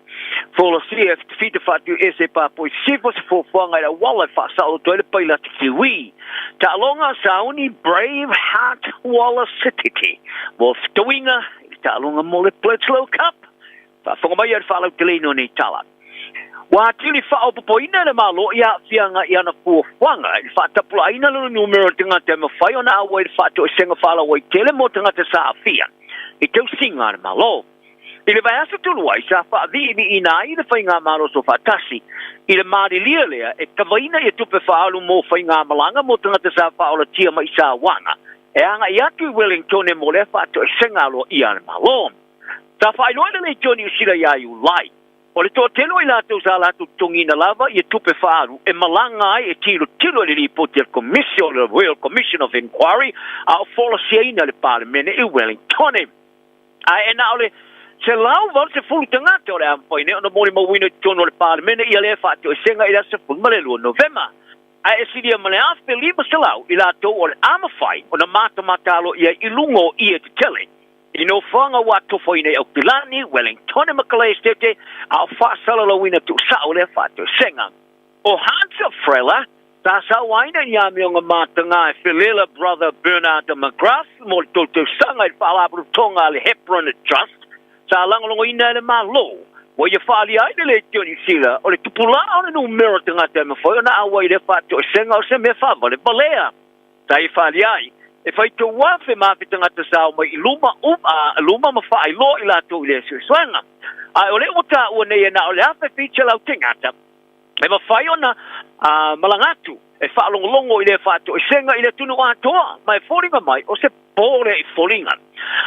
Speaker 17: For the CF to feed the fat you is a papo sifos for fanga la wala fa sa o toile paila tiwi. Ta longa sauni brave heart wala city. Wolf doinga ta longa mo le Bledsoe Cup. Fa fonga mai ar fa lo telino ni tala. Wa tili fa o poina le malo ia fianga ia na fu fanga il fa tapula ina lo numero tinga te ma fa ona awe fa to senga fa la wai tele mo tinga te sa fia. I tau singa malo. Ile vai asa tulu ai sa fa vi ina i le fainga malo so fa tasi. Ile mari lia lea e kawaina e tupe fa alu mo fainga malanga mo tinga te sa fa ola tia mai sa wana. E anga i atu Wellington e mo le fa to senga lo ia malo. Ta fa ilo le Johnny usira ya you like. O le tō telo i lātou sa lātou tongina lava i e tupe whaaru e malanga ai e tilo le ripoti al Commission, le Royal Commission of Inquiry a o whola siaina le Parliament i Wellington. A e na ole se lau val se fulu tangata o le ampoine o na mori mawina tono le Parliament i ale whātou e senga i la se fulu male lua November. A e siria male afe lima se lau i lātou o le amawhai o na mata matalo i a ilungo i e te tele. Ino whanga watu whaine au Pilani, Wellington e Makalei Stete, au whaasala lawina tu sao le whatu senga. O Hansa Frela, ta sa waina ni ami o ngā mātanga e Philela brother Bernard McGrath, mo le tōtou sanga i whaalaburu tonga le Hepburn Trust, sa langolongo ina le malo, wa ia whaali aina le Johnny Sila, o le tupula o le numero tanga te mawhai, o na awa i le whatu senga o se me whawa le balea. Ta i whaali ai. E fai to wafe mafitanga te sao mai luma mafa ai lo ila to ile suanga. Ai ole uta o nei na ole afe feature lau tingata. E mafai ona malangatu e fa longo ile fa to senga ile tunu atoa mai foringa mai o se pore i foringa.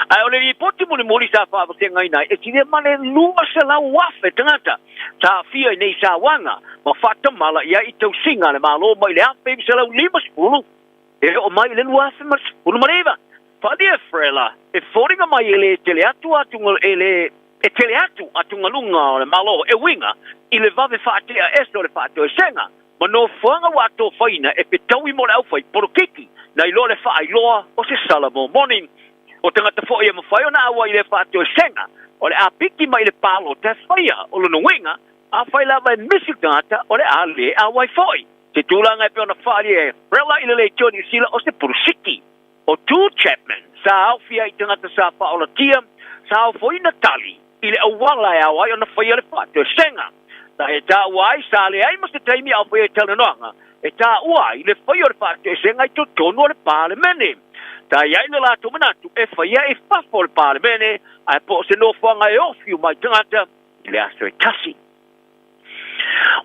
Speaker 17: Ai ole i poti muli sa fa senga ina e tine male luma se lau wafe tangata. Ta fia nei sa wanga ma fata mala ia i to singa le malo mai le afe se lau lima spulu. E o mai le luafe mas unu mareva. Fadi e frela. E foringa mai ele teleatu atunga ele e teleatu atunga lunga o le malo e winga i le vave whaatea esto le whaateo e senga. Ma no whanga wato whaina e pe taui mo le au whai porokiki na i lo le wha ailoa o se Salamo morning. O tangata fo e mawhai o na awa i le whaateo e senga. O le apiki mai le palo te whaia o le winga a whai lava e misi gata o le a le a wai foi. Te tūlanga e pe ona whaari e rela i le Johnny Sila o se Purusiki. O tū Chapman, sa au fia i tangata sa whaola tia, sa au foi na tali, i le awala e awai o na whaia le whaateo senga. Ta e tā uai, sa le ai mas te taimi au whaia e talanoanga, e tā uai, le whaia le whaateo senga i to tono le Parliamene. Ta iai na lātu manatu, e whaia e whafo le Parliamene, a po se no whanga e ofiu mai tangata, i le aso e tasi.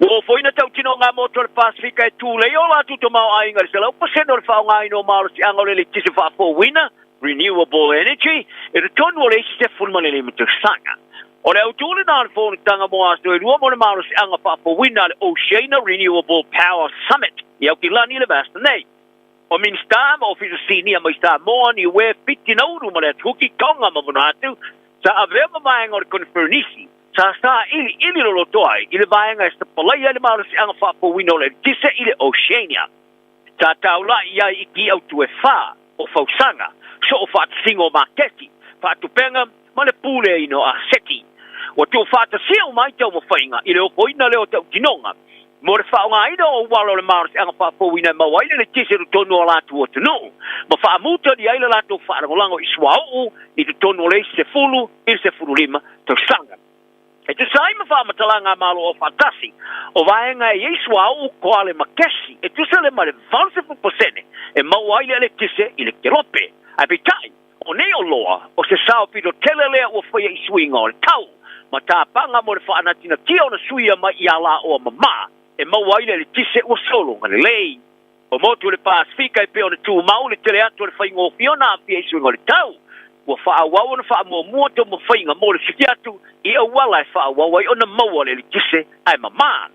Speaker 17: O foi na tau tino ngā motor Pasifika e tūle o la tuto mau ainga se lau paseno le whao ngai no maaro si anga le tisi whafo wina, renewable energy, e retonu o le isi se fulmane le mito sanga. O le autūle nā le whone tanga mo aso e rua mo le maaro si anga whafo wina le Oceana Renewable Power Summit, i au ki lani le vasta nei. O min sta ma ofisa sinia mai sta moa ni ue piti nauru ma le tuki kaunga ma vunatu, sa avema maenga o le konfernisi, sa sta ili lo toai ile vaenga sta polai le maru si anga fa po wino le tise ile Oceania ta taula ia iki au tu fa o fausanga so o fa singo marketi fa tu penga ma le pule ino a seti o tu fa ta sil mai tau mo fainga ile o poina le o tau tinonga mo le fa nga ino o walo le maru si anga fa po wino ma wai le tise ru tonu ala tu o tunu ma fa muta di ile la tu fa ngolango iswao i tu tonu le se fulu lima to sanga. E te saima whamatalanga malo o fantasi, o vaenga e Yesu au koa le makesi, e tu sale ma le 20%, e mauaile le tise i le kerope. A pitai, o neo loa, o se sao pito telelea ua whaia i suinga o le tau, ma tā panga mo le whaanatina tia o na suia mai i ala o mama, e mauaile le tise ua solonga le lei. O motu le Pasifika e pe o na tū mau le tele atu le whaingo o fiona a fia i suinga o le tau, ua whaawau na whaamua to mo whainga mo le siki atu, i awala e whaawau ai o na maua le tise ai mama.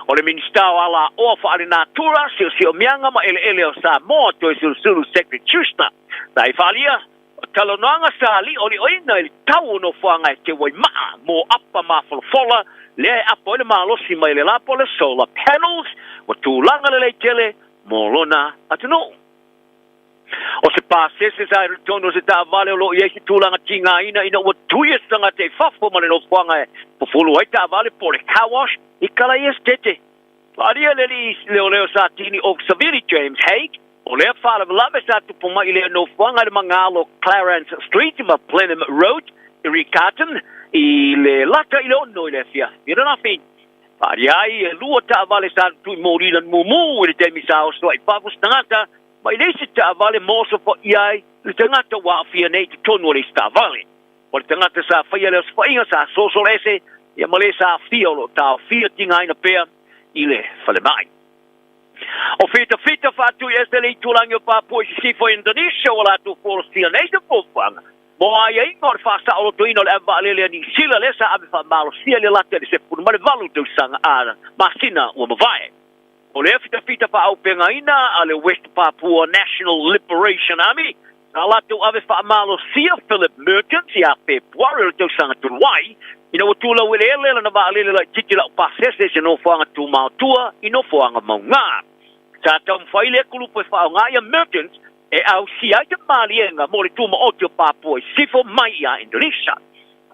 Speaker 17: O le ministao ala o whaare nā tura, sio mianga ma ele o Samoa to e suru Secretary Chusna. Na i whaalia, o talonoanga sa li o li oina i tau no whanga e te wai maa, mo apa ma whalafola, le apa o le malosi mai le lapo le solar panels, o tūlanga le tele, molona atunu o se pasese sa tono se ta vale lo yesi tulanga tinga ina o tuia sanga te fafo male no fuanga po fulu ai ta vale por car wash I kala tete Paria leo sa tini o Savili James Hague o le fala lava sa tu puma ile no fuanga de mangalo Clarence Street ma Plenham Road I Riccarton ile lata ile no ile fia ira na fin Paria I lua ta vale sa tu morina mumu ile te mi sa o so I pavu stangata ma ile se ta vale moso fo iai le tangata wa fia nei te tonu le sta vale o le tangata sa fia le sfainga sa social ese ia male sa fia lo ta fia tinga ina pea ile fale mai o fita fatu este le tulango pa po si fo Indonesia wala tu for fia nei te fofanga mo ai ngor fa sa o to ino le vale le ni sila le sa ave fa malo sia le latte se pu ma le valu tu sanga ana masina o vai o le fita fa au penga ina ale West Papua National Liberation Army ala tu ave fa malo sia Philip Mertens ia pe puaro tu sanga tu wai ina o tula wele ele na vale le titila pasese se no fanga tu ma tua ino fanga maunga sa tam faile kulu pe fa nga ia Mertens e au sia te malienga mo le tu ma o te Papua sifo mai ia Indonesia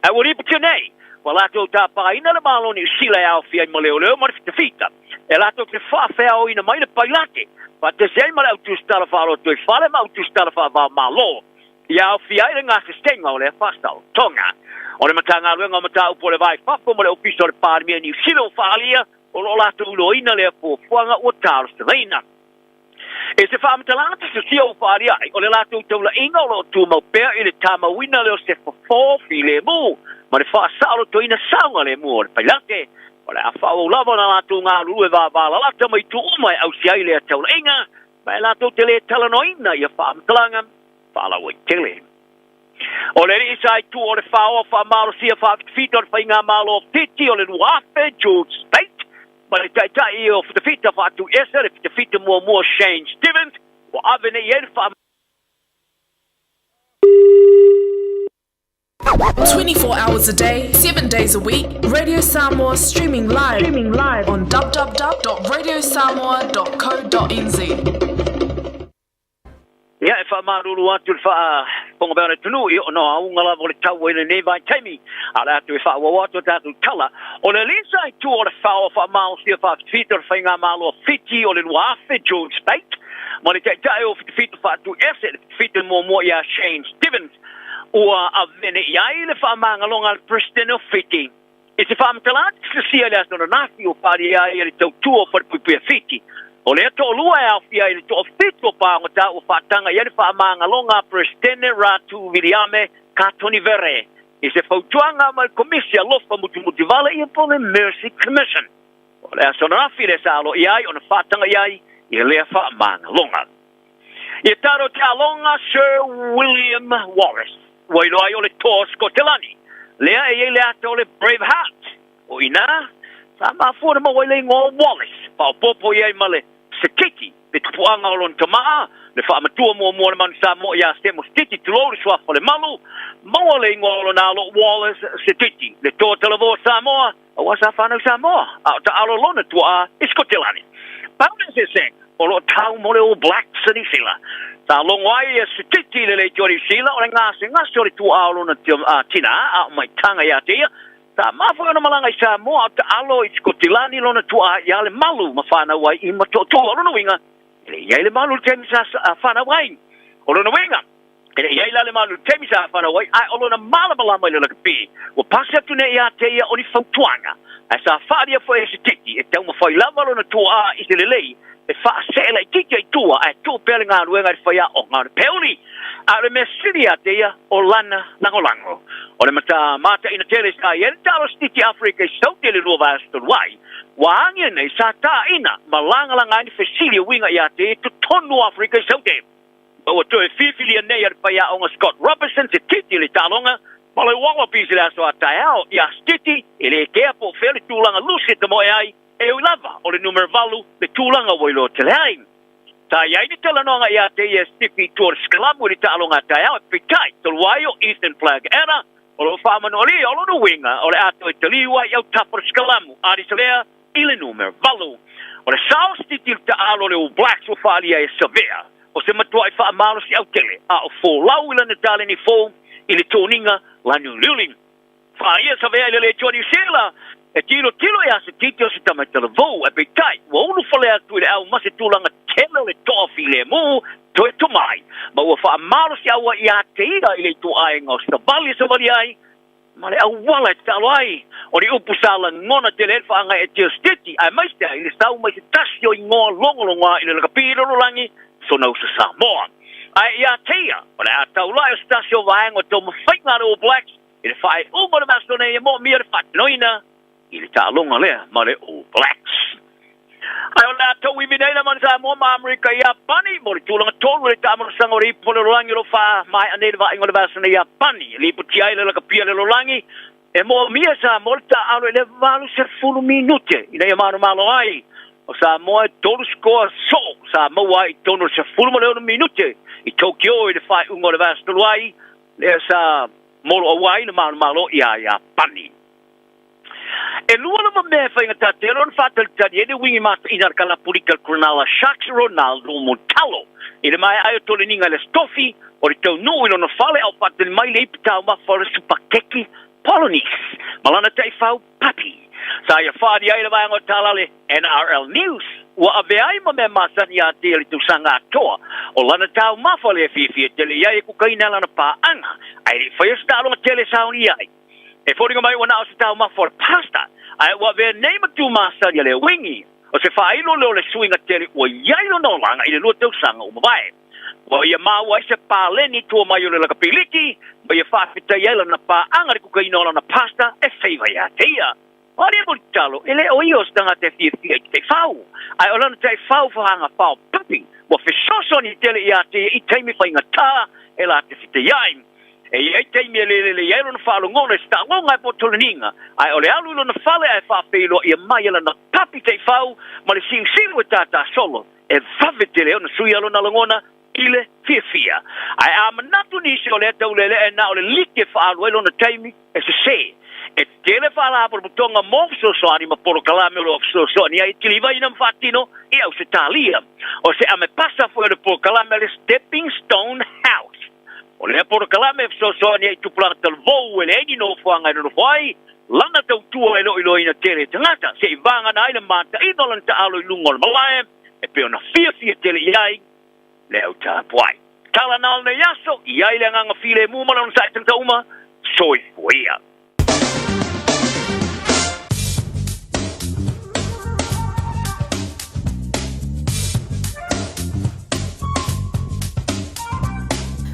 Speaker 17: ai wori putene wala tu ta pa ina le malo ni sila au fia mo le mo fita e la to te fa feo ina mai le pailate pa te sei ma tu stala fa lo tu fale ma tu stala fa va malo ia fia ile nga se stenga ole fastal tonga ole matanga luenga mata upo le vai fa mo le ofiso le parmi ni silo falia o lo la tu lo ina le po fuanga o tar steina e se fa mtalante se sio falia ole la tu la inga lo tu mo pe ile tama wina le se fo file mo ma le fa salo to ina sanga le mo pailate Ora fa o lava na tu nga lu va la ta mai tu mai au sia ile tau inga mai la tu tele talanoina ia fa mtlanga fa la we tele o le isai tu o le fa o fa malo sia fa fitor fa inga malo titi o le wafe George State ma le tai o fa fita fa tu eser fa fita mo Shane Stevens o avene yer fa
Speaker 13: 24 hours a day, 7 days a week. Radio Samoa streaming live on www.radiosamoa.co.nz.
Speaker 17: Ia e wha maruru atu wha ponga beana tunu I no aungala mo le tau ina ne vai taimi ala atu e wha wawatu tatu kala o le lisa I tu o le wha mao sia wha fitar whainga malo fiti o le wafe George State mo le tai o fitar wha tu ese fitar mo ia Shane Stevens ua avene iai le whaamangalonga Preston o fiti. E se whaamatalat se sia le asno nafi o pari iai le tau tua whapuipia fiti. O le ato lua e awhi ai le toa fito pāngota o whaatanga iai le whaamangalonga Preston ratu viliame katoni vere. E se whautuanga mai komisia lofa mutumutivale I po le Mercy Commission. O le asno nafi le salo iai o na whaatanga iai I le whaamangalonga. I taro te alonga Sir William Wallace. Wailo ai o le toa Skotelani. Lea e le ato le Braveheart. O ina, sa mafua na mawaile ngō Wallace. Pao popo iai male Sekiti. Pe tupuanga o lon tamaa. Le whaamatua mua na manu sa mo ia stemo Sekiti tulou le suafa le malu. Maua le ngō lo nalo Wallace Sekiti. Le toa talavo Samoa. Awa sa whanau Samoa. A ta alo lona tua a Skotelani. Pauna se seng. O lo tau mo le o Black City Sila. Sa longwai e sititi le jori sila o le ngase o le tu aolo na tina a mai tanga ia tia. Sa mawhanga na malanga I Samoa ta alo I Skotilani lona tu a ia le malu ma whana wai I matotoa lona winga. Ele ia le malu temi sa whana wai. O lona winga. Ele ia le malu temi sa whana wai. Ai o lona malamalama I le lakapi. Wa pasi atu ne ia tia o ni whautuanga. Ai sa wharia fo e sititi. E tau ma whai lava lona tu a I se lelei. E fa sela I tiki ai tua ai tu pele ngā ruenga I whaia o ngā peoni a le mesiri a teia o lana langolango o le mata ina tele sa i talo stiti Afrika I saute le rua vaston wai wa angia nei sa ta ina malanga langa ni fesili winga I a te tu tonu Afrika I saute o tu e fifilia nei ar whaia o ngā Scott Robertson te titi le talonga ma le wawa pisi le aso a taeao I a stiti e le kea po fele tūlanga lusi te moe ai e lava o le numero valu le tūlanga wailo te leain. Ta iai ni talanonga I a te ia stipi tuor skalamu ni talonga taeao e pitai tolwai o Eastern Flag era o lo whamanoli o lo winga o le ato e taliwa I au tapor skalamu. Ari se lea ile numero valu. O le South City te alo le Blacks o whaalia e Savea. O se matua i wha amalo si au tele. A o fōlau ila na tale ni fō i le tōninga la New Luling. Whaia Savea i le Johnny Sela. E tilo e asa titi o se tamatala vau. E peitai, wa unu whale atu i le au mase tūlanga tele le tofi le mū. Toi to mai. Ma ua wha amalo si aua i a teira i le tō ainga o sa vali ai. Ma le au wala e talo ai. O ni upu sala ngona te le whaanga e te stiti. Ai maiste ai le sau mai se tasi o i ngoa longolonga i le lakapira rolangi. So nau sa Samoa. Ai i a teia. O le a tau lai o se tasi o vaenga o tō mawhainga le o Blacks. I le whae umana mastone e mo mia le whatinoina. I le tālonga lea ma le All Blacks. Ai o nā tau i mineina man sa mua ma Amerika i Apani. Mo le tūlanga tōru le tāmana sanga o le ipo le rolangi lo wha mai ane le vaenga le vasana i Apani. Le ipo tiai le lakapia le rolangi. E mo mia sa mo le tā alo le valu se fulu minute. I nei amano malo ai. O sa moa tolu score so. Sa moa i tono se fulu mo le minute. I Tokyo i le whae ungo le vasana luai. Le sa molo awai le malo i a Apani. E lua lama mea whainga tātero na whātal tani e ne wingi mata inar ka la purika Cronulla Sharks Ronaldo Montalo. I le mai ai o tole ninga le stofi o le tau nui no na whale au whātal mai le ipitau ma whare supakeki Polonese. Malana tai whau papi. Sa ia whaari ai le vai ango tala le NRL News. Ua ave ai ma mea masani a te li tusanga atoa. O lana tau mawhale e whiwhi e tele iai e kukaina lana pāanga. Ai li whaiastalo ma tele sauni ai. E fōringa mai wana o se tau mawhore pasta. Ai ua vea neima tu masani a le wingi. O se whailo leo le suinga tele ua iailo no langa i le lua tau sanga o mawae. Ua ia maua i se pāleni tua mai o le lakapiliki. Ua ia whawhita iaila na pāanga le kukaina o lana pasta e whaiva ia teia. Ori e mori talo, e le o i o stanga te whiawhia i te whau. Ai o lana te whau whahanga whau papi. Ua whesoso ni tele ia teia i teimi whainga tā e la te whita iaim. E iei teimi e le iero na whalo ngona e sta ngonga e potolaninga. Ai o le alu ilo na whale ai whawhelo i a mai ala na papi te whau, ma le siu e tata solo. E whawete leo na sui alo na langona i le whiawhia. Ai a manatu nisi o le tau lele e na o le like whaalo ilo na teimi e se se. E tele whala apor butonga mofso soani ma poro kalame o ofso soani ai tiliva ina mfatino i au se talia. O se ame pasa fo le poro kalame le Stepping Stone House. O le poro kalame ofso soani ai tupulanga talvou e le egi no fuanga i no fuai. Lana tau tua e lo ilo ina tele tangata. Se i vanga na ina mata i dolan ta alo i lungol malae. E peo na fia tele iai. Le au ta puai. Tala na alna yaso iai le nganga file mumala on sa tenta uma. Soi fuia.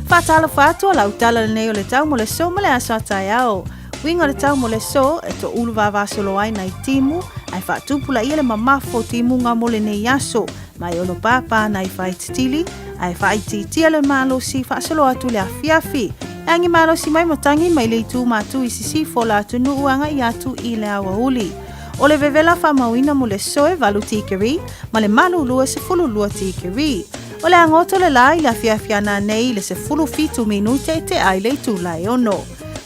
Speaker 5: Whātala whātua lau tala le nei o le tau mo le so mo le aso atai au. Winga le tau mo le so e to ulu vāvāsolo ai nai timu, ai whaatupula ia le mamafo timu ngā mo le nei aso, mai ono pāpā nai whaititili, ai whaititia le malo si whaasolo atu le awhiawhi. Angi malo si mai motangi mai le itu mātu i sisi fola atu nuuanga i atu i le awa uli. O le vevela whamauina mo le so e valu tikeri, ma le malu lua se fulu lua tikeri. O le angoto le lai la fiafiana nei le se fulu fitu minute te ai le tu lai ono.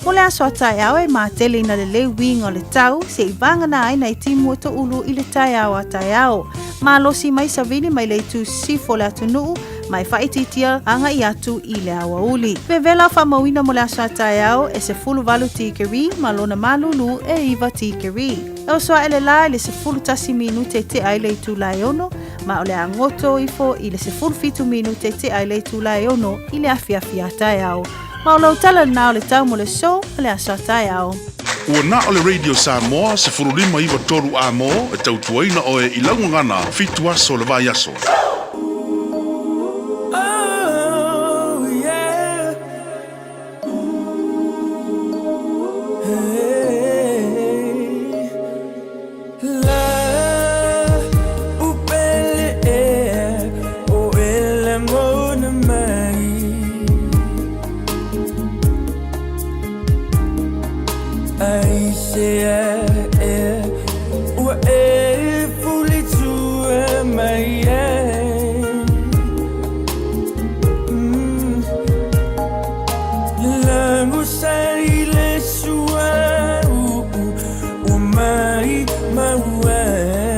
Speaker 5: Mo le aso atai au e mātele ina le wing o le tau se i vanga na ai nei timu to ulu i le tai au atai au. Ma losi mai savini mai le tu sifo le atu nuu mai whaititia anga i atu i le awa uli. Vevela whamauina mo le aso atai au e se fulu valu tikeri ma lona malulu e iwa tikeri. E o soa ele lai le se fulu tasi minute te ai le tu lai ono. Ma o le angoto ifo i le se fitu minute te ai le tūlai ono i le awhiawhia tai au. Ma o lau tala na o le tau mo le show o le aso tai au.
Speaker 16: Ua na o le Radio Samoa se 45 a mo e tautuaina o e ilaungangana fitu aso le vai aso.
Speaker 11: My way.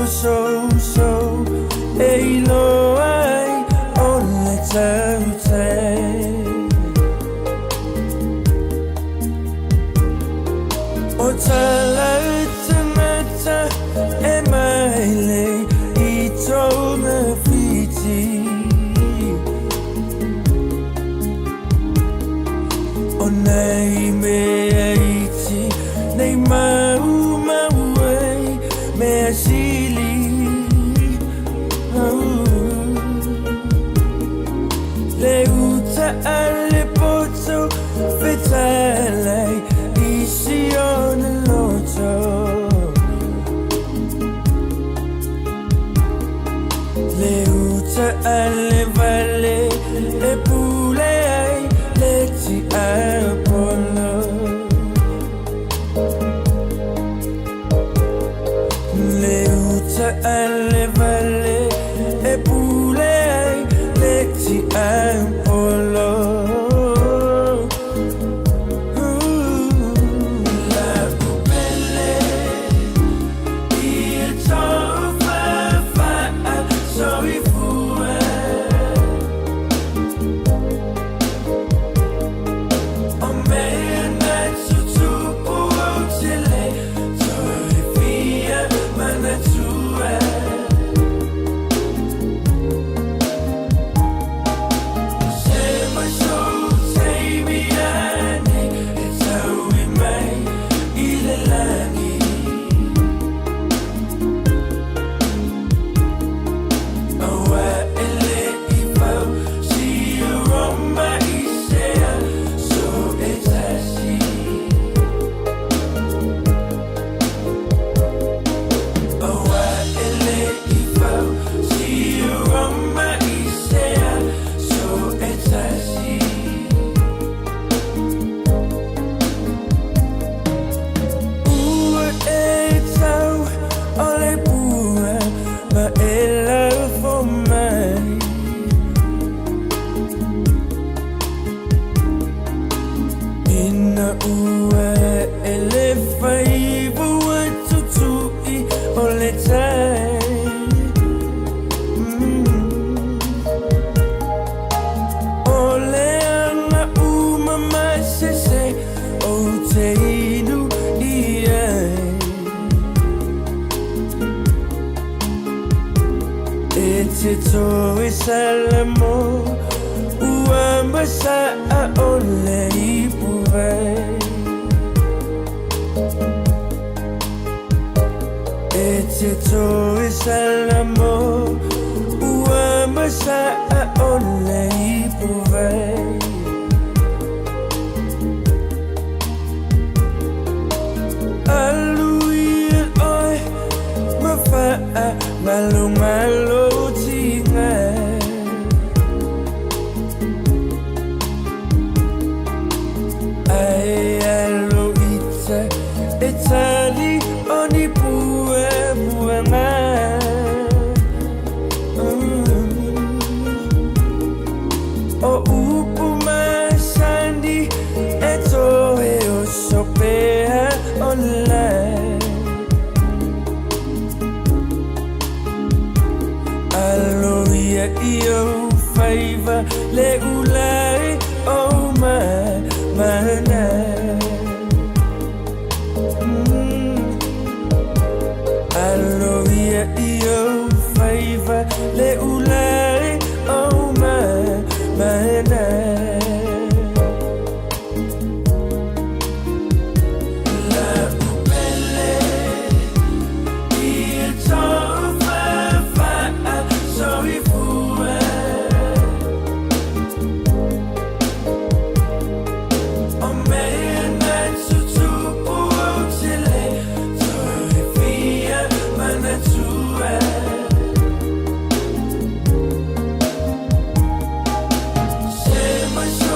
Speaker 11: so Ei lo ai on le taute O tala utamata e maile I tona fiti O nei me aiti nei mau e me asili Le uta alle pozzo fetalai isi on loto Le uta alle valle e pulei le ti apollo Le uta alle valle e pulei le ti apollo La belle il tova fa so I fue O me na tu puotele so via mana tua my soul.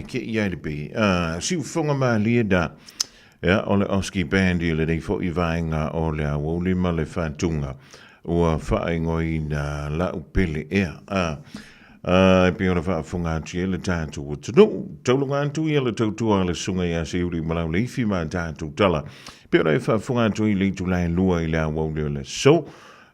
Speaker 2: ke ia le pe. Si fonga ma lia da. Ja, ole oski bandi le dei fo I vainga o le awoli ma le whantunga ua whaingo I na la upele ea. E pe ona whaafunga atu e le tātu o tunu. Taulunga atu I le tautua le sunga I a se uri malau le ifi ma tātu tala. Pe ona e whaafunga atu I le tulai lua I le awoli o le so.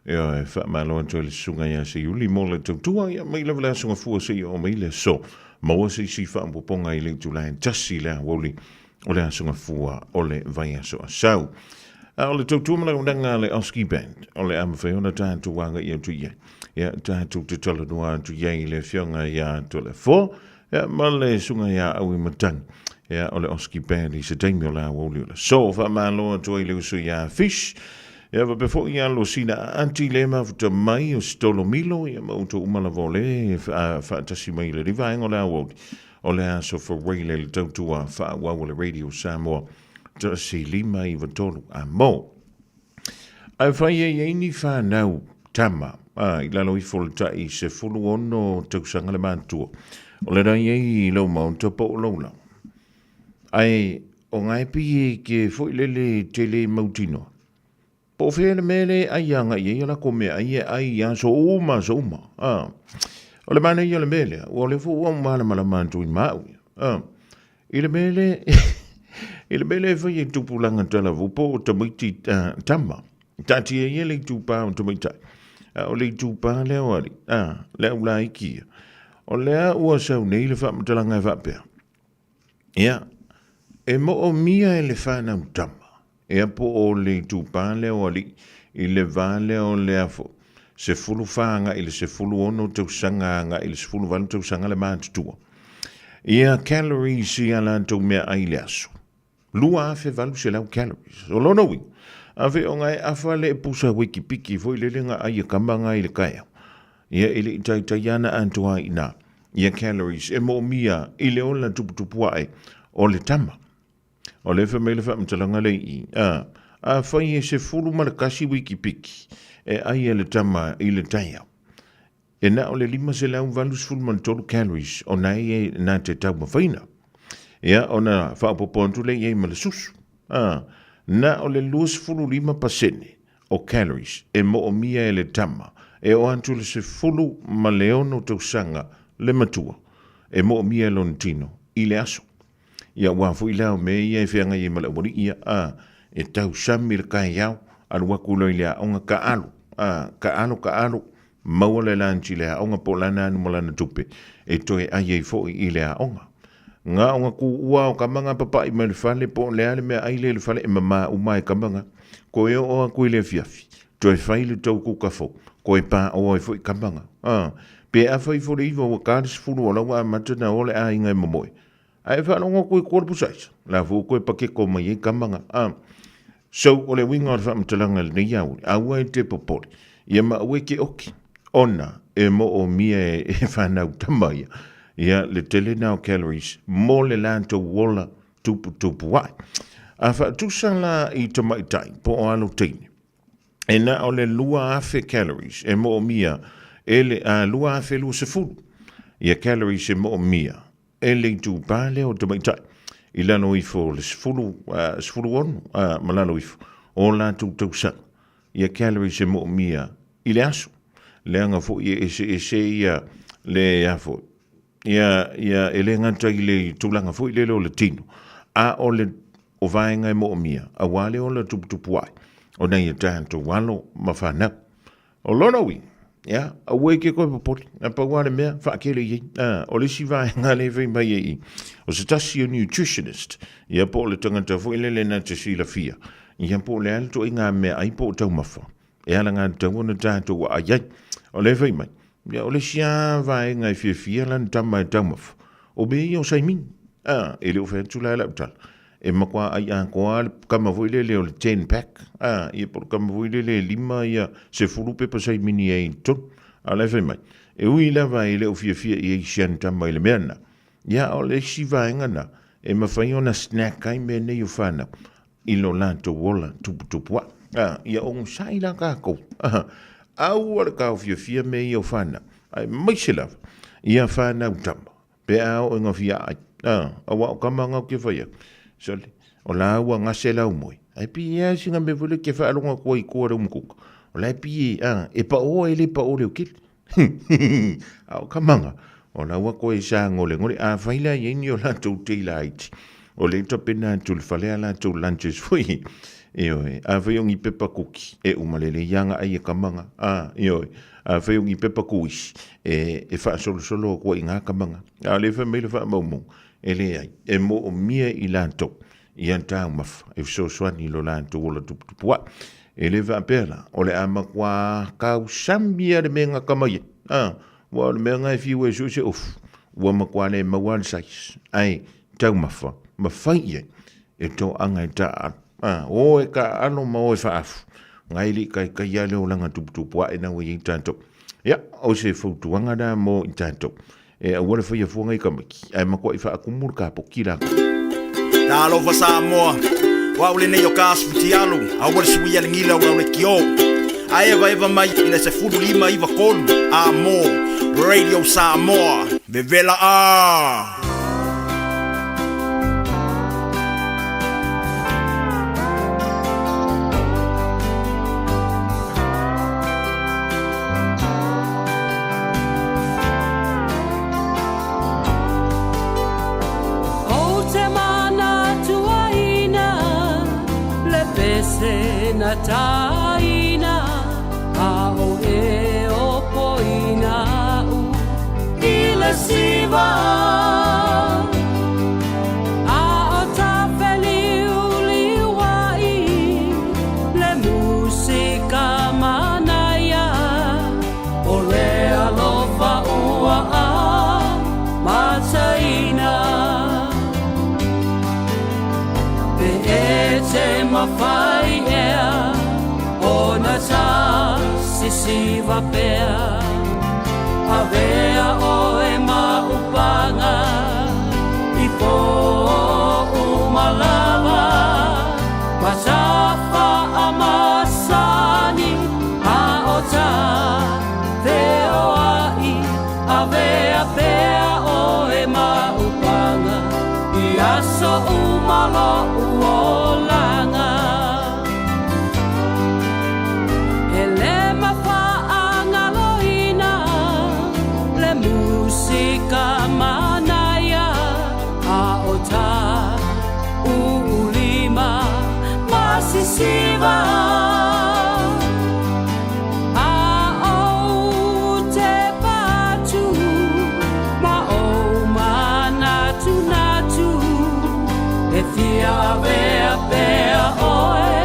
Speaker 2: E o e whaamalo atu le sunga I a se uri mo le tautua I a mai le wala sunga fua se I o mai le so. Maua se si whaampoponga I le tulai tasi le awoli. O le asunga fua o le vai aso asau. O le tautua malaunanga le Oski Band. O le amawhaiona tātu wanga I atu ia. Ia tātu te tala noa atu ia I le whionga ia to le fo. Ia ma le sunga ia au I matang. Ia o le Oski Band I se taimi o la woli o le so. Wha malo atu I le usu ia fish. Ia wa befo ia lo sina anti le mafuta mai o stolo milo. Ia mauto umala vole. Whaatasi mai le rivaenga o la woli. O le aso for waile le tautua whaua le Radio Samoa ta si lima I watolu a mo. Ai whai e ni whanau tama I lalo I folta I se fulu ono tausanga le mantua. O le rai e I lau maunta po o lau lau. Ai o ngai pi ke foi lele tele mautino. Po fele mele ai anga I la kome ai ya so uma. O le mana I le mele, o le fu o mala mantu I mau. I le mele, fai e tupulanga tala vupo o tamaiti tama. Tati e le tupa o tamaita. O le tupa le wari, le ula ikia. O lea ua sau nei le whamatalanga e whapea. Ia, e mo o mia e le whanau tama. Ia po o le tupa le wari, I le vale o le afo. Se fulu whaanga I le se fulu ono tausanga nga I le se fulu walu tausanga le mātutua. Ia calories I ala tau mea ai le aso. Lua afe walu se lau calories. O lono wi. Afe o ngai afa le pusa wiki piki foi le lenga ai e kambanga I le kaya. Ia ele taitaiana antua I na. Ia calories e mo mia I le ola tuputupua ai o le tama. O le whamele whamtalanga le I. A whai e se fulu malakasi wiki piki. E ai e le tama I le taia. E na o le lima se lau valus fulman tolu calories o nai e na te tau mawhaina. Ia o na whaapopontu le iei malasusu. Na o le luas fulu lima pasene o calories e mo o mia e le tama. E o antu le se fulu ma leono tausanga le matua. E mo o mia e lontino I le aso. Ia wafu I lau me ia e whianga i malawari ia e tau sami le kai iau. Alu wakulo I lea onga ka alu, maua le lanchi lea onga po lana anu malana tupe, e toe ai fo I lea onga. Nga onga ku ua o kamanga papa I me le fale po lea le mea ai le fale e mama umai kamanga, ko e o aku I le fiafi, toe fai le tau kukafo, ko e pa o fo I kamanga. Pe a fai fo le iwa wakaris fulu o lawa matana o le a inga mamoe. Ai whanonga koe korpu saisa, la fu koe pake ko mai e kamanga. So, o le winga o le whamtalanga le nei au, aua e te popori. Ia ma ue ke oki. Ona, e mo o mia e whanau tamaia. Ia le tele nao calories, mo le lanto wola tupu wai. A whaatusa la I tamaitai, po o alo teine. E na o le lua afe calories, e mo o mia, e le lua afe lua se fulu. Ia calories e mo o mia, e le tu pale o tamaitai. I lano ifo le sfulu onu, malano ifo, o la tausanga. Ia calories e mo mia I le aso. Le anga fo I se ia le afo. Ia e le nganta I le tulanga fo I le le tino. A o le o vaenga e mo mia, a wale o le tupuai. O na ia tanto walo mawhana. O lona wi. Ya, a weke koe papori, a paware mea, whaakele iei, o le si vaenga le vei mai iei. O se tasi o nutritionist, ia po le tangata fo ilele na te sila fia. Ia po le alto I ngā mea ai po tau mawha. E ala ngā tau na tātou wa aiai, o le vei mai. Ia o le sia vaenga I fia lan tama e tau mawha. O be I o saimin, e leo whea tula e lautala. E makwa ai a koa kama voilele o le 10 pack. Ia por kama voilele lima ia se furu pepa saimini e ton. Ala whai mai. E ui lava I leo fia I sian tama I le meana. Ia o le si vaenga na. E mawhai ona snack ai me nei o whana. I lo lanto wola tupua. Ia o sai la kako. Au ala kao fia me I o whana. Ai mai se lava. Ia whana utama. Pe au inga fia ai. Awa o kamanga o ke whaia. Sole, o la ua ngase lau moi. Ai pi ea singa me vule ke wha alonga kua I kua raumukuka. O la pi e pa o e le pa o leo kili. O kamanga. O la ua koe sa ngole. Ngole a whaila i eni o la tau teila aiti. O le ito pena tu le whalea la tau lunches fui. Ioe, a whayongi pepa kuki. E umalele yanga ai e kamanga. Ioe, a whayongi pepa kuisi. E wha solo kua I ngā kamanga. A le wha meile wha maumau. E le ai. E mo o mia I lanto. I anta mafa. E so swani lo lanto ola tupua. E le wha pera. O le ama kua kau sambia le menga kamai. Wa le menga e fiwe so se ofu. Wa makua le mawal sais. Ai, tau mafa. Mawhai e. E to anga I ta o e ka ano ma o e whaafu. Ngai li kai ale o langa tupua e nawe I tanto. Ia, o se fautuanga da mo I tanto. E a wale whaia fuanga I kamaki. Ai makua I whaakumur ka po kiraka.
Speaker 9: Ta alofa Samoa. Wa ule nei o kasputi alu. A wale sui ale ngila ura ule kio. A eva mai ina se fudu lima iwa kolu. A mo. Radio Samoa. Vevela
Speaker 11: na taina a o e o poina u I le siva a o ta feli wai le musika manaya o le alofa ua a mataina pe e te mawhai ta sisiva pea a vea o e maupanga I po umalava pasafa a masani a o ta veo ai a vea pea o e maupanga I aso umalo uolanga musika manaya a o ta ulima masisiva a o te patu ma o manatu natu e fia vea pea oe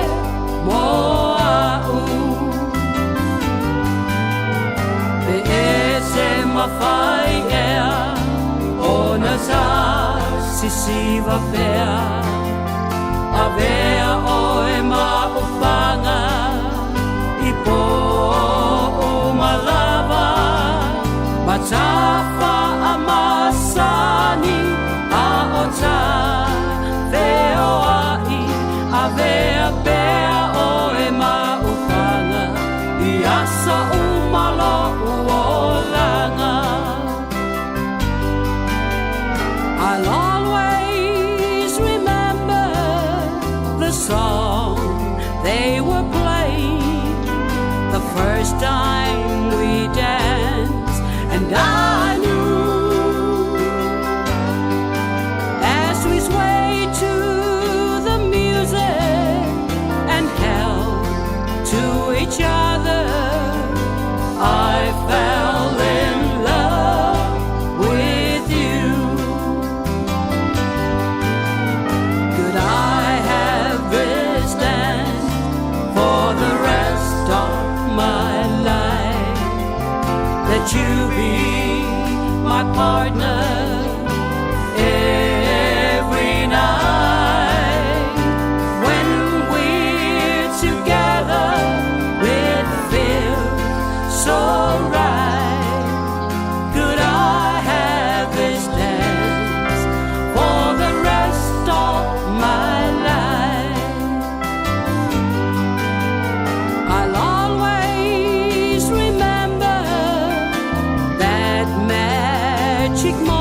Speaker 11: moa u e se mawhai sa sisiva pea a vea o e maupanga I po umalava matafa a masani a o ta veo ai a vea pea o e maupanga I asa umalo uolanga I'll always remember the song they were playing the first time we danced, and I knew as we swayed to the music and held to each other, I fell in love with you. Let you be my partner every night. When we're together, it feels so right. Could I have this dance for the rest of my life? I'll always remember magic moment.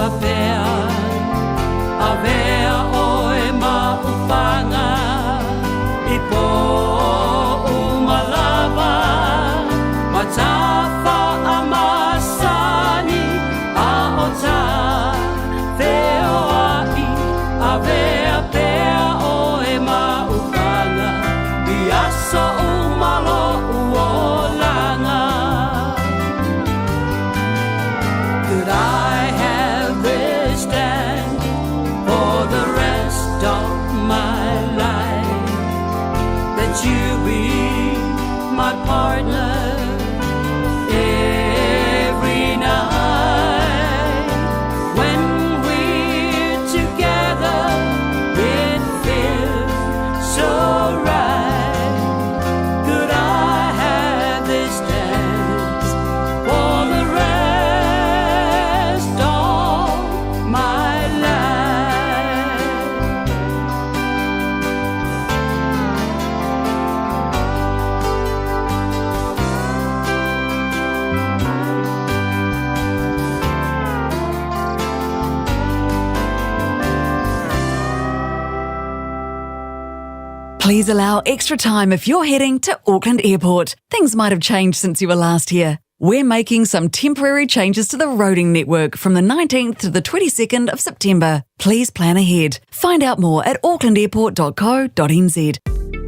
Speaker 11: whapea a vea o e maupanga I po umalava matafa a masani a o ta veo ai a vea pea o e maupanga I aso umalo uolanga. Could I have wished and for the rest of my life that you be my partner every night when we're together it feels so right. Could I have this dance for the rest of my life?
Speaker 12: Please allow extra time if you're heading to Auckland Airport. Things might have changed since you were last here. We're making some temporary changes to the roading network from the 19th to the 22nd of September. Please plan ahead. Find out more at aucklandairport.co.nz.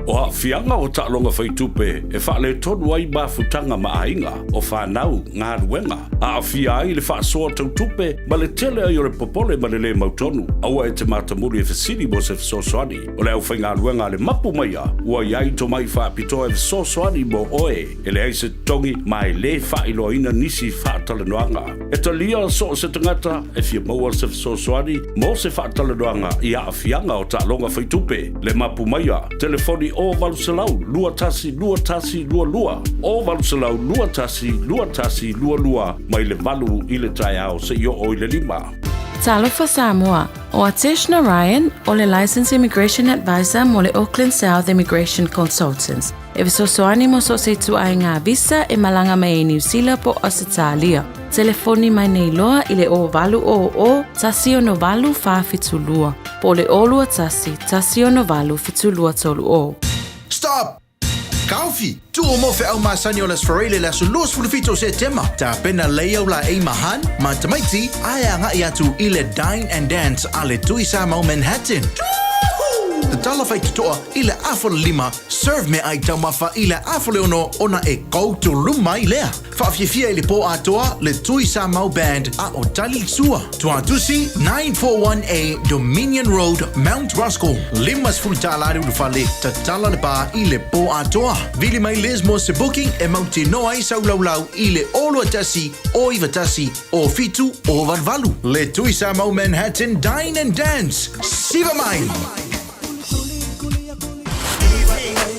Speaker 8: O hawhianga o ta'alonga whaitupe e whaale tonu ai mafutanga maainga o whanau ngā ruenga. A awhia ai le whaasoa tautupe ma le tele ai o le popole ma le le mautonu. Aua e te mātamuri e whasiri mo se whasosoani. O le au whainga ruenga le mapu maia. Ua iai to mai whaapitoa e whasosoani mo oe. E le aise tongi mai le whailo ina nisi whaatale noanga. E ta lia so se tangata e fia maua se whasosoani mo se whaatale noanga I a awhianga o ta'alonga whaitupe. Le mapu maia. Telefoni o Valusalau, lua tasi, lua lua. O Valusalau, lua tasi, lua, mai le valu I le tai au se io o I le lima.
Speaker 4: Talofa Samoa, o Ateshna Ryan, o le Licensed Immigration Advisor mo le Auckland South Immigration Consultants. E visosoani mo so se tu ai ngā visa e malanga mai e New Zealand po Australia. Telefoni mai nei loa I le o valu o tasi o no valu whawhitulua. Po le olua tasi o no valu fitulua tolu o.
Speaker 9: Stop! Kaufi, tu o mo fe au masani o las farele la su los fulfito se tema. Ta pena leo la e mahan, ma tamaiti, aya nga iatu I le Dine and Dance ale tuisa mau Manhattan. Te tala fai tutoa I le afole lima, serve me ai taumafa I le afole ono ona e koutu luma I lea. Whaafia I le po atoa le tuisa mau band a o tali sua. Tua tusi 941A Dominion Road, Mount Ruskell. Limas fultala le fale te tala le pa I le po atoa. Vili mai lesmo se booking e mauti no ai sau laulau I le olo atasi o iwa tasi o fitu o varvalu. Le tuisa mau Manhattan Dine and Dance. Siva mai!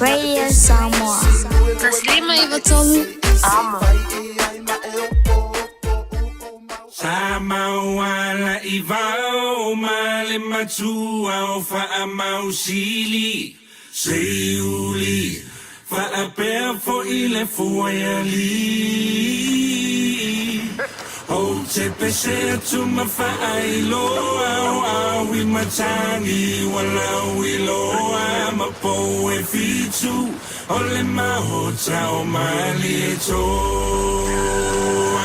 Speaker 14: Radio Samoa. Taslima Ivatolu. Amo.
Speaker 23: Samawala Ivao Male Matua Fa Mausili Seuli Fa Apea for Ile Fuayali O te pese tu mawhaailo au I matangi walau I loa mapo e fitu o le maho tau mali e toa.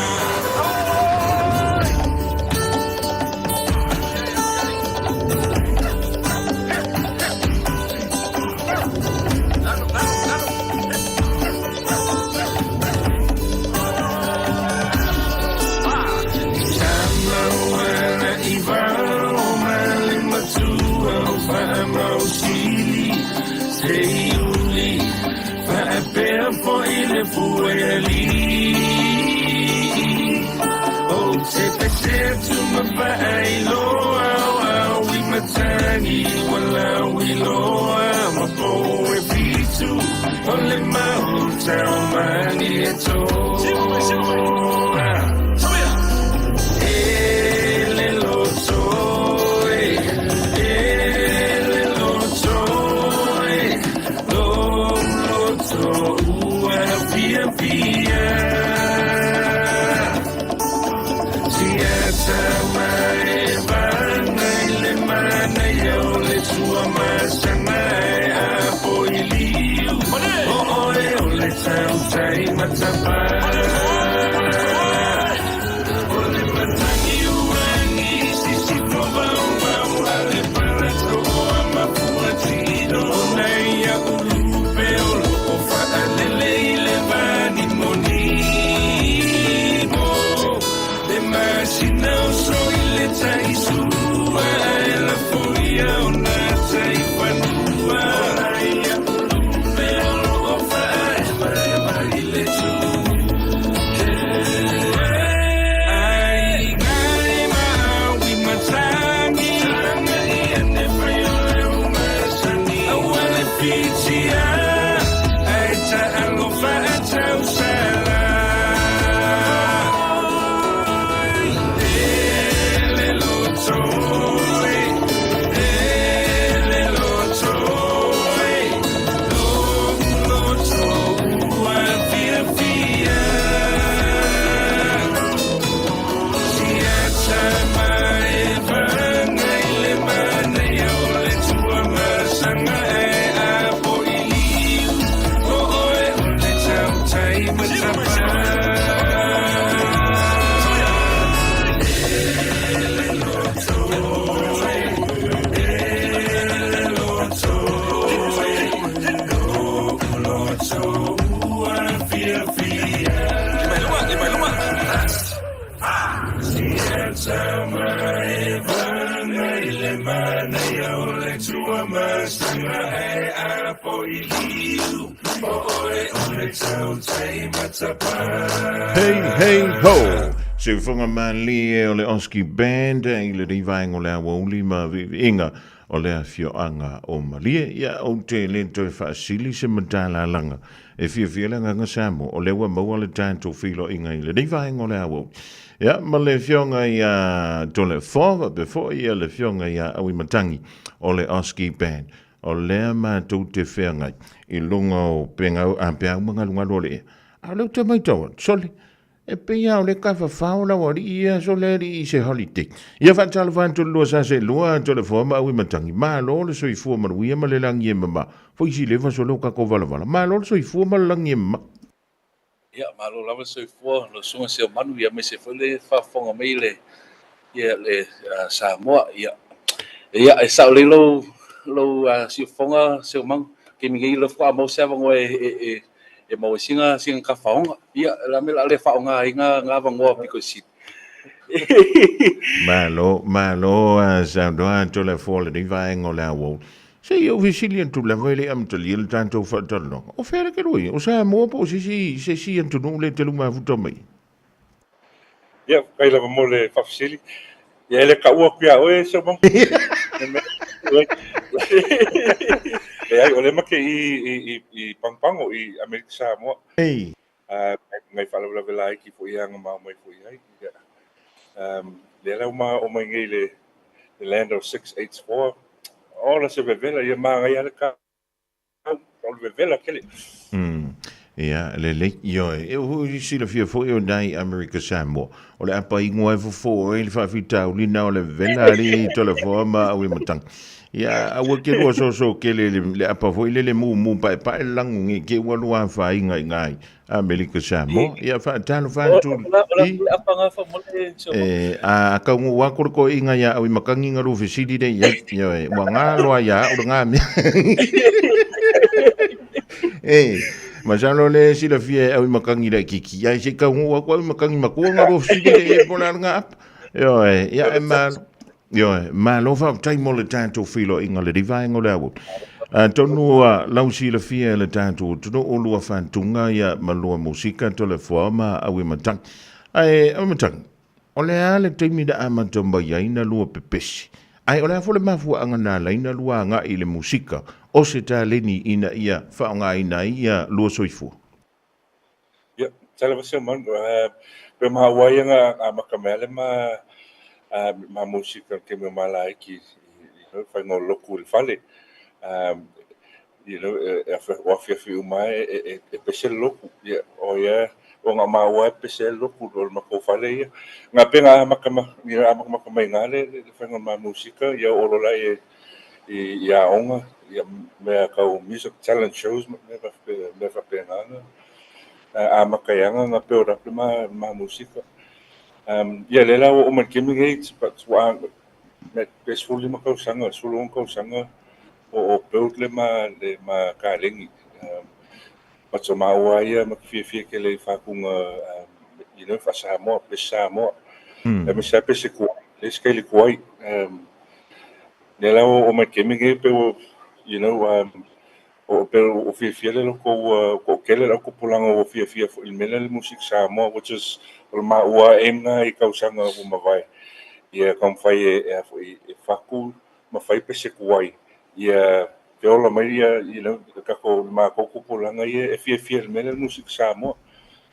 Speaker 23: Seuli fa apea for ile fueli o te pese tu mawhaailo au I matangi walau I loa mapo e fitu o le mahu tau mani e toa. Via, Siata mai ia o le tua masanga e a po i liu. O e o le tau tai matapa. O le matangi uangi sisi provau mau a le parato a mapua tino. Nei a ulupe o loko faa lele i le vani monimo. Le masina o so i le tai sua e la foia o na tai whanua. Nei a ulupe o loko faa e mai i le tu. Ai ngai maui matangi ngai ane whai o le umasani. Awale pitia ai ta alofa a tau sala. Ele lotoi, ele lotoi, lotua fia fia. Si ata mai vana ile mana ia o le tua masanga e a po i liu. O oe o le tau tai matapa.
Speaker 2: Hey, hey, ho! Se whunga mali e o le Oski Band i le rivaeng o le awa uli ma inga o le fioanga o malie ia o te lento e whaasili se matala langa e fia langa Samoa o le wa maua le tanto filo inga i le rivaeng o le awa ia ma le fionga ia tole fova before ia le fionga ia awi matangi o le Oski Band o lea mātou te whengai i lunga o penga a pia mga lunga lole a lau te mai tawa soli e pia o le kafa whaola wari ia soleri i se holiday ia whantala whantu lua sa se lua to le foma awi matangi maa lo le soi fua maruia ma le langi e mama fo isi lewa so loka ko vala maa lo le soi fua ma le langi e mama
Speaker 18: ia maa lo lava soi fua lo sunga se o manu ia me se fole whafonga mei le ia le Samoa ia e sao le lo si fonga se mang ke mi lo fa mo se vango e mo singa ka faonga ia la me la le faonga inga nga vango piko si
Speaker 2: malo sa doa to le fole di va en ola wo se io visilien tu la vele am to lil tanto fa torno o fere che lui o sa mo po si en tu le te luma futo mai
Speaker 19: ia kai la mo le fa fisili ia le ka ua pia o se mo ai ole make i pangpango i Amerika Samoa.
Speaker 2: Ei.
Speaker 19: Ngai fala vela ki fo ia nga mai fo ia. Le la o mai ngai le land of 684. Ora se vela ia ma ngai ala ka. O vela kele.
Speaker 2: Ja, le io e o si la fia fo io dai Amerika Samoa. O le apa i ngoi fo e le fa fita o lina o le vela ri telefona o i matang. Ya awa ke ro so ke le apa fo le mu pa langu ngi ke wa lu fa inga ngai Amerika Samoa ya fa tano fa tu
Speaker 18: apa nga fa mo le so
Speaker 2: a ka ngu wa ko inga ya o makangi ngaru fisidi de ya wa nga lo ya o nga mi masalo le si la fie o makangi le kiki ya se ka ngu wa ko makangi makuwa ngaru fisidi de bona nga yo ya ma Yo, ma lo fa tai mo le tanto filo inga le divai ngole awu. Tonu lausi le fia le tanto tonu o lua fantunga ya malua musika to le forma awi matang. Ai matang. Ole ale temi da amatomba ya ina lua pepesi. Ai ole fo le mafu anga na la ina lua nga ile musika. O se ta leni ina ia fa nga ina ia lua soifu.
Speaker 19: Ya, tala vase man pe ma wayanga amakamele ma música que me mala aqui faz no local fale o afia mai e pese louco o ia o nga ma wa pese louco do ma ko fale nga penga makama ngale faz ma música ia o lola ia onga ia mea kau music talent shows me whapenanga a makaianga ngā peo rapi ma musika ia lela o man kimi gate but wa me pesfuli ma kau sanga sulong kau sanga o peo le ma kalengi but so ma wa ia ma fie ke le whakunga fa Samoa pesa mo e me sa pese ko le skele ko lela o man kimi gate pe o pero o fie le ko kele la ko pulanga o fie fo il mele music Samoa which is o ma ua emna I kausanga o mawai ia kam fai e faku ma fai pese kuai ia peola mai ia ka ko ma ko pulanga ia e fie mele music Samoa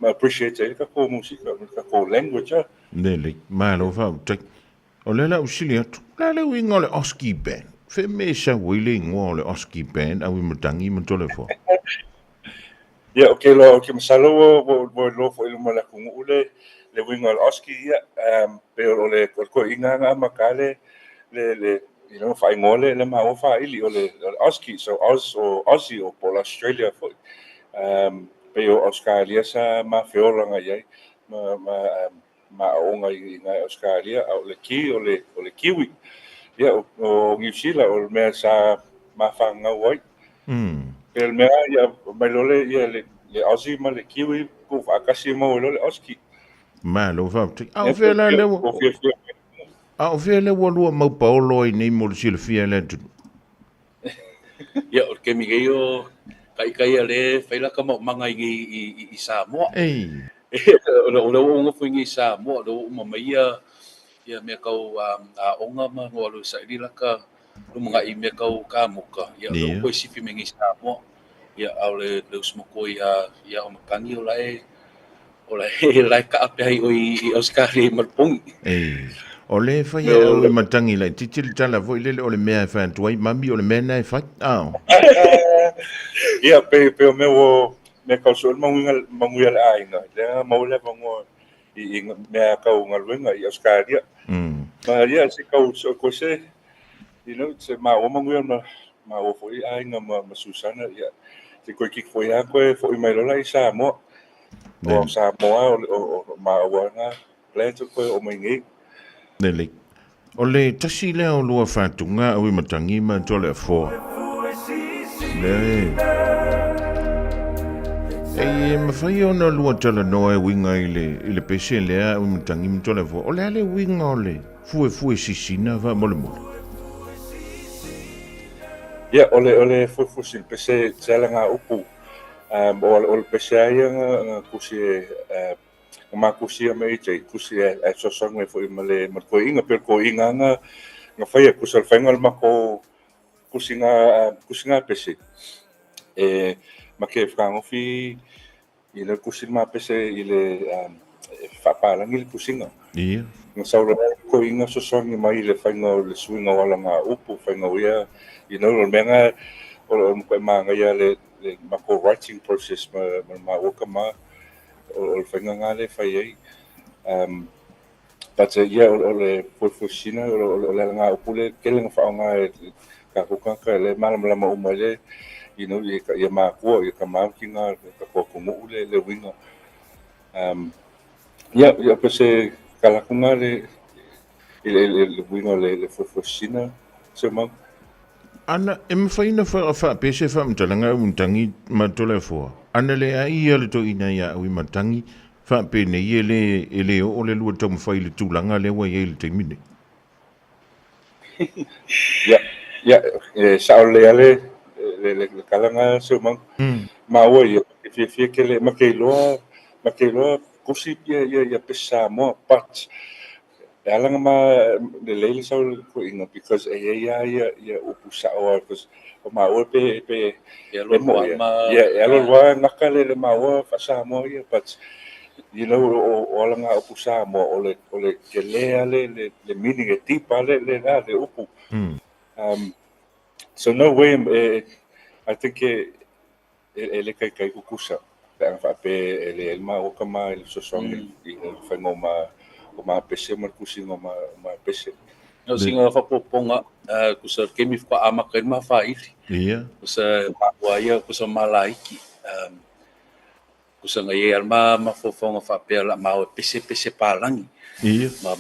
Speaker 19: ma appreciate ka ko music ka ko language
Speaker 2: nele malo fa o lela usilia la winga le oski band fe me sa wile ngole oski band a wi mutangi mo telefon
Speaker 19: ia okay lo ke masalo wo lo fo il mala ku ule le winga le oski ia pero le ko inga nga makale le fa ngole le ma o fa ili o le oski so Aussie o por Australia fo pero Australia sa ma feola nga ia ma onga inga Australia o le kiwi ia o New Zealand o me sa ma fanga wai el me ia mai lole ia le Aussie ma le kiwi ko akasi mo le oski
Speaker 2: malo va au vela le au vela wo lo mo paulo ni mo le fia le
Speaker 18: ia o ke migeio kai ale faila ka mo manga I Samoa o lo ngo fingi Samoa do mamaia ia me kau a onga ma no lo sa ri laka lo mga I me kau ka muka ia lo ko sifi me ngi Samoa ia au le smoko ia o makangi o lai ka ape ai o I Australia malpung
Speaker 2: o le fa ia o matangi lai titil tala vo ile o le mea fa tuai mami o le mena fa
Speaker 19: ia pe me o me kau so manguia le ainga le mo le mo I me kau ngalwenga I Australia ma ia se kau so ko se se ma o manguia ma o foi ainga ma Susana ia se ko ki foi a ko foi mai lo I Samoa o Samoa o ma o nga le to ko o mai
Speaker 2: nele o le tasi le o lua fatunga o matangi ma tole fo le e ma fai ona lua tala noa winga ile pese le o matangi ma tole fo o le ale winga o le fue sisina va mole mole
Speaker 19: ia ole fu sil pese tsala nga upu o pese ia nga kusi ma kusi me te kusi e so song me foi male ma ko inga per ko inga nga fai kusal fangal ma ko kusi nga pese ma ke frango fi ile kusi ma pese ile fa pala ngil kusinga
Speaker 2: ia
Speaker 19: nga saula ko inga so song mai le fango le swinga wala nga upu fango ia lo menga o ko ma nga ia le ma ko writing process ma o kama o whainga ngale whai ei. But ia o le fuifusina o le ngā upule kelenga whaonga e ka kukanga le malamalama umale ia mākua ia ka māuki ngā ka kuakumu ule le winga. Ia pese kalakunga le winga le fuifusina se mau.
Speaker 2: Ana e mwhaina wha pese wha mtalanga untangi matole fua. Ana le a ia le to ina ia awi matangi wha pene ia le o le lua tau mwhai le tūlanga le wa ia le te mine.
Speaker 19: Ia, sao le ale le kalanga se mang. Ma ua ia fie ke le makeiloa kusi ia pesa mo pat. Alanga ma le leile sau ko inga because ia upu sao because o ma o pe alo wa ngaka le ma o fa sa mo ia but o alanga upu sa mo o le ke le meaning e tipa le upu so no way I think ele kai kukusa fa pe ele ma o kama el so song i fa ngoma o ma pese mar kusinga ma pese
Speaker 18: No singa whapoponga, kusa kemi wha amaka ma whaili.
Speaker 2: Ia.
Speaker 18: Kusa mawaia, kusa malaiki. Kusa ngai alma mafofonga whapea la mau pese palangi.
Speaker 2: Ia.
Speaker 18: Ma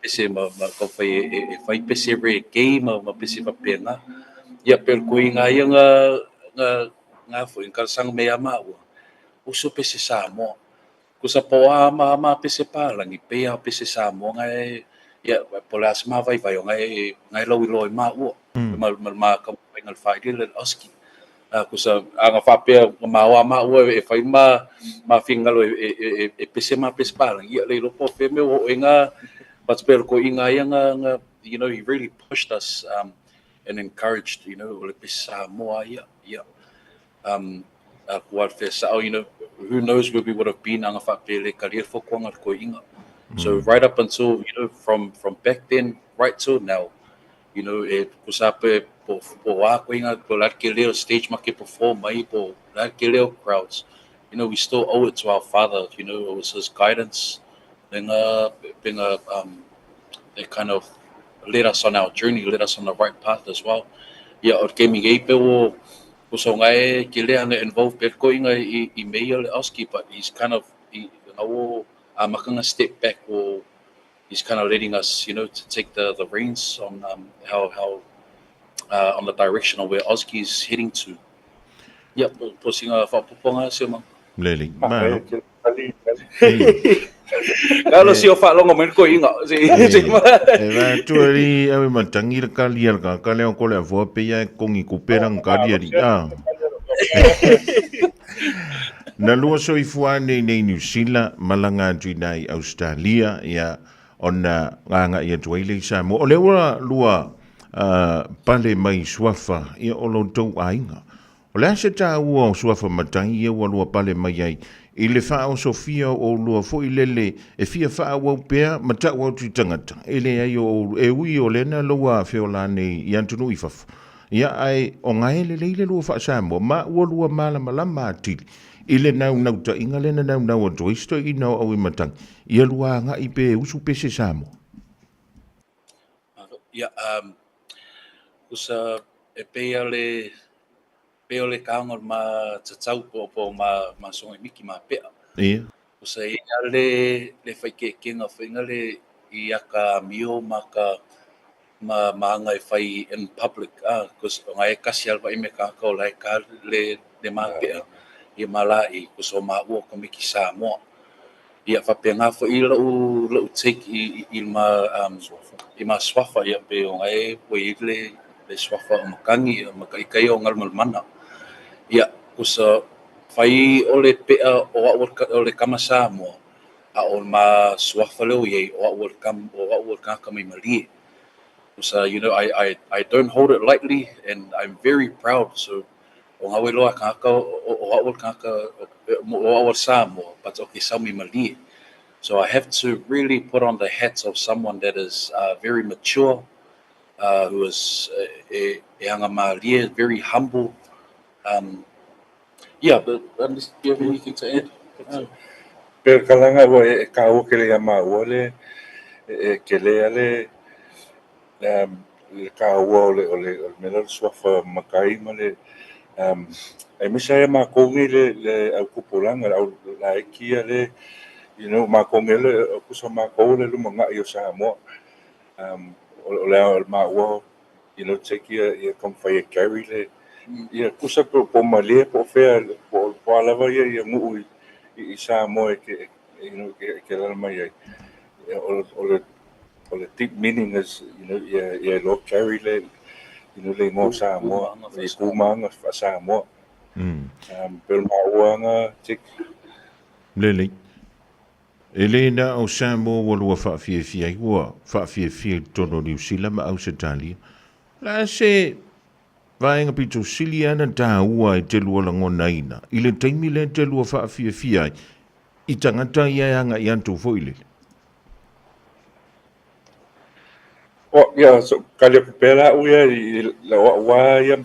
Speaker 18: pese ma kau whai pese re kei ma pese whapea nga. Ia pel kui nga ia nga fo inka sang mea maua. Uso pese Samoa. Kusa poa ma pese palangi pea pese Samoa ngai ia pola asma vai ngai loi maua. Ma ka ngal fai le oski. Kusa anga whapea maua e whai ma whingalo e pese palangi. Ia le lopo wheme o inga but pel ko inga ia nga you know he really pushed us and encouraged you know le pese Samoa ia what so you know who knows where we would have been anga whapele career for kwanga ko inga. So right up until you know from back then right till now you know it kusape po ako inga po lat keleo stage make perform mai po lat keleo crowds you know we still owe it to our father you know it was his guidance and being they kind of led us on our journey, led us on the right path as well. Yeah, it gave me a bit so ngai kile anga involved ko inga I mail oski but he's kind of makanga step back or he's kind of letting us you know to take the reins on how on the direction of where Oski is heading to. Yep, po singa fa poponga sema.
Speaker 2: Leli. Ma.
Speaker 18: Kalau si ofa longo men ko inga si ma.
Speaker 2: Eva tuari ave matangi ka liar ka leo ko le vo pe ya kongi ku perang ka diari. Na lua so ifuane nei New Zealand malanga nai Australia ya ona nganga ia tuile Samoa. O le lua pale mai swafa ia o lo tau ainga. O le ase tā ua o swafa matangi ia ua lua pale mai ai. I le wha o Sofia o lua fo I lele e fia wha wau pēr mata wau tu tangata. E le ai o e ui o lena lua whiola nei I antunu I fafu. Ia ai o ngai le leile lua wha Samoa ma ua lua malama atili. I le nau ta inga lena nau o toisto I nau au I matangi. Ia lua nga I pe usu pese Samoa.
Speaker 18: Ia, kusa e pea le kaonga ma tatau po ma songa miki ma pea.
Speaker 2: Ia.
Speaker 18: Kusa ia le whaike kenga whainga le I aka mio ma anga e whai in public. Kusa ngai kasi alwa I me kako lai ka le ma pea. Ia malai kusa ma ua ka miki Samoa. Ia whapea ngā whai lau take I ma swafa ia pe o ngai wai le swafa o makangi makaikai o ngal mana. Ia kusa whai o le pea o le kama Samoa a o ma swafa leo iei o a kaka mai malie. Kusa you know I don't hold it lightly and I'm very proud so o ngā loa kaka o a kaka o a Samoa but o ke sami malie. So I have to really put on the hats of someone that is very mature, who is very humble. Yeah, but do you have anything to add?
Speaker 19: Pero kalanga wo e ka o ke le ma o le ke le ka o le melo swafa makai ma le e misa ma ko le au kupolanga au la kia le you know ma ko ngele kusa ma ko le lu manga yo Samoa o ma wo you know take your come for your carry le ya kusa po male po fe po lava ya mu I Samoa ke you know ke la mai o le deep meaning is you know ya lo carry le you know le mo Samoa le kumanga fa Samoa pero ma wanga tik
Speaker 2: lele Elena o Samoa walua whaafia ua whaafia tono New Zealand ma Australia. La se vaenga pito siliana tā ua te lua langona ina. I le taimi le te lua whaafia I tangata ia anga I antu foile.
Speaker 19: Oh yeah, so kali pela uia la wa ya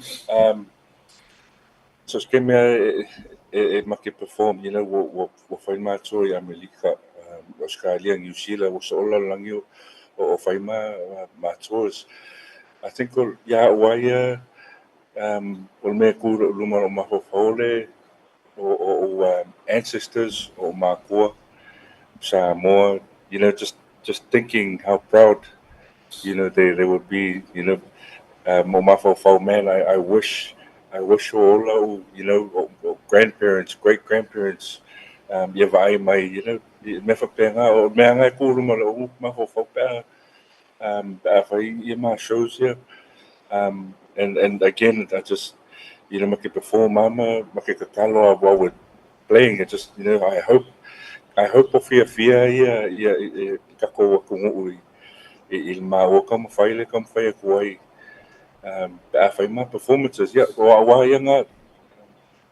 Speaker 19: so skemia e make perform you know wo find my story America Australia New Zealand was all along you o o fai ma tours. I think ya waya o me ku luma o ma fole o ancestors o ma kua Samoa, you know, just thinking how proud, you know, they would be, you know, Momafo man, I wish all, you know, grandparents, great grandparents, yavai mai, you know, me fa penga o me anga ku luma o Mafo pa my shows here. And again, I just, you know, make it perform mama, make it kakalo while we're playing it. Just, you know, I hope of fear ia kako kungu il ma come file come fire kuai afai ma performances ya wa yanga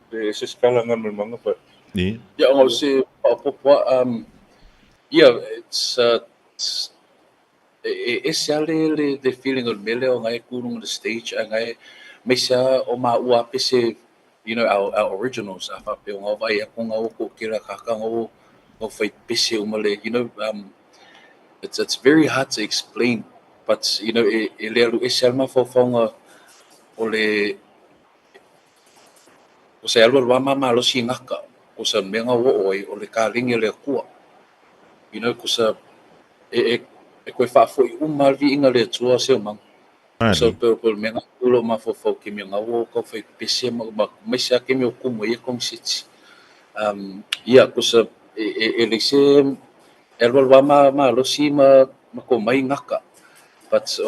Speaker 19: se skala ngan manga but
Speaker 18: yeah I'll say yeah it's the feeling of mele o ngai kurung the stage ngai me sa o ma ua pese you know our originals afa pe o vai ko ngau ko kira kakang you know, it's very hard to explain, but you know, Selma for fonga ole o se alwa wama malo singaka o sa menga wo oi ole kalingi le kua you know kusa ko fa foi malvi inga le tua se mang so pe menga ulo ma fo ki menga wo ko foi pese ma sa ke me ko mo ye kong sit ia kusa elise elwa ma lo si ma ko mai ngaka but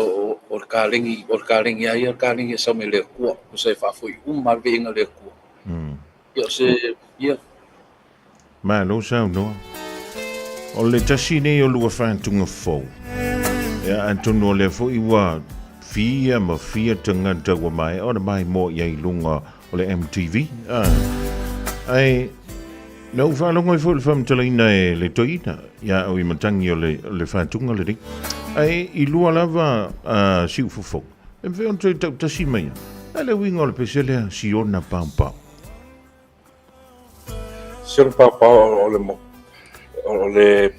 Speaker 18: or kalingi ya so me le ku so fa foi mal ve nga le ku yo se ya
Speaker 2: ma lo sa no o le tasine o lua fantunga fo ya antono le fo iwa fia tanga tawa mai o mai mo ia lunga o le MTV ai no fa longo fo fam talina le toina ya o imatangi o le fantunga le ai I lua lava siu fofo e ve on te tasi mai ale winga le pesele si ona pampa
Speaker 19: sur papa o le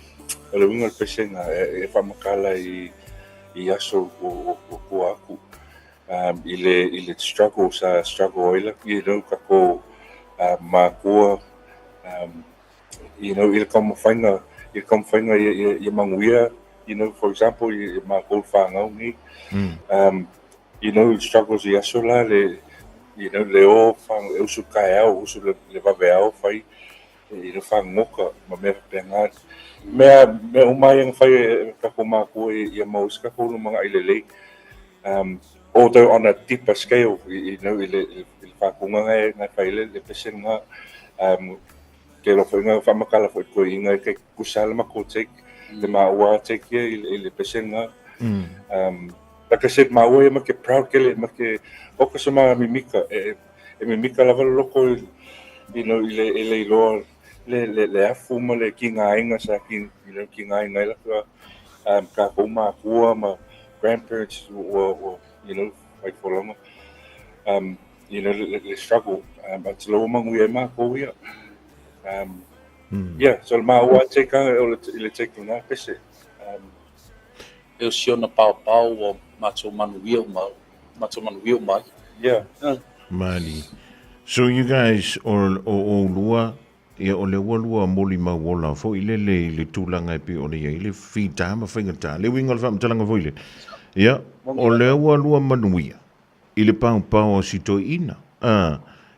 Speaker 19: winga le pesena e fa makala I aso o aku ile struggle ile you know kako makua you know il come find your manguia you know for example my gold fanga ni you know struggles yasola le you know le o fang usu kaya usu le vaveo fai you know fang moka ma me penga me o mai ang fai ka kuma ko ia mauska ko mga ilele although on a deeper scale you know il fa kunga ngai fai le pesen nga ke lo fanga fa makala fo ko inga ke kusal ma ko take le ma wa take il pesen nga like I said ma wa ma ke proud ke le ma ke o ko sama mimika mimika la loko you know ile lo le afu mo le kinga inga sa kin you know kinga inga la ka ko ma ko ma grandparents were you know like for long you know the struggle but lo mangu ma ko ya yeah so ma wa take ile take na pese
Speaker 18: eu siona pau o macho manuel mai
Speaker 19: yeah
Speaker 2: mani so you guys o lua ia o le walua moli ma wola fo ile le tulanga pe o le ile fita ma fingata le winga fam talanga fo ile ia o le walua manuia ile pau sito ina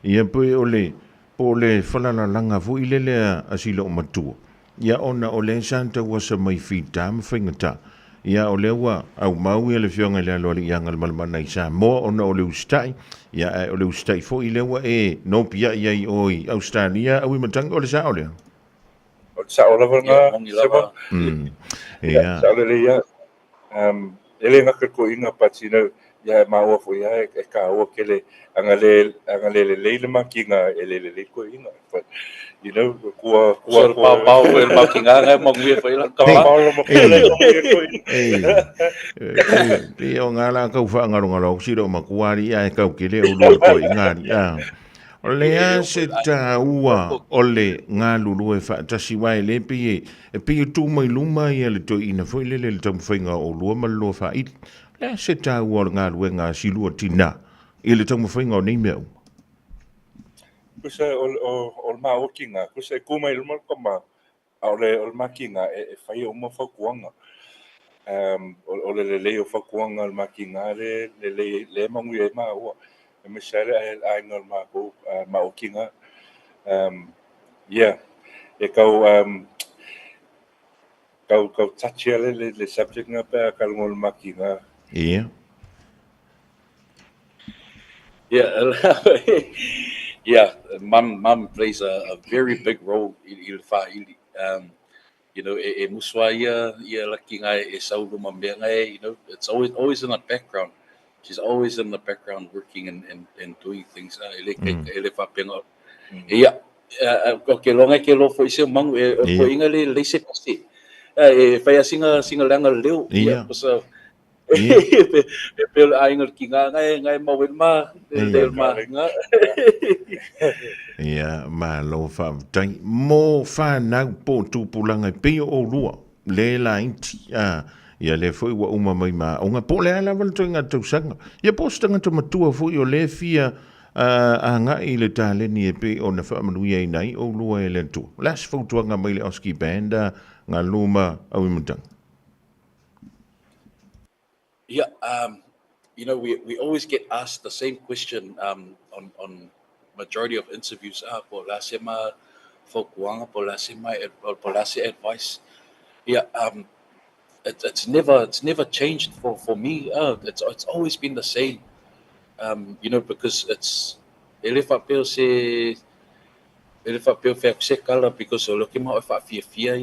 Speaker 2: ia pe o le falala langa fo ile le asilo matua ia ona o le santa wasa mai fita ma fingata ia o le wa au mau ia le fionga le alo ia ngal malmana isa mo ona o le ustai ia o le ustai fo ile wa no pia ia oi Australia au matanga o le sa ole
Speaker 19: sa ole nga seba
Speaker 2: ia
Speaker 19: sa ole ia ele nga ko inga patino ia ma o fo ia e ka o kele angale le makinga ele ko inga but you know ko
Speaker 18: pau el makinga nga mo ngi foi la ka
Speaker 2: e o ngala ka fa ngaro ngalo siro makuari ai ka kile o lo ko ingari O lea se tā ua o le ngā lulu e whaatasi wai le pi e pi o tū mai luma i le toi ina fwoi le tamu whainga o lua ma lua whaid. Lea se tā ua o ngā lue ngā silua tina i le tamu whainga o nei mea u.
Speaker 19: Kusa o ma o kinga, kusa e kumai luma kama o le ma kinga e whai o ma whakuanga. O le leo whakuanga o ma kinga le mangu e ma ua. E me sere ai ngol ma o kinga. Yeah, e kau touchia le subject nga pa kalungol ma kinga.
Speaker 2: Yeah.
Speaker 18: Yeah, yeah. Mum plays a very big role in Ilfa'ili. You know, e muswa ia laki ngai e saulu mambea ngai. You know, it's always in the background. She's always in the background working and doing things. Ele whapenga. Yeah. Okay, longa ke lo fo ise mangu e ko inga le se pasi. E fai singa langa leo.
Speaker 2: Yeah.
Speaker 18: So Pel aingal kinga ngai mawin ma del ma nga.
Speaker 2: Ia ma lo fa tai mo fa na po tu pulanga pe o lua le la inti ia le foi wa uma mai ma o nga po le ala val tu nga tu sanga ia po stanga tu matua foi o le fia a nga i le tale ni e pe o na fa manu ia nai o lua e le tu las fo tu nga mai le oski banda nga luma au imutang.
Speaker 18: Yeah, you know, we always get asked the same question on majority of interviews. Po la sema fokuanga, po la sema po la se advice. Yeah, it's never changed for me. It's always been the same. You know, because it's elefa peo se kala because o loki ma fa fia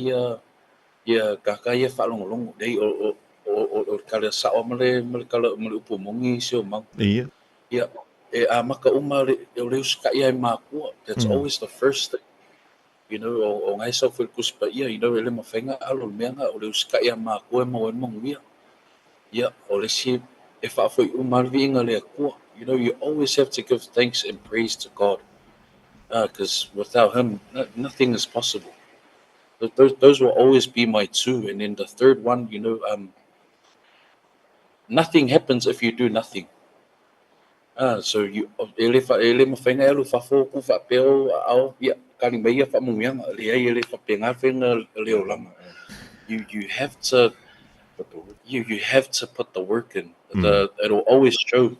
Speaker 18: ia kaka ia fa long dei o kala sa o male kala male upu mongi so mang.
Speaker 2: Iya.
Speaker 18: Yeah. Maka uma le ska ia ma ko. That's always the first thing. You know, o ngai so fil kuspa ia, you know, ele ma fenga alo menga o le ska ia ma ko mo ia. Yeah, o le si e fa foi uma vinga le ko. You know, you always have to give thanks and praise to God. Because without him, nothing is possible. Those will always be my two. And then the third one, you know, nothing happens if you do nothing. So you ele ma fenga elu fa fo ku fa peo au ya kali meia fa mungianga le ele fa penga fenga le olanga. You have to put the work in. It'll always show.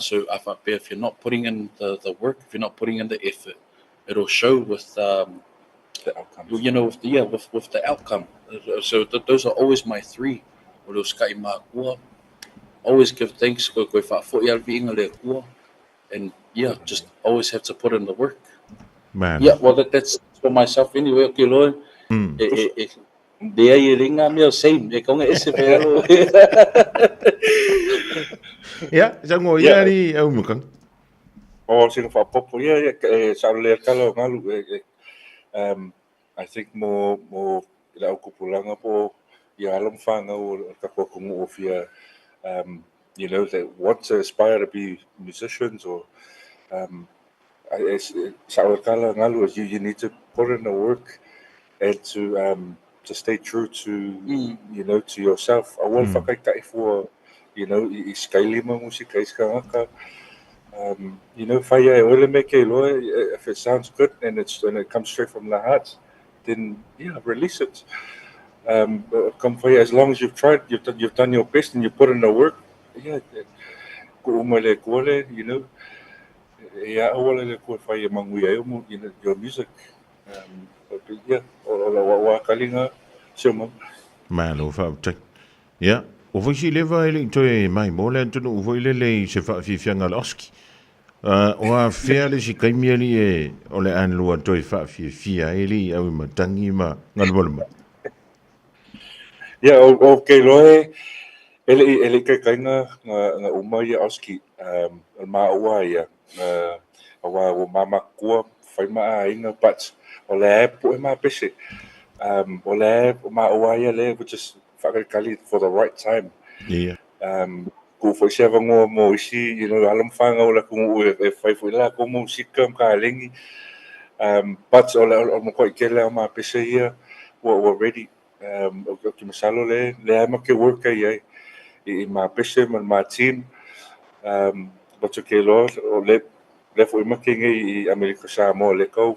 Speaker 18: So if you're not putting in the work, if you're not putting in the effort, it'll show with the outcome. You know, with the outcome. So those are always my three. Always give thanks. And yeah, just always have to put in the work.
Speaker 2: Man.
Speaker 18: Yeah, well that's for myself anyway. Okay, Lord. Dia iringa meu same e konga ese pero.
Speaker 2: Ya, jango ia ri au mukang.
Speaker 19: O sing fa popo ia sa le kalo ngalu I think mo ila o kupulanga po ia alom fanga o ka ko o fia you know, they want to aspire to be musicians or sa le kalo ngalu you need to put in the work and to stay true to you know, to yourself. I won't forget for you know, iskailima musika iskanga. You know, if it sounds good and it comes straight from the heart, then yeah, release it. Come for you as long as you've tried, you've done your best and you put in the work. Yeah, you know, yeah, you know, your music. Yeah, or kalinga suma.
Speaker 2: Man, of yeah. O foi si leva ele toi mai mola tu no foi le se fa fi fianga loski. O a fele si kaimieli e o le an lua toi fa fi ele au matangi ma ngalbolma.
Speaker 19: Yeah, okay loe ele ka kainga nga umai oski ma wa ya wa o mama ko fai ma ainga but o le po ma pese o le ma wa ya le which is kali for the right time.
Speaker 2: Yeah.
Speaker 19: Ko ko fo se vango mo isi alam fanga ola ko e fai fo la ko musika ka lengi but ola mo ko ke la ma pese ia we're ready o ki masalo le ama ke work ai I ma pese ma team but ke lo o le fo ma ke ngai America Samoa le ko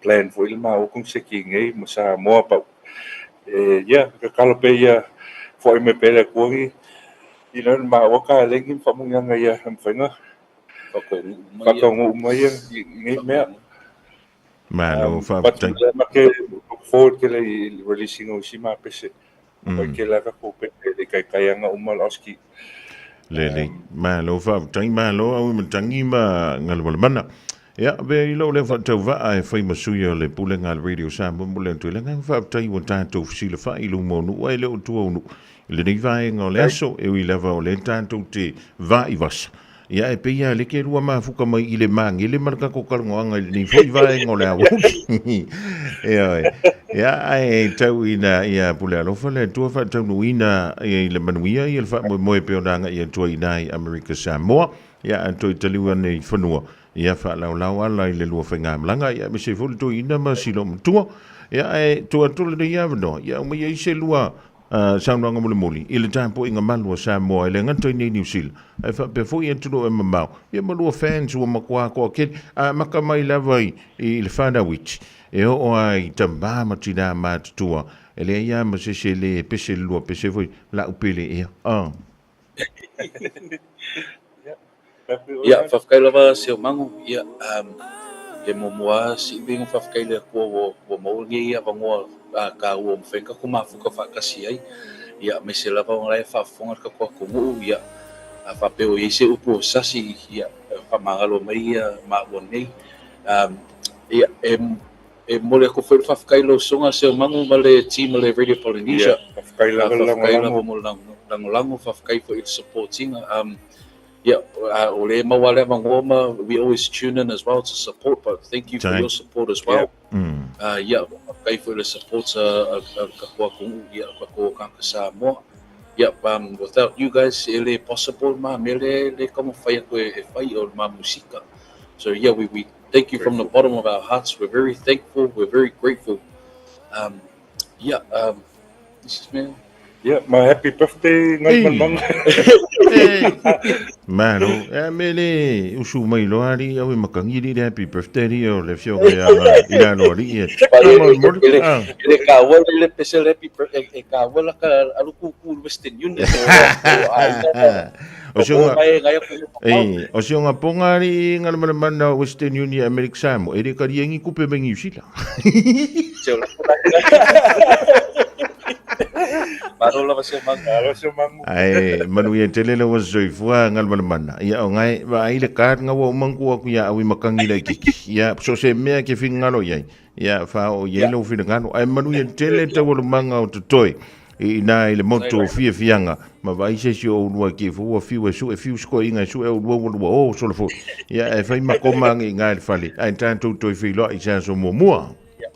Speaker 19: plan fo ilma o kung se ki ngai mo Samoa pa ka kalope ia fo me pele ko ngi ma o ka lengi fa mo nga ia am fenga fa ko mai ngai me
Speaker 2: Malo fa
Speaker 19: tang ma ke forward ke le releasing o si ma pese ko ke la ka ko pe le kai nga umal oski
Speaker 2: Lele malo fa tang malo au tangi ma ngal mana ya be lo le fa tau va ai fa masuya le pulenga radio sa mo le tu le ngang fa tai won ta tu si le fa ilu mo nu ai le tu nu le ni va ngol eso e wi leva o le tanto te va I vas ya e pe ya le ke rua ma fuka mai ile mang ile marka ko kal ngoanga ni foi va ngol a ya ai tau ina ya pule lo fa le tu fa tau nu ina le manuia I le fa mo e pe onanga I tu ina America Samoa ya anto taliwa nei fanua ia fa la ala le lua fenga mlanga ia me se fulu to ina ma silo mtua ia e to le ia no ia me ia se lua sound nga muli ile tampo inga malua Samoa ile ngato ni New Zealand e fa pe fo ia tulo e mamau ia malua fans o makwa ko ke maka mai lavai I le fana wich e o ai tamba matina matua ele ia ma se le pese lua pese foi la upele ia
Speaker 18: Ia whafkailava se o mangu ia e momoa si bingo whafkaile ko wo mo ngi ia vangoa ka o mfenka ko mafuka whakasi ai ia me se lava o lai whafonga ka ko mu ia whapeo I se upo sasi ia whamangalo mai ia ma o nei ia e mole ko whafkailo songa se o mangu ma le team le Radio Polynesia whafkailava mo langolango whafkaifo I supporting Yeah, we always tune in as well to support, but thank you for your support as well. Yeah, okay for the support Samoa. Yep, without you guys, it's possible como fai o ma música. So yeah, we thank you from the bottom of our hearts. We're very thankful. We're very grateful. This is man.
Speaker 19: Yeah, my happy birthday ngai mang.
Speaker 2: Mano, mele usu mai loari au makangi di happy birthday o le fio ya ina no ri.
Speaker 18: Ele ka wala le special happy birthday e ka wala ka aluku ku Western Union.
Speaker 2: O se nga pongari ngal mana Western Union America Samoa e ka ri ngi kupe bengi usila.
Speaker 18: Marola va se mangu.
Speaker 2: Ai, manu ia telele wa soifua ngal mana. Ia o ngai va ile kar nga wa mangu aku ya awi makangi le ki. Ya so se mea ke fingalo ia. Ya fa o yelo fingalo. Ai manu ia tele te wa manga o toi. Ina ile moto fia fianga. Ma vai se si o lua ki fu o fiu su e fiu sko inga su e lua o so fo. Ya e fai makoma ngai fali. Ai tanto toi filo i sa so mo.
Speaker 19: Ya,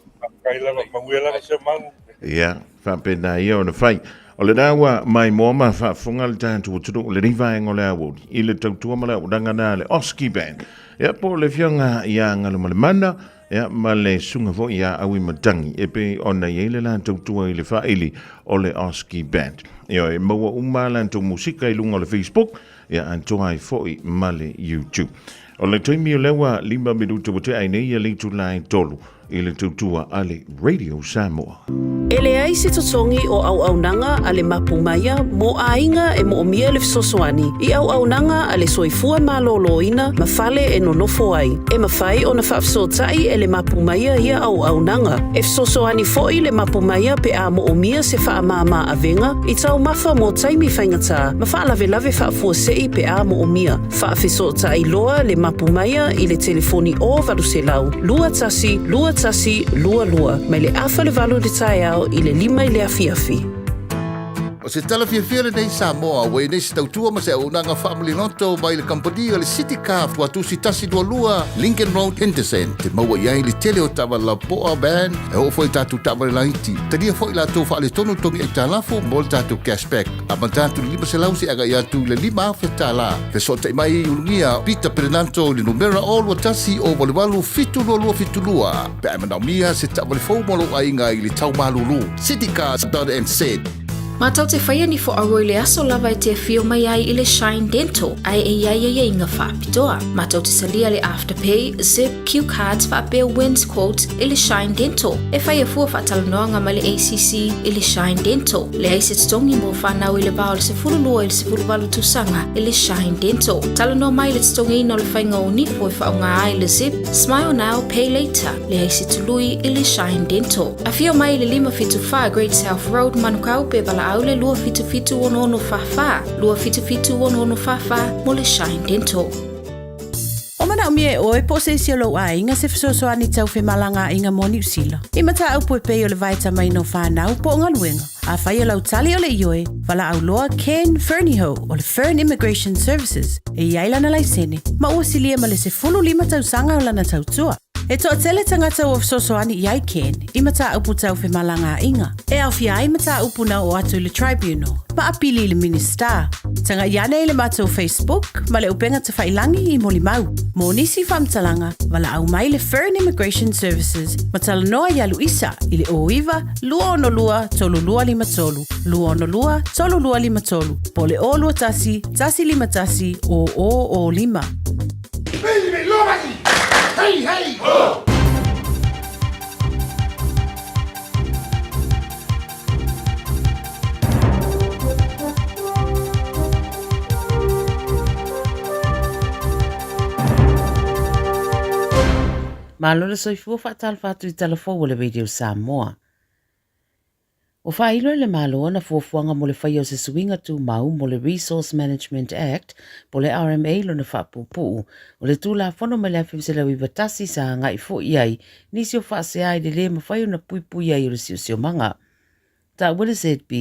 Speaker 19: kai la mangu la se mangu.
Speaker 2: Ya, fa pena ia o na fai. O le dawa mai moama fa funga le tantu tutu le riva ngole awu. I le tautua mala udanga na le Oski Band. Ya po le fionga ia ngalo male mana. Ya male sunga fo ia awi matangi. E pe ona ia le la tautua I le fa ili o le Oski Band. Ia e maua umala nto musika I lunga le Facebook. Ia antoa I foi male YouTube. O le toimi o lewa 5 minuto bote ai nei ia le tulai tolu. I le tautua ale Radio Samoa.
Speaker 22: Ele ai se totongi o au nanga ale mapumaya mo ainga e mo omia le fisosoani. I au nanga ale soifua maloloina mafale e nonofo ai. E mafai o na whaafsotai e le mapumaya ia au nanga. E fisosoani foi le mapumaya pe a mo omia se whaamama avenga. I tau mafa mo taimi whaingata. Ma whaalave whaafua sei pe a mo omia. Whaafisotai loa le mapumaya I le telefoni o valuselau. Lua tasi, lua. Mai le afa le valu le tai au I le 5 I le afiafi.
Speaker 1: O
Speaker 6: se tala fia nei Samoa, wei nei se tautua ma se unanga family noto mai le kampani o le City Car watu si tasi dua lua Lincoln Road Henderson te maua iai le tele o tawa la poa band e o foi tatu tawa le laiti. Tadia foi la tofa le tonu tongi e talafo mo le tatu cashback. Ama tatu lima se lausi aga iatu le lima afe tala. Fe so te mai ulungia Peter Pernanto le numera o lua tasi o wale walu fitu lua fitu lua. Pe amana mia se tawa le fau molo ainga i le tau malulu. citycars.nz
Speaker 20: Matau te whaia ni fo aroi le aso lava e te fio mai ai i le Shine Dental, ai e iai e inga whaapitoa. Matau te salia le Afterpay, Zip, Q Cards, whaapea Wins Quotes i le Shine Dental. E whaia fua whaatalanoanga mai le ACC i le Shine Dental. Le aise tongi mo whanau i le bao le se furulua i le se furuwalu tusanga i le Shine Dental. Talanoa mai le tongi ina le whainga o ni fo i whaonga ai le Zip, Smile Now, Pay Later. Le aise tului i le Shine Dental. A fio mai le 555 Great South Road, Manukau pe bala au le lua fitu ono fafa. Lua fitu ono fafa mo le Shine Dental.
Speaker 22: O mana umie o e po se sia lo a inga se fisoso ani tau fe malanga inga mo New Zealand. I mata au po e peo le vaita mai no whanau po nga luenga. A whaia lau tali o le ioe, wala au loa Ken Ferniho o le Fern Immigration Services. E iaila na laisene, ma ua silia ma le se fulu 5 tau sanga o lana tau tua. E toa tele tangata o fisoso ani iai Ken, i mata upu tau fe malanga inga. E au fia ai mata upu na o atu le tribunal, ma apili le minister. Tanga iane le mata o Facebook, ma le upenga te whailangi i moli mau. Mo nisi whamtalanga, wala au mai le Fern Immigration Services, ma tala noa ia Luisa, i le oiva, lua ono lua, tolu lua lima tolu. Lua ono lua, tolu lua lima tolu. Po le o lua tasi, tasi lima tasi, o lima.
Speaker 23: Baby, lobaki! Hey, hey! Oh!
Speaker 21: Malo le soifua whaatal whātu i telefo o le Radio Samoa. O whailo le malo na fuafuanga mo le whai o se suinga tu mau mo le Resource Management Act po le RMA lo na whaapupu o le tūla whono me le awhiwisela wi watasi sa ngai fo iai nisi o whaase ai le le mawhai o na puipui ai o le sio manga. Ta wale ZB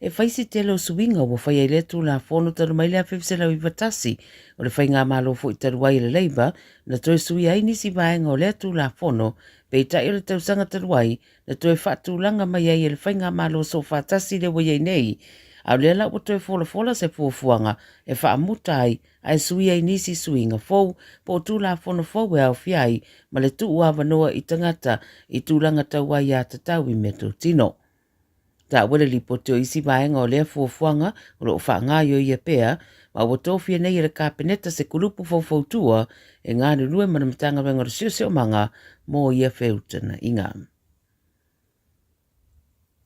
Speaker 21: e whaisi telo suinga o whai ai le tūla whono tanu mai le awhiwisela wi watasi o le whai ngā malo fo i taruai le Labour na toe sui ai nisi vaenga o le tūla whono pe tai o le tausanga taruai na toe whaatūlanga mai ai le whainga malo so whaatasi le wai nei. Au le la o toe fola se fuafuanga e whaamuta ai sui ai nisi suinga fou po tūla whono fou e au fiai ma le tu ua wanoa i tangata i tūlanga tauai a tatau i meto tino. Ta wale li po teo isi vaenga o lea fuafuanga o lo whaanga yo ia pea ma o tofia nei le kapeneta se kulupu fau tua e ngāni rue manamatanga wenga o sio manga mo ia feutana inga.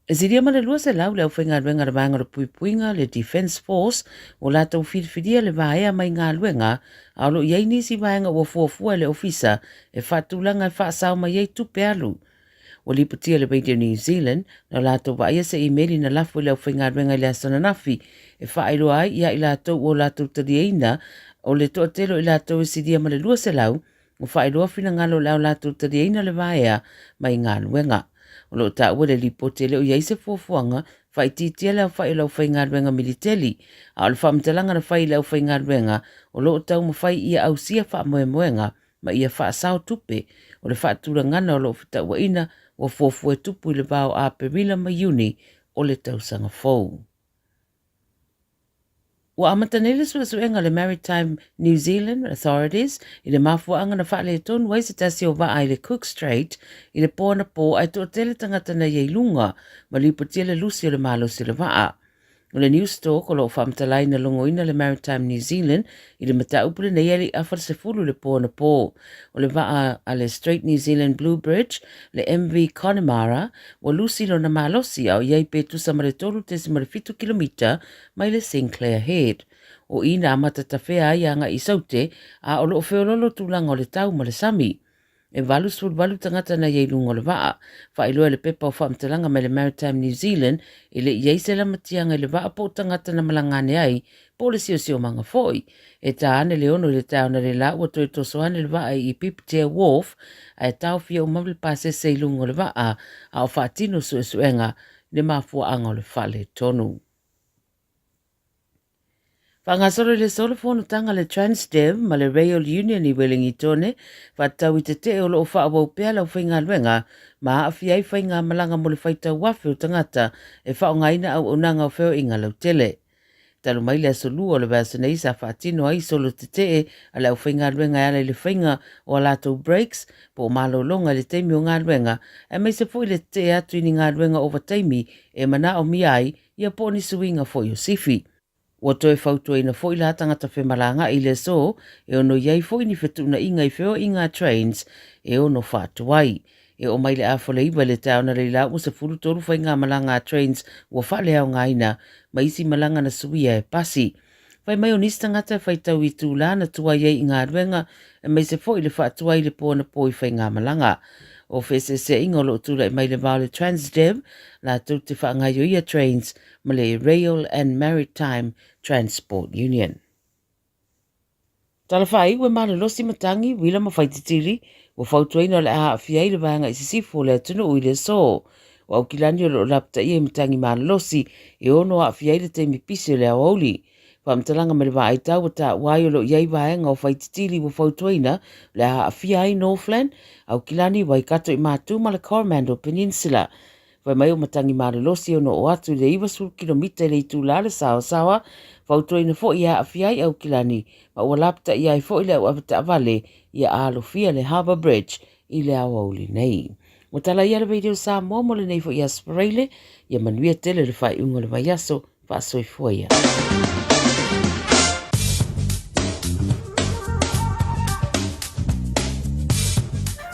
Speaker 21: E ziria mana lua se lau le au whainga ruenga le vanga o puipuinga le Defence Force o la tau whiriwhiria le vaea mai ngā luenga a lo iei nisi vaenga o fuafua le ofisa e whaatulanga e whaasau mai ei tupe alu. O liputia le Radio New Zealand na lato vaia se imeli na lafu le au whainga ruenga le asana nafi e whaelo ai ia i lato o lato tarieina o le toa telo i lato e sidia ma le lua se lau o whaelo fina ngalo lau lato tarieina le vaea mai ngā luenga. O lo ta ua le lipote le o iei se fuafuanga whaititia le au whaelo au whainga ruenga militeli a o le whamtalanga na whai le au whainga ruenga o lo tau ma whai ia au sia wha moenga ma ia wha sao tupe o le whaatura ngana o lo whita ua ina o fuafue tupu i le vau a perila Mayuni o le tausanga fou. Ua amatanele suenga le Maritime New Zealand Authorities i le mafuanga na whaale tonu wai se tasi o waa i le Cook Strait i le pōna pō ai tō tele tangata na iei lunga ma lipotia le lusi o le malo si le waa. O le News Talk o lo whamtalai na longoina le Maritime New Zealand i le mataupule na ieli awhar se fulu le pōna pō. O le waa a le Straight New Zealand Blue Bridge, le MV Connemara, o lusi lo na malosi au iei pe tusa mare tolu tesi mare 5 kilomita mai le Sinclair Head. O ina amata tawhea ai anga i saute a o lo whiololo tūlanga o le tau ma le sami. E valu tangata na iei lungo le waa. Whailoa le pepa o whamtalanga mai le Maritime New Zealand i le iei se la matianga i le waa po tangata na malangane ai po le sio manga foi. E ta ane le ono le tau na le la ua toi toso ane le waa i Pipitea Wharf a e tau fia o mawli pase se lungo le waa a o whaatino suenga le mafua anga o le whale tonu. Whangasoro le solo fono tanga le Transdev ma le Rail Union I Wellingtone whatau I te te o lo whaawau pea lau whainga luenga ma awhiai whainga malanga mo le whaita wafe o tangata e whaongaina au onanga o wheo inga lau tele. Talo mai le asolu o le vasanei sa whaatino ai solo te te a lau whainga luenga ala le whainga o alato breaks po malo longa le teimi o ngā luenga e mai se fwoi le te atu ini ngā luenga o wataimi e mana o miai ia po ni suinga fo yo sifi. Wa toe whautua ina fo ila tangata whemalanga I le so, e ono iai fo ini whetuna inga I wheo inga trains, e ono whatuai. E o mai le awhole iwa le taona le lau se furu toru whainga malanga trains wa whale au ngaina, ma isi malanga na suia e pasi. Whai mai o nistangata whaitau I tūla na tua iei inga ruenga, e mai se fo ile whatuai le pōna pōi whainga malanga. O whese se ingo lo tūla I mai le vau le Transdev, la tau te whaangaio ia trains, ma le Rail and Maritime Transport Union. Tala whai, we mana losi matangi, wila ma whaititiri, wa whautuaina le aha awhiai le vanga I sisifo le atunu ui le so. Wa au kilani o lo lapta ia matangi mana losi, e ono a awhiai le teimi pisi le awauli. Wa mtalanga me le vaa aitau wa ta wai o lo iai vaenga o whaititiri wa whautuaina le aha awhiai Northland, au kilani wa ikato I mātu ma le Coromandel Peninsula. Wai mai o matangi maralosi ono o atu le iwa sur kilomita le itu la le sawa sawa, whautua ina fo ia awhiai au kilani, ma ua lapta ia I fo ila au awata avale ia aalofia le Harbour Bridge I le awauli nei. Mutala ia le video sa mo le nei fo ia spraile, ia manuia tele le whai unga le vaiaso, wha soifua ia.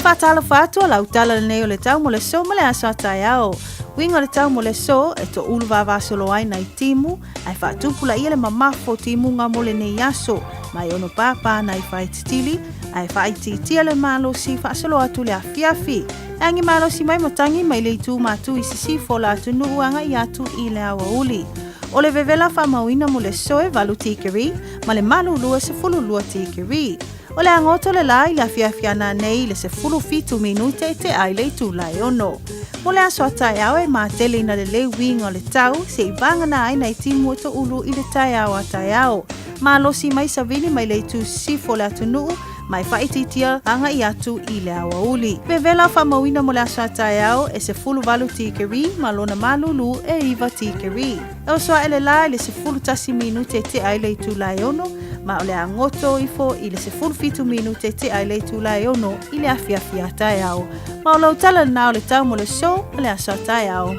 Speaker 5: Whatala whatua lau tala nei o le tau mo le so ma le aso atai au. Winga le tau mo le so e to ulu vavasolo ai na I timu, ai whaatupula ia le mamafo timu ngā mo le nei aso, mai ono papa na I whaititili, ai whaititia le malo si whaasolo atu le afiafi. Angi malo si mai matangi mai le itu matu I sisifo la atu nuuanga I atu I le awa uli. O le vevela whamauina mo le so e valu tikeri, ma le malu lua se fulu lua tikeri. O le angoto le lai la fiafiana nei le se fulu fitu minute te ai le tu lai ono. Mo le aso atai au e maa tele ina le le winga o le tau se I vanga na ai na I timu to ulu I le tai au atai au. Maa losi mai savini mai le tu sifo le atunuu mai whaititia anga I atu I le awa uli. Vevela whamauina mo le aso atai au e se fulu valu tikeri ma lona malulu e iwa tikeri. E o soa ele lai le se fulu tasi minute te ai le tu lai ono, ma o le angoto ifo I le se fulu fitu minute te ai le tu lai ono I le afiafia atai au. Ma o lau tala na o le tau mo le show o le aso atai au.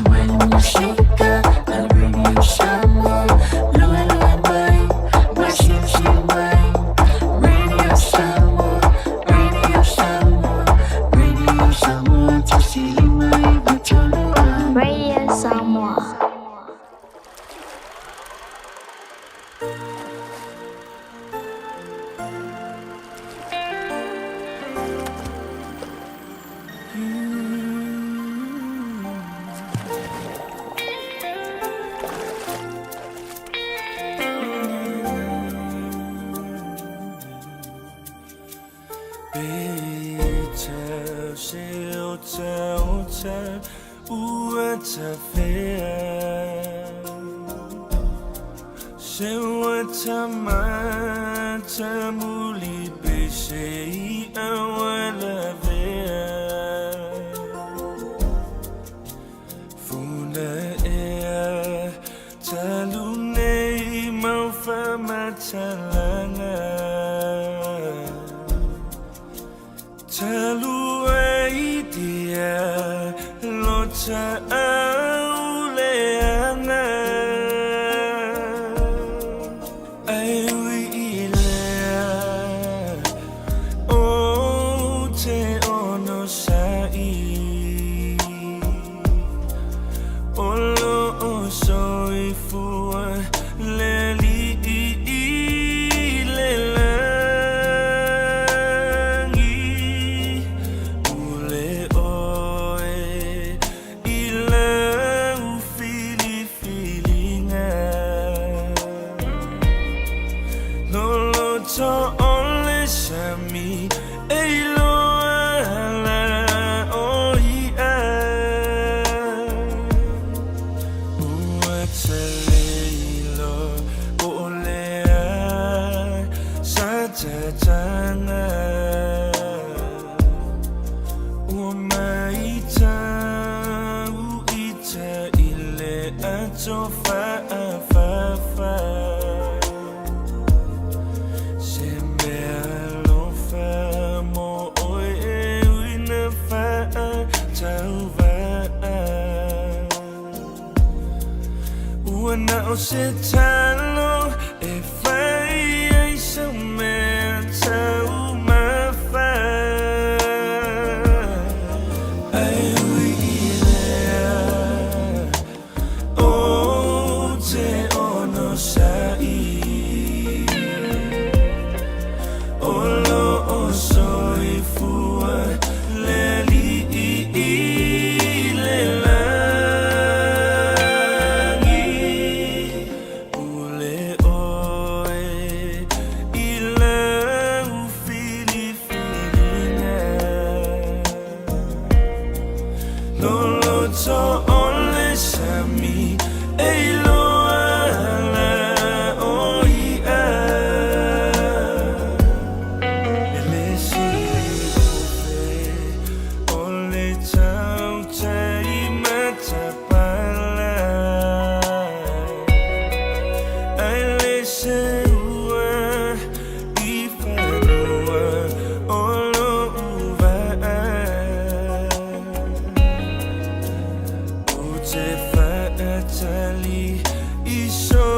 Speaker 5: When you shake up, I'll bring you some more. Lua lua mai, washing she mai. Radio Samoa, Radio Samoa, Radio Samoa, tasili mai batolo.
Speaker 14: Radio Samoa.
Speaker 23: matatanga umaita uita ile atofa afafa sembealofa mo oe uina fa tauva uana o se talo e fai ai so me tau mafa ai ui ilea o te ono sai olo o soi fua le li i le langi ule oe i la ufili filinga lolo to ole sami e loa la oi a ele si ofe ole tau tai matapala ai le se ua i whanua olo uva o te whaatali i so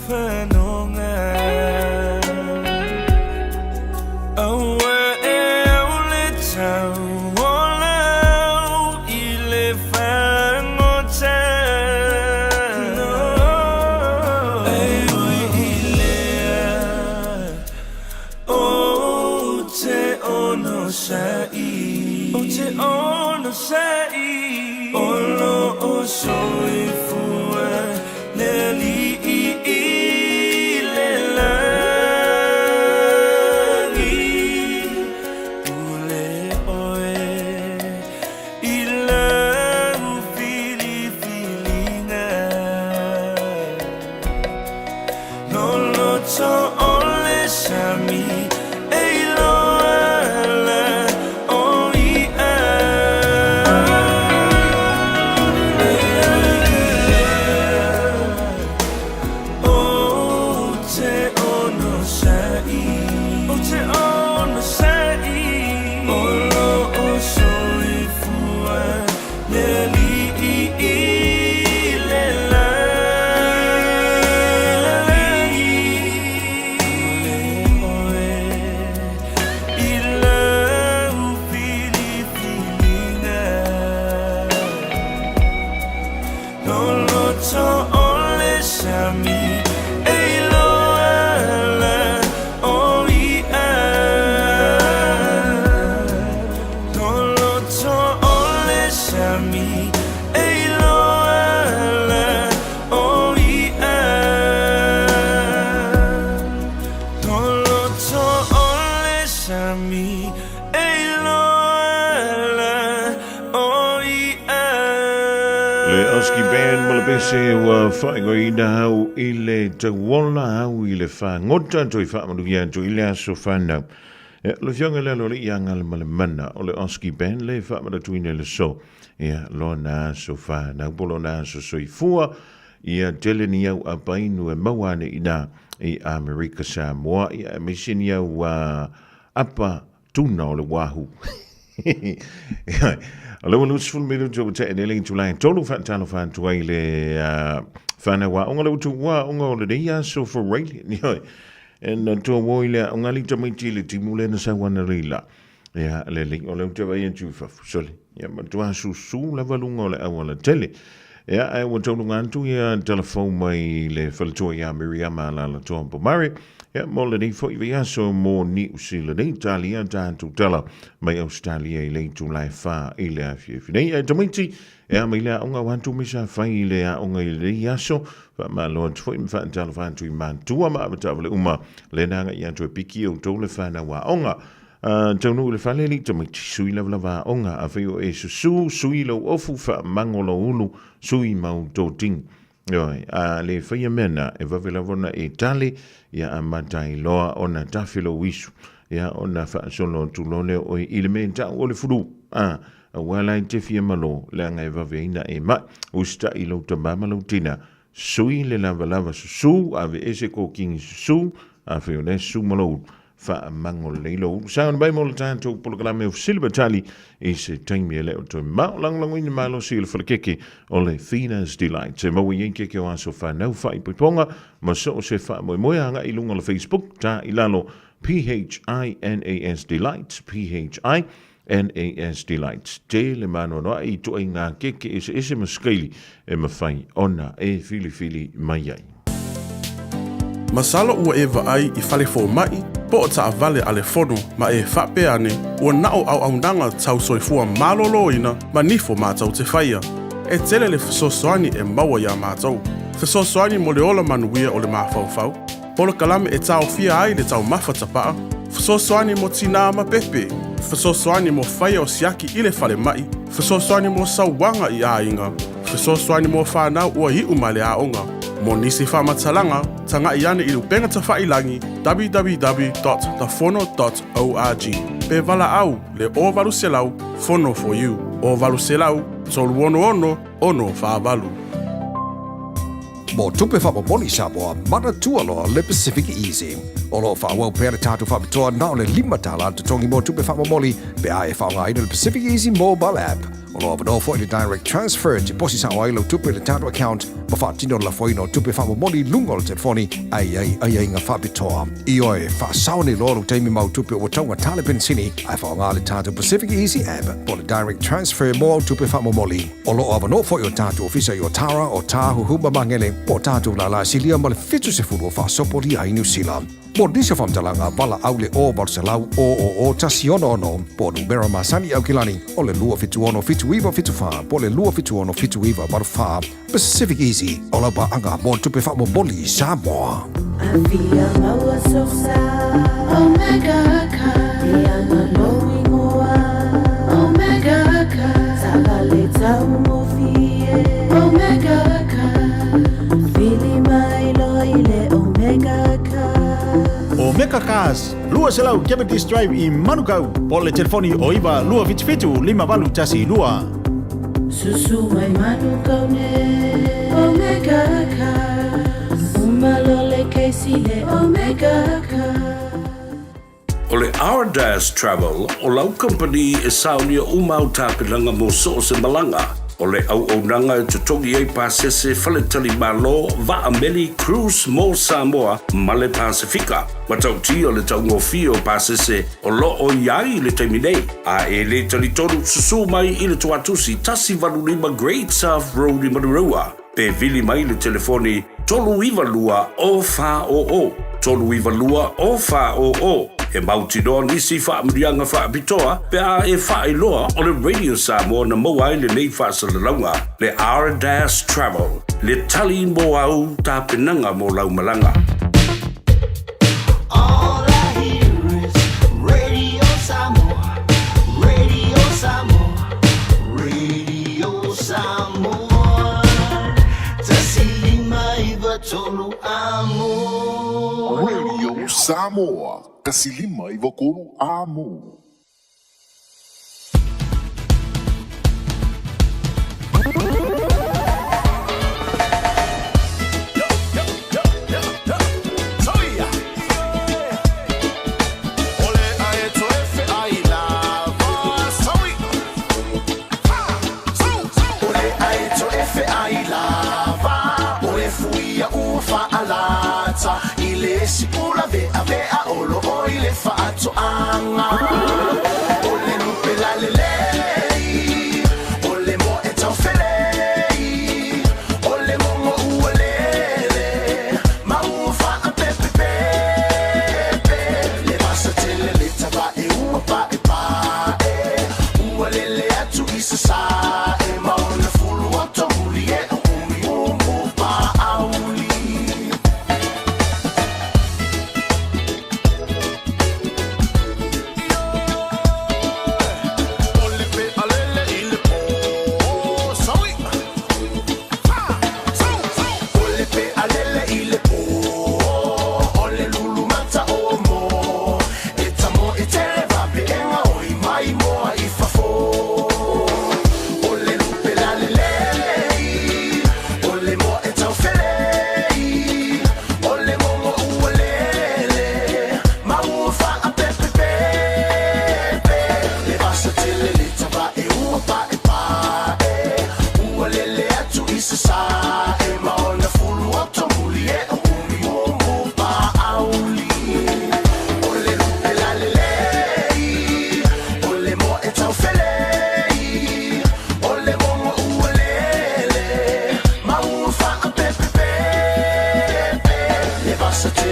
Speaker 23: whanonga aua e au le tau olau i le whangota ai ui i lea o te ono sai olo o soi fua le li i le langi ule oe i la ufili filinga lolo to ole sami e loa la o i a o te ono sai olo o soi fua le li i le langi ule oe i la ufili filinga lolo to ole sami e loa la o i a lolo to ole sami e loa la o i a lolo to ole sami e loa la o i a
Speaker 2: Le Oski Band ma le pese ua whaingoina hau i le tauola hau i le whangota toi whaamanuia toi i le aso whanau. Le fionga le lo le ianga le mana o le Oski Band le whaamana tuine le so. Ia lo na aso whanau polo na aso soifua ia teleni au a painu e mawane ina i Amerika Samoa ia misini au apa tuna o le wahu. Alo lu sul milu jo te ne ling tulai tolu fan talo fan tuai le fana wa onga lu tu wa onga le dia so for really ni hoi en to wo ile onga li tamai tile timule na sa wana rila ya le ling o le te vai tu fa soli ya ma tu su la valunga le awala tele ya ai wo tolu ngantu ya telefone mai le falto ya Miriam la to mari ya mo le ni fo ia so mo ni usile ni Italia tantu tela mai Australia ile tu lai fa ile afi nei e tamiti e mai la onga wantu misa fa ile a onga ile ia so fa ma lo fo im fa tala fa tu man tu ma tavle uma le nanga ia tu piki o to le fa na wa onga tonu le fa le ni tamiti sui la va onga a fe o e su sui lo ofu fa mangolo ulu sui mau to ting Yoi, le whaia mena e wawelavona e tale ia a matai loa ona tawhilo wisu. Ia ona whaasolo tulone o i le mea o le furu. Wala i te fia malo le anga e waweina e mai. Usta i lau tambama lau tina. Sui le lava susu, ave ese ko kingi susu, ave o le su malo. Fa mango leilo. Saun bai mo le tātou polokalame o Silver Tali i se taimi e leo toi mau lango ina malo si le whalakeke o le Fina's Delight. Se mau i keke o aso whanau whai poiponga, ma so se wha moe anga i lunga le Facebook, tā i lalo PHINAS Delight, PHINAS Delight. Te le mano noa i toa i ngā keke ese maskaili e mawhai ona e fili mai ai.
Speaker 3: Masalo ua e vaai i fale fo mai, po o taa vale ale fono ma e whape ane, ua nao au nanga tau soifua malolo ina ma nifo mātau te whaia. E tele le whasosoani e maua ia mātau. Whasosoani mo le ola manuia o le mawhauwhau. Polo kalame e tau fia ai le tau mawhatapaa. Whasosoani mo tina ma pepe. Whasosoani mo whaia o siaki i le fale mai. Whasosoani mo sauwanga i a inga. Whasosoani mo whanau ua hi umale a onga. Mo nisi whamatalanga, tanga i ane i lupenga ta whailangi www.thefono.org. Pe vala au, le o valu selau, fono for you. O valu selau, tolu ono whaavalu.
Speaker 10: Mo tupe whamoponi Samoa, mana tualoa le Pacific Easy. Olo whaawau pēra tātu whamitoa na o le 5 tala te tongi mo tupe whamomoli, pe ae whaonga ina le Pacific Easy mobile app. Olo avano fo i le direct transfer te posi sa oailo tupe le tātu account, ma whaatino la foino tupe whamomoli lungo le telefoni, ai ngā whapitoa. I oe, whaasaone loro teimi mau tupe o taunga tale pensini, ai whaonga le tātu Pacific Easy app, po le direct transfer mo tupe whamomoli. Olo avano fo i o tātu ofisa i o Tara o Tāhu Huma Mangele, po tātu la silia ma le fitu se furu o whaasopori ai New Zealand. Mo disa whamtalanga wala au le o Barcelau o tasi ono, po numera masani au kilani, o le lua fitu ono fitu iwa fitu wha, po le lua fitu ono fitu iwa baru wha, Pacific Easy, o la ba anga mo tupe wha mo boli Samoa.
Speaker 11: Avia maua sosa, Omega Ka, Diana Loing Oa, Omega Ka, Sabale Tau Mofie, Omega Ka, Fili Mailo ile Omega Ka.
Speaker 9: O Meka Cars, lua selau Cavendish Drive i Manukau, po le telefoni o iwa lua fitu 5 tasi lua.
Speaker 11: Susu mai Manukau ne, Omega Cars, umalole keisi le Omega Cars.
Speaker 8: O le R-Dash Travel, o lau company e saunia umau tāpilanga mo so se malanga. O le au nanga e tutongi ei pasese faletali malo va ameli cruise mo Samoa ma le Pasifika. Matauti o le taungofi o pasese o lo o iai le taiminei. A e le talitonu susu mai i le tuatusi tasi valulima Great South Road i Manurua. Pe vili mai le telefoni tolu iwa lua o fa o. Tolu iwa lua o fa o. E mauti doa nisi wha mrianga wha pitoa, pe a e wha iloa o le Radio Samoa na moa le nei wha salalaunga, le R-Dash Travel, le tali mo au ta penanga mo laumalanga.
Speaker 11: All I hear is Radio Samoa, Radio Samoa, Radio Samoa. Tasilima iwa tolu amo.
Speaker 16: Radio Samoa. Kasilima i wakoro amo.
Speaker 11: Ile sipula vea olo ile faato anga ole nupela lele ole mo etofele ole mo uolele ma ufa pepe le basa tele le taba e upa e uolele atu isasa e ma ona fulu wato mulie umi upa auli.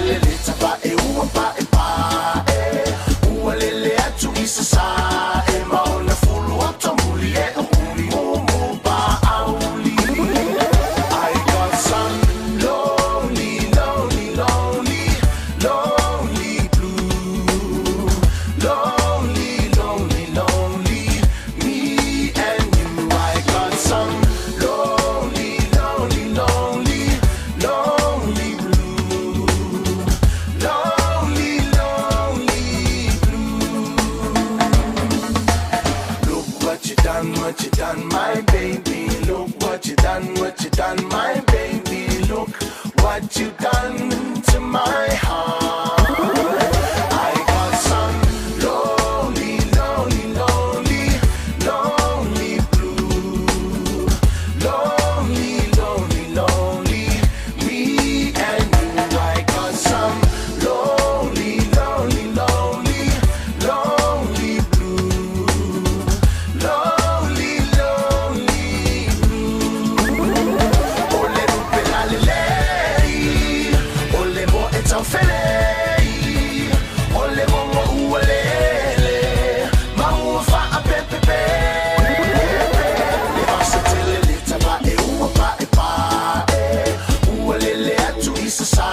Speaker 11: tele le tapa e ua pa e pa e ua lele atu i sa sa e maona fulu o tamuli e umi mumu pa auli. I got some lonely, lonely, lonely, lonely blue, lonely, lonely, lonely, me and you. I got some lonely, lonely, lonely, lonely blue, lonely, lonely blue. Look what you done, my baby. Look what you done, my baby. Look what you done to my heart. I got some lonely, lonely, lonely, lonely blue, lonely, lonely, lonely, me and you. I got some lonely, lonely, lonely, lonely blue, lonely, lonely blue. Ole rupe la lelei, ole mo e tau felei, ole mo mo ualele, ma ua fa a pepepe. Le basa tele le tapa e ua pa e pa e, ualele atu i sa sa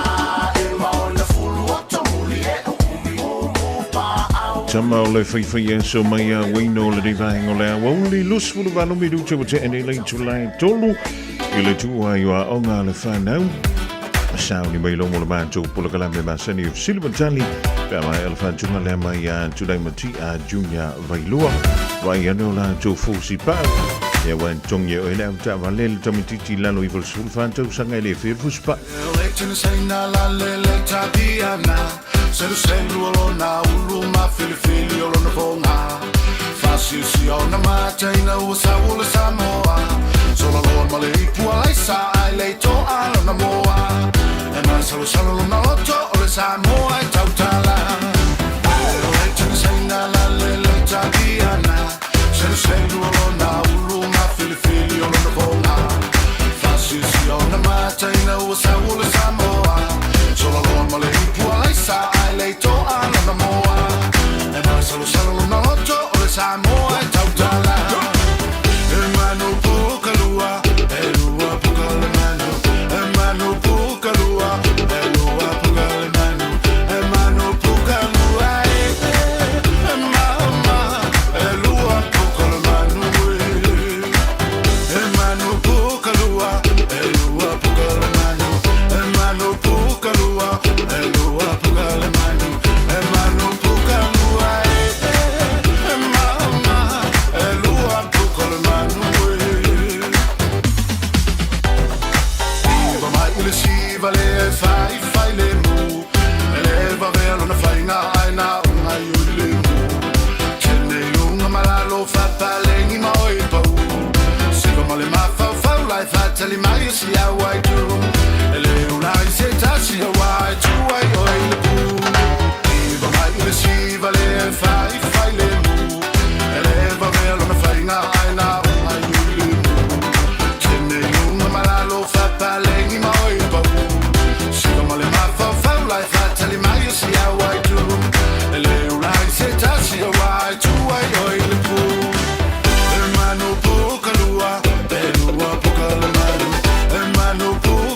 Speaker 11: e, maona fulu o tamuli e umi umu pa au.
Speaker 2: Tama o le whaiwhai e so mai a waino le rewhaing o le a wauli lus fulu wano mi rute wa te ene lei tulai tolu i le tua i wa onga le whanau. A sao ni mai longo le mātou pula kalame masani of Silvantali pia mai elefantunga le mai a tulai mati a Junior Vailua vai ano la tau fōsi pāu. Ia wan tongi o ina ta valele tamititi lalo i vol sulfantou sanga le firfuspa.
Speaker 11: Electin seina la lele tabiana, selu selu olona ulu ma fili fili olona vonga. Fasi si ona mata ina usa ula Samoa, sola lor male ipua laisa ai le to alona moa. E mai salu salu luna loto ole Samoa e tautala. Electin seina la lele tabiana, selu selu olona ulu ma fili fili olona vonga. Fasi si ona mata ina usa ula Samoa, sola lor male ipua laisa ai le to alona moa. E mai salu salu luna loto ole Samoa e tautala. E manu pukalua, e lua pukale manu. E manu pukalua, e lua pukale manu. E manu pukalua, e mama, e lua pukale manu. E manu pukalua, e lua pukale manu. E manu pukalua, e lua pukale manu. E manu pukalua, e mama, e lua pukale manu. Iva mai ule siva le fai le mu. Eleva velo na fai na aina unga yule mu. Tene unga malalo fata lengi ma oi pau. Siva male ma fau lai fata li mai si a wai tu. Ele unai se tasi a wai tu ai oi le pu. Iva mai ule siva le fai le mu. Eleva velo na fai na aina unga yule mu. Tene unga malalo fata lengi ma oi pau. Siva male ma fau lai fata li mai si a wai tu. Ele unai se tasi a wai tu ai oi le pu. E manu pukalua, e lua pukale manu. E manu pukalua.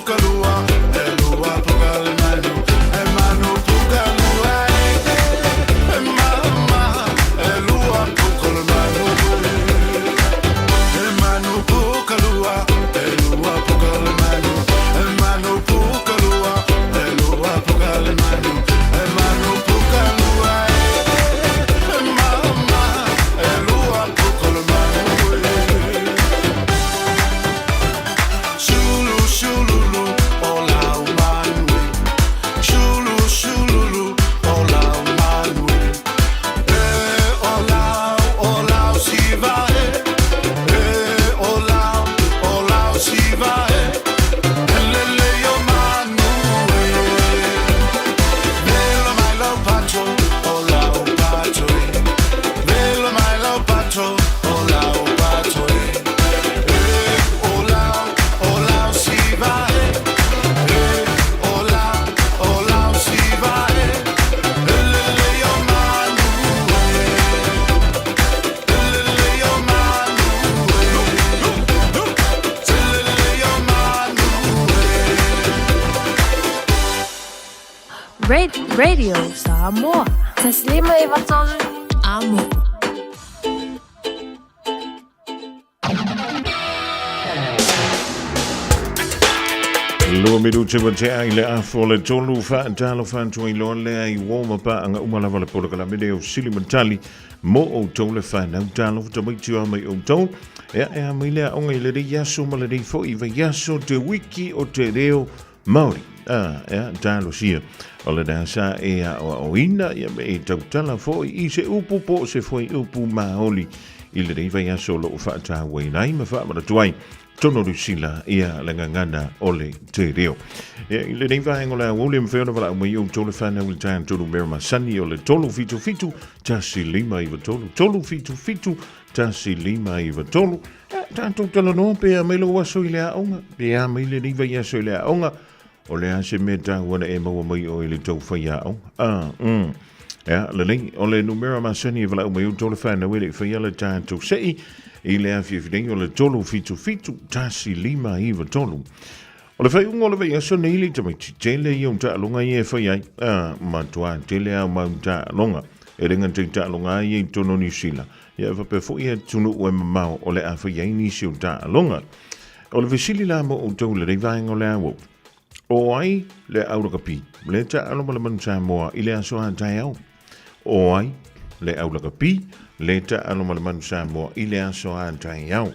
Speaker 14: Radio Samoa. Taslima ivatolu amo.
Speaker 2: Lua miru te watea I le afo le tolu wha talo whantua I loa lea I woma pa anga umalawa le polo kala mene o sili matali mo o tau le whanau talo ta maitua mai o tau ea mai lea onga I le re yaso ma le re fo I va yaso te wiki o te reo Maori ea talo sia o le nasa ea o ina ia me e tau tala fo I se upu po se fo I upu maoli I le re va yaso lo wha ta wainai ma wha mara tuai tono rusila ia lenga ngana ole te reo. Ia I le nei vaengola William Feona wala mai o tole whana wil tae tolu merma sani o le tolu fitu fitu tasi lima iwa tolu. Tolu fitu fitu tasi lima iwa tolu. Tanto tala no pea melo waso I le aonga. Pea meile nei vai aso I le aonga. O le ase meta wana e maua mai o le tau whai aonga. Ia le nei o le numera masani wala mai o tole whana wele whai le tae tau sei. I le awhiawhinei o le tolu fitu fitu tasi lima iwa tolu. O le whai unga o le wai aso nei li tamaiti tele I ta alonga I e whai ai. Matua tele au mau ta alonga. E renga te ta alonga I e tono ni sila. Ia whape fo ia tunu ue mamau o le a whai ai nisi o ta alonga. O le visili la mo o tau le reivaenga o le awo. O ai le auraka pi. Le ta alonga le manu sa moa I le aso a tai au. O ai le auraka pi. Le ta alo malamanu Samoa I le aso a tai au.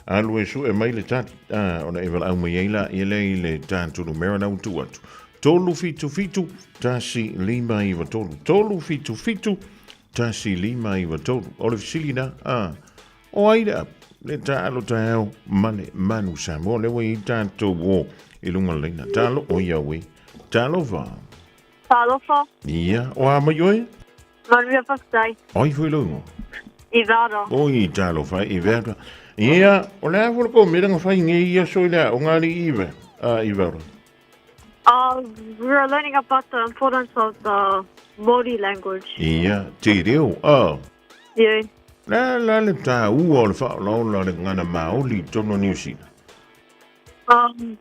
Speaker 2: Alu e su e mai le tati. Ona e wala au mai eila I le tātu numera nau tu atu. Tolu fitu fitu tasi lima iwa tolu. Tolu fitu fitu tasi lima iwa tolu. O le fisili na. O aida le ta alo tai au mane manu Samoa. Le wei tātu wo I lunga leina. Talo o iawe. Talo va.
Speaker 7: Talo fa.
Speaker 2: Ia. O a mai oe?
Speaker 7: Maria Pastai.
Speaker 2: Oi fui lungo.
Speaker 7: Ivara.
Speaker 2: Oi talo fa Ivara. Ia, o le avolo ko me nga fai ngai ia so ile o ngari Iva. Ivara.
Speaker 7: We're learning about the importance of the Māori language.
Speaker 2: Ia, te reo.
Speaker 7: Yeah.
Speaker 2: La le ta u o le fa lo le ngana Maoli tono New Zealand.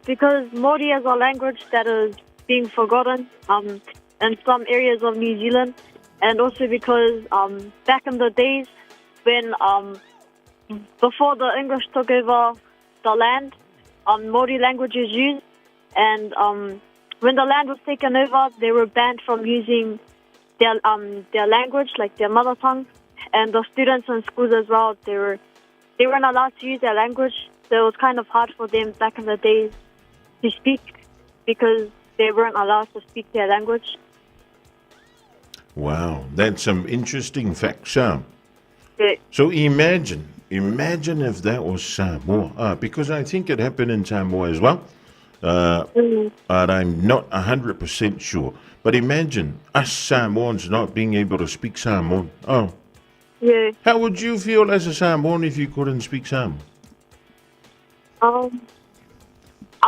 Speaker 7: Because Māori is a language that is being forgotten in some areas of New Zealand. And also because back in the days when before the English took over the land, Māori language is used, and when the land was taken over, they were banned from using their language, like their mother tongue, and the students in schools as well. They weren't allowed to use their language, so it was kind of hard for them back in the days to speak because they weren't allowed to speak their language.
Speaker 2: Wow, that's some interesting facts, huh?
Speaker 7: Yeah.
Speaker 2: So imagine if that was Samoa, because I think it happened in Samoa as well, but I'm not 100% sure. But imagine us Samoans not being able to speak Samoan.
Speaker 7: Yeah.
Speaker 2: How would you feel as a Samoan if you couldn't speak Samoan?
Speaker 7: I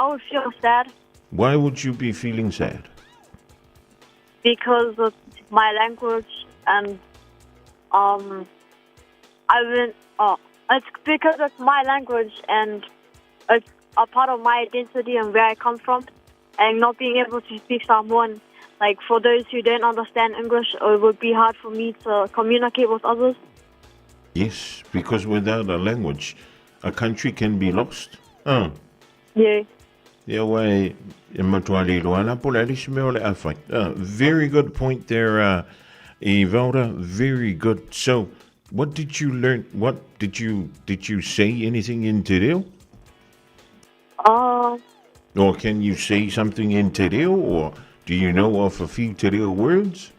Speaker 7: would feel sad.
Speaker 2: Why would you be feeling sad?
Speaker 7: Because of my language, and it's because it's my language and it's a part of my identity and where I come from, and not being able to speak Samoan, like for those who don't understand English, it would be hard for me to communicate with others.
Speaker 2: Yes, because without a language, a country can be lost.
Speaker 7: Yeah.
Speaker 2: Very good point there, Ivalda. Very good. So, what did you learn? What did you say anything in Te Reo? Or can you say something in Te Reo? Or do you know of a few Te Reo words?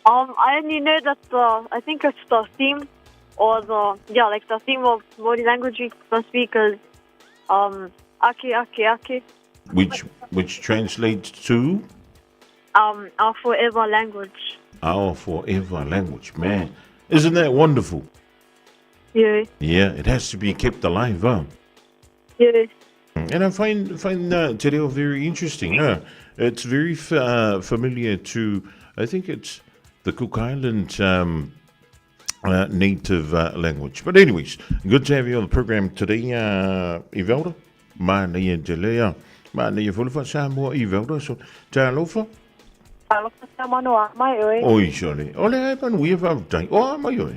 Speaker 7: I only know that I think it's the theme, or the theme of Māori language we speak is ake ake ake.
Speaker 2: Which translates to
Speaker 7: our forever language.
Speaker 2: Our forever language, man. Isn't that wonderful?
Speaker 7: Yeah.
Speaker 2: Yeah, it has to be kept alive, huh?
Speaker 7: Yeah.
Speaker 2: And I find Te Reo very interesting. It's very familiar to, I think it's the Cook Island native language. But anyways, good to have you on the program today, Ivelda. Mania Delea. Ma ne fulu fa Samoa I veo so. Ta lofa.
Speaker 7: Alo sa mano a mai oi.
Speaker 2: Oi sole. Ole ai panu ia fa tai. O mai oi.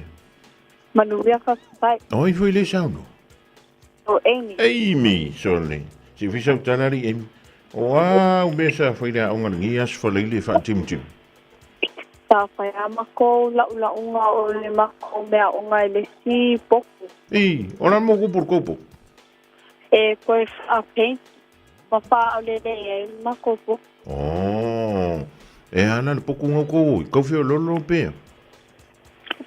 Speaker 7: Manu ia fa sai.
Speaker 2: Oi foi le sauno.
Speaker 7: O Amy.
Speaker 2: Amy sole. Si fi sa tanari Amy. Wow, besa foi da onga ngias fa le fa tim.
Speaker 7: Ta fa ya mako la unga o le mako mea unga le si poku.
Speaker 2: Ona mo ku por kopo.
Speaker 7: Koe a paint. Ma fa le le mako po.
Speaker 2: Oh. Ana le poku ngoko, ko fi lolo pe.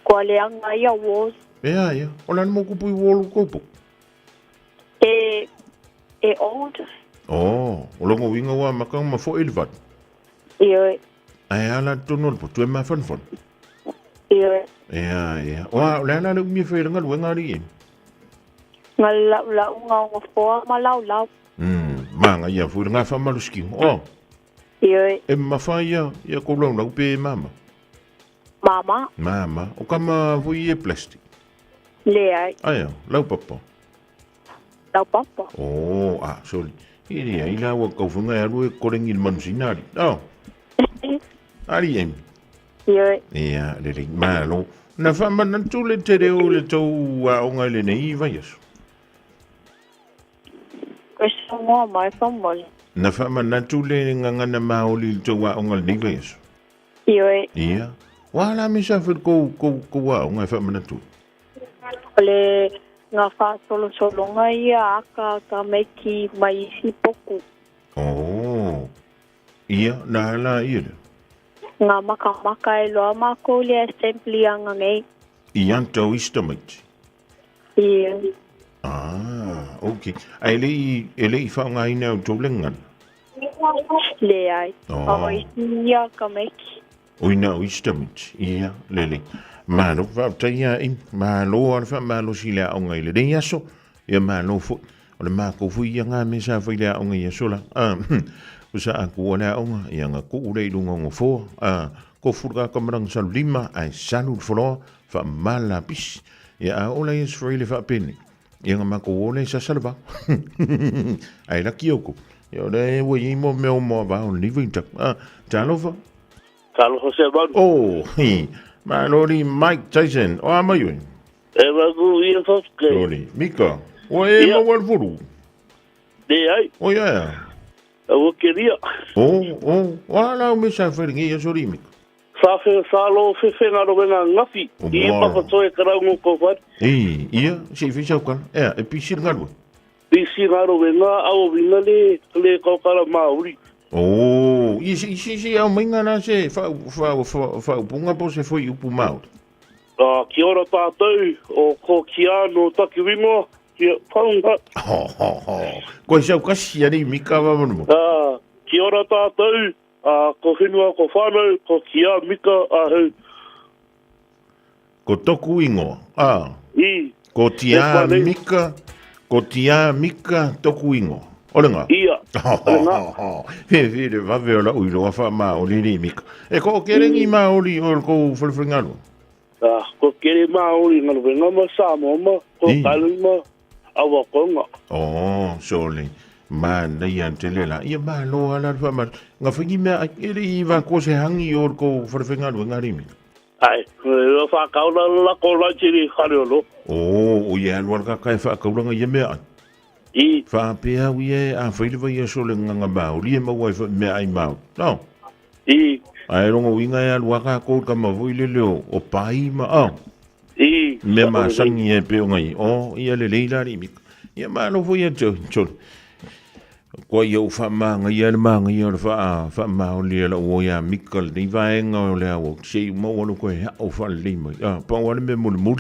Speaker 7: Ko le anga ia was.
Speaker 2: Ya. Ona mo ku pu wolo kopo.
Speaker 7: Old.
Speaker 2: Oh, o longo winga wa makang ma fo ilvat.
Speaker 7: Ie.
Speaker 2: Ai ala tonol po tu ma fan.
Speaker 7: Ie.
Speaker 2: Ya. Wa la le mi fe ngal wenga ri.
Speaker 7: Ngal la unga fo ma lau.
Speaker 2: Manga ia fu nga fa maluski. Oh.
Speaker 7: Ie.
Speaker 2: E ma fa ia ko lo na pe mama. Mama, o kama fu ie plastic.
Speaker 7: Le ai.
Speaker 2: Ai, lau papa. Oh, sorry. Ia ila wa ko fu nga ru ko ring il mansinari. Oh. Ari em.
Speaker 7: Ie.
Speaker 2: Ia, le malo. Na fa man tu le tere o le tau wa o nga le nei va yeso.
Speaker 7: Questo mo mai famol.
Speaker 2: Na fa man tu le nga na maoli tau wa o nga le nei va yeso.
Speaker 7: Ie.
Speaker 2: Ia. Wala mi sa fer ko wa o nga fa man tu.
Speaker 7: Le nga fa solo nga ia ka meki mai si poku.
Speaker 2: Oh. Ia, na la ia.
Speaker 7: Nga maka e loa mako le assembly anga ngai.
Speaker 2: Ian tau istamit.
Speaker 7: Ia.
Speaker 2: Okay. Ai le fa nga ina o tolengan.
Speaker 7: Le ai. Ia ka meki.
Speaker 2: Oina o istamit. Ia, lele. Malo fa taia in malo ar fa malo sila o ngai le dia so. Ia malo fu. O le mako fu ia nga me sa fa ile o ngai sola. Usa aku ona onga ia nga ku le lunga ngo fo. Ko furga kamarang sa lima ai salu flo fa mala pis. Ia ola is freely fa peni. Ia nga mako ole sa salva. Ai la kioko. Ia le wo mo mo ba on ni vinta. Talofa.
Speaker 13: Carlos José Manu.
Speaker 2: Oh, Malori Mike Tyson. O ama yun.
Speaker 13: Bago ia foske.
Speaker 2: Sorry. Mika. O mo wal furu.
Speaker 13: De ai.
Speaker 2: O ya.
Speaker 13: O queria.
Speaker 2: Wala o me sa feringi ya sorry Mika.
Speaker 13: Sa lo fe ngaro benga ngafi. I pa to e kara ngo ko fat.
Speaker 2: Ia, si fi sa kan. E pisir ngalo.
Speaker 13: Pisir ngaro benga au binale le ko kala mauri.
Speaker 2: Oh, isi au minga na se fa punga po se foi upu mau.
Speaker 13: Kia ora tātou o ko kia no taki wingo kia whaunga.
Speaker 2: Ko sau kasi ani mika wa manu.
Speaker 13: Kia ora tātou ko whenua ko whanau ko kia mika ahau.
Speaker 2: Ko toku ingo.
Speaker 13: I.
Speaker 2: Ko tia mika toku ingo. Olenga.
Speaker 13: Ia.
Speaker 2: He va ver la uilo fa ma o ni mika. E ko kerengi ma o li o ko fulfringalo.
Speaker 13: Ko kere ma o li ngalo venga ma sa mo ma ko kalima awa konga.
Speaker 2: Oh, sole. Man na yan telela. Ia ma lo ala fa ma. Nga fingi me ere va ko se hangi o ko fulfringalo ngari mi.
Speaker 13: Ai, lo fa kaula la ko la chiri khariolo.
Speaker 2: Oh, o ya lo ka kai fa kaula nga yeme an. Fa pea wie a faile vai so le nganga ba o lie ma wai me ai mau. No. Ai rongo winga ya luaka ko ka ma voi le leo o pai ma. Me ma sangi e pe ngai. Ia le leila ri mi. Ia ma no voi jo. Ko yo fa ma ngai ya ma ngai ya fa ma o le o ya mikal ni vai ngo le o sei mo o ko o fa le mo. Pa wa me mo mo.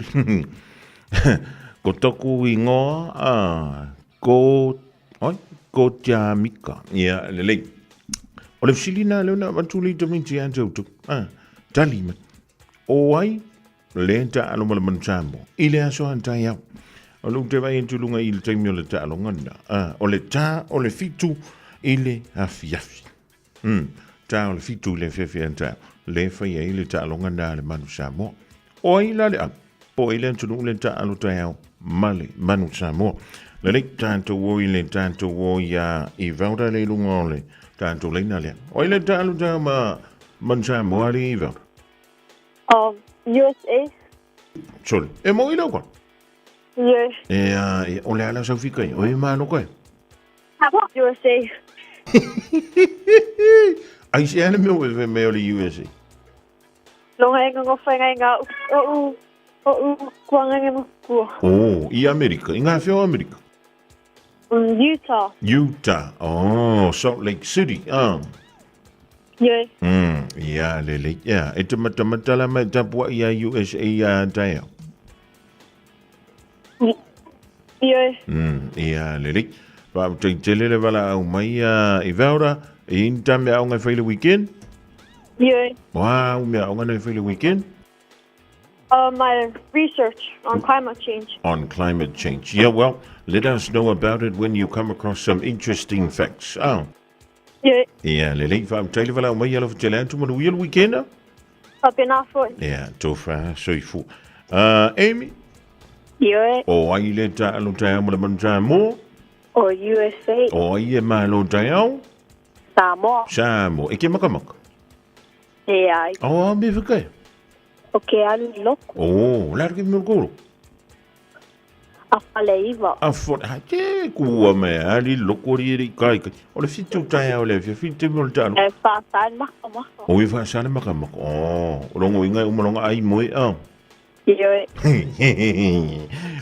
Speaker 2: Ko toku ingo ko tia mika ia lele o le filina le na matuli to minti anjo tu tali me o ai le ta alo mal mansambo ile aso anta ya o lu te vai tu lunga il temio le ta lo ngana o le fitu ile afiafi ta o le fitu le fefe anta le fa ia ile ta lo ngana le manusamo o ai la le po ile tu le ta alo ta ya male manusamo Le tanto voi le tanto voi I vauda le lungole tanto le na le. Oi le talo ta man Samoa le I vauda.
Speaker 7: USA.
Speaker 2: Sorry. E mo I lo
Speaker 7: Yeah.
Speaker 2: E o le ala sa fika oi ma no koe.
Speaker 7: USA.
Speaker 2: Ai se ane me o le USA.
Speaker 7: Longa inga ngofa inga kuanga inga kua.
Speaker 2: Oh, I Amerika. Inga fio Amerika.
Speaker 7: Utah.
Speaker 2: Utah. Oh, Salt Lake City.
Speaker 7: Yeah.
Speaker 2: Yeah, lele. Yeah, e te mata mai tapua I USA tae.
Speaker 7: Yeah.
Speaker 2: Yeah, lele. Pa te lele wala au mai I vaura I inta me au ngai whaile weekend.
Speaker 7: Yeah.
Speaker 2: Wow, me au ngai whaile weekend.
Speaker 7: My research on climate change.
Speaker 2: On climate change. Yeah, well, let us know about it when you come across some interesting facts.
Speaker 7: Yeah.
Speaker 2: Yeah, lele. Pa te lele wala au mai ala te lantu manu ial weekend.
Speaker 7: Up in Afro.
Speaker 2: Yeah, tofa soifu. Amy?
Speaker 7: Yeah.
Speaker 2: O ai le ta alo ta mo le manja mo.
Speaker 7: Or USA.
Speaker 2: O ai e malo ta au. Samoa. E ke makamaka.
Speaker 7: Yeah.
Speaker 2: O me fikai.
Speaker 7: Okay, alu lok.
Speaker 2: Oh, la ke me goro.
Speaker 7: Afaleiva.
Speaker 2: Afo ha ke kua me ali lokori ri kai. O le fitu ta au le fitu mo ta.
Speaker 7: E fa san makamaka.
Speaker 2: O i fa san makamaka. Oh, rongo inga umalonga ai moi
Speaker 7: Yeah.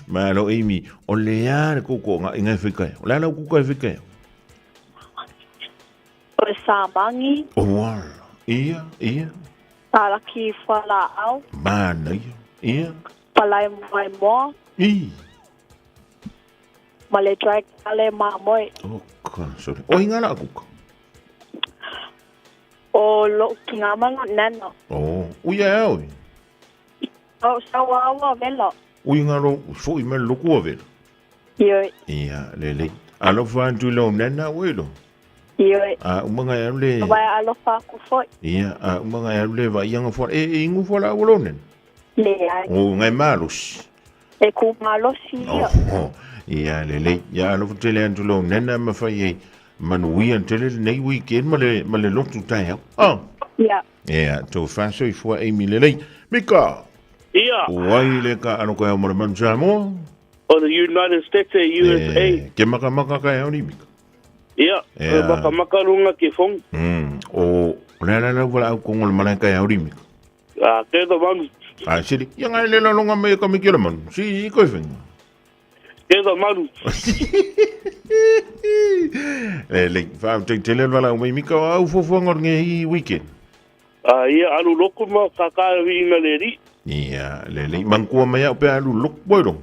Speaker 2: Malo Amy, o le are kuko nga inga fikai. O la kuko fikai.
Speaker 7: O sabangi.
Speaker 2: O wala. Ia.
Speaker 7: Tala ki fala au.
Speaker 2: Mana ia.
Speaker 7: Palai mai mo. Male drag ale ma moi.
Speaker 2: O sorry. O inga la kuko.
Speaker 7: O lo kingama nano.
Speaker 2: O uia au.
Speaker 7: O sawa velo.
Speaker 2: Uinga ro fo I me loko ave. Ia lele. Alo fantu lo nana welo. Umanga ya le.
Speaker 7: Vai alo fa ku foi.
Speaker 2: Ia umanga ya le va yanga fo ingu fo la wolonen.
Speaker 7: Le ai.
Speaker 2: O ngai malos.
Speaker 7: E ku malos ia.
Speaker 2: Ia lele. Ya alo fo tele antu lo nana ma fa ye. Manu wi antele nei weekend male lotu tai. Ia to fa so I fo Amy lele. Mika.
Speaker 13: Yeah.
Speaker 2: Wai le ka ano ka mo man Samoa?
Speaker 13: O the United States USA.
Speaker 2: Ke maka ka ya ni mika.
Speaker 13: Yeah. Maka runga ke fong.
Speaker 2: O la wala ko ngol mana ka ya ni mika.
Speaker 13: Ke do man.
Speaker 2: Siri, yang ai le la longa me ka mikira man. Si ko fen.
Speaker 13: Ke do man.
Speaker 2: Le fa te le wala o mika au fo ngor nge weekend.
Speaker 13: Ia alu loko ma ka winga le ri.
Speaker 2: Ia, lele, mangkua mai au pe alu luk boirong.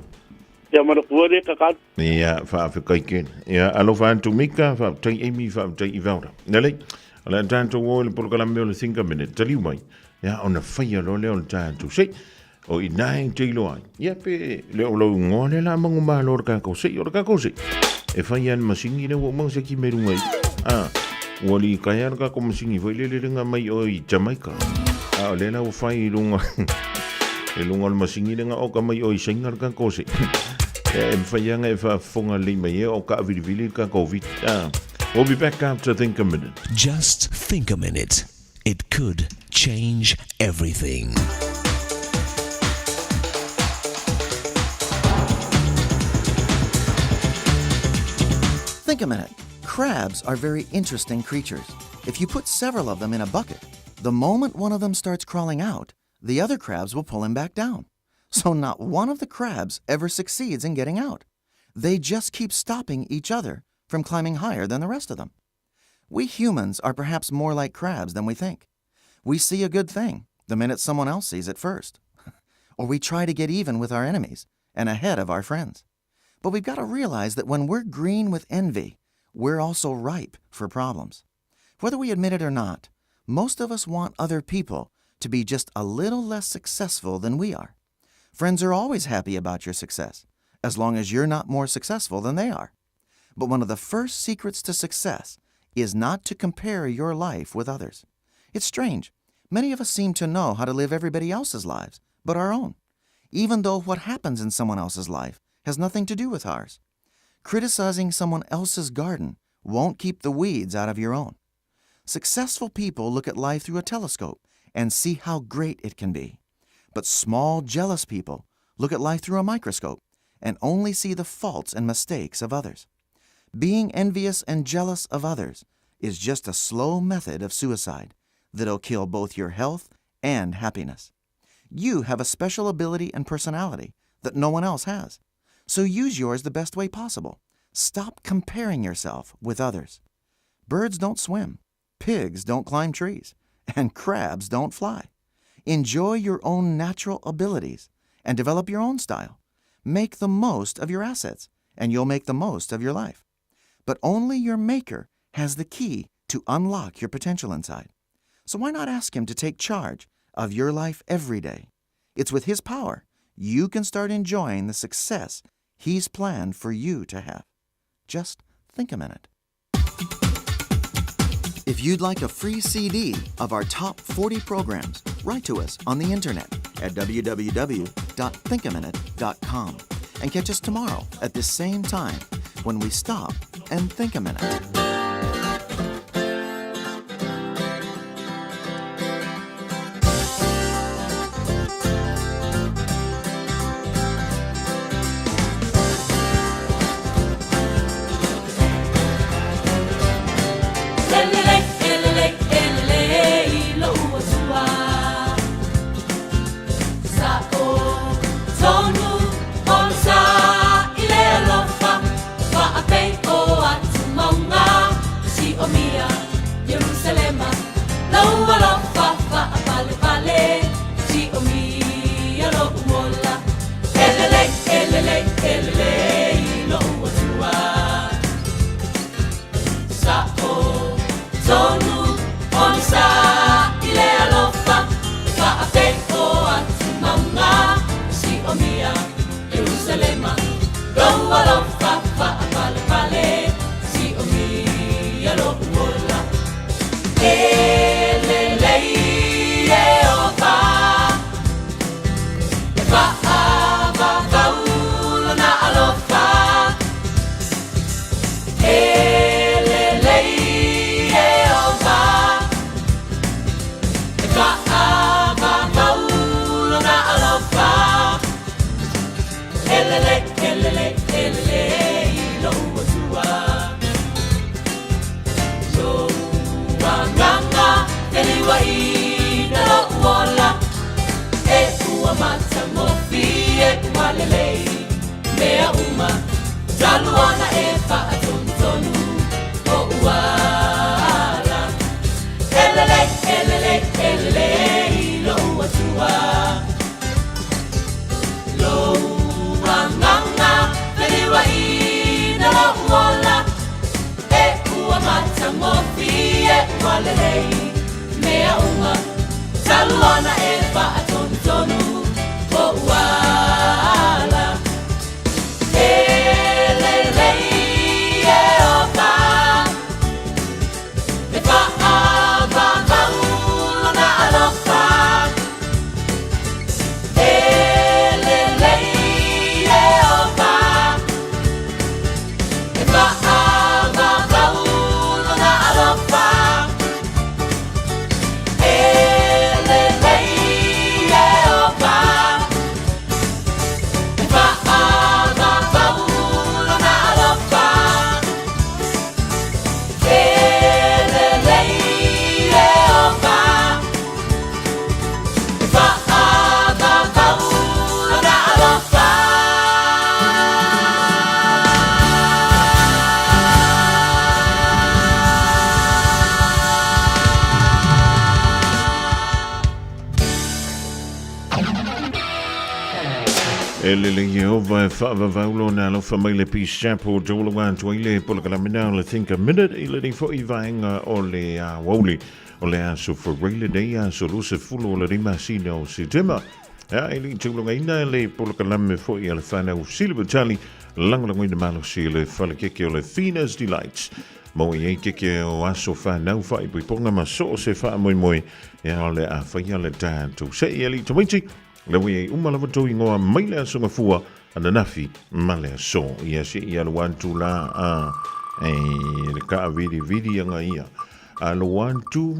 Speaker 13: Ia, mana kua re kakat.
Speaker 2: Ia, whaafekai ken. Ia, alo whaantu mika, whaafetai Amy, whaafetai Ivaura. Nele, ala tātou o le polokalame o le thinka mene, taliu mai. Ia, ona whaia lo leo le tātou sei. O I nai teilo ai. Ia, pe, leo lau ngone la mangu maa lo rakako sei, o rakako sei. E whaia an masingi le wo mang se ki merunga I. Wali kaya rakako masingi, vai le ringa mai o I Jamaica. O le la o whai runga. E lunga le masingi nga o ka mai o I sengar ka kose. E mwhaianga e whafonga li mai o ka avirivili ka COVID. We'll be back after Think a Minute.
Speaker 12: Just think a minute. It could change everything.
Speaker 15: Think a minute. Crabs are very interesting creatures. If you put several of them in a bucket, the moment one of them starts crawling out, the other crabs will pull him back down. So not one of the crabs ever succeeds in getting out. They just keep stopping each other from climbing higher than the rest of them. We humans are perhaps more like crabs than we think. We see a good thing the minute someone else sees it first. Or we try to get even with our enemies and ahead of our friends. But we've got to realize that when we're green with envy, we're also ripe for problems. Whether we admit it or not, most of us want other people to be just a little less successful than we are. Friends are always happy about your success, as long as you're not more successful than they are. But one of the first secrets to success is not to compare your life with others. It's strange. Many of us seem to know how to live everybody else's lives, but our own, even though what happens in someone else's life has nothing to do with ours. Criticizing someone else's garden won't keep the weeds out of your own. Successful people look at life through a telescope and see how great it can be. But small, jealous people look at life through a microscope and only see the faults and mistakes of others. Being envious and jealous of others is just a slow method of suicide that'll kill both your health and happiness. You have a special ability and personality that no one else has, so use yours the best way possible. Stop comparing yourself with others. Birds don't swim, pigs don't climb trees, and crabs don't fly. Enjoy your own natural abilities and develop your own style. Make the most of your assets, and you'll make the most of your life. But only your maker has the key to unlock your potential inside. So why not ask him to take charge of your life every day? It's with his power you can start enjoying the success he's planned for you to have. Just think a minute. If you'd like a free CD of our top 40 programs, write to us on the internet at www.thinkaminute.com and catch us tomorrow at this same time when we stop and think a minute.
Speaker 2: Elele Yehova whaavavaulo na alofa mai le Peace Chapel Jola wan tuaile pola kalamina le think a minute ile ni fo ivaenga o le wauli o le aso for reile day aso luse fulo o le rima sina o September ili tulunga ina le pola kalame fo i le fana o Silver Charlie langolango ina malo si le fale keke o le Venus Delights mo i keke o aso fana u fa i ponga ma so se fa moi le a fa le tanto se ili tomichi le wi umala vato ingoa maile aso ngafua ana nafi male so ia se ia lo wantu la le ka vidi anga ia alo wantu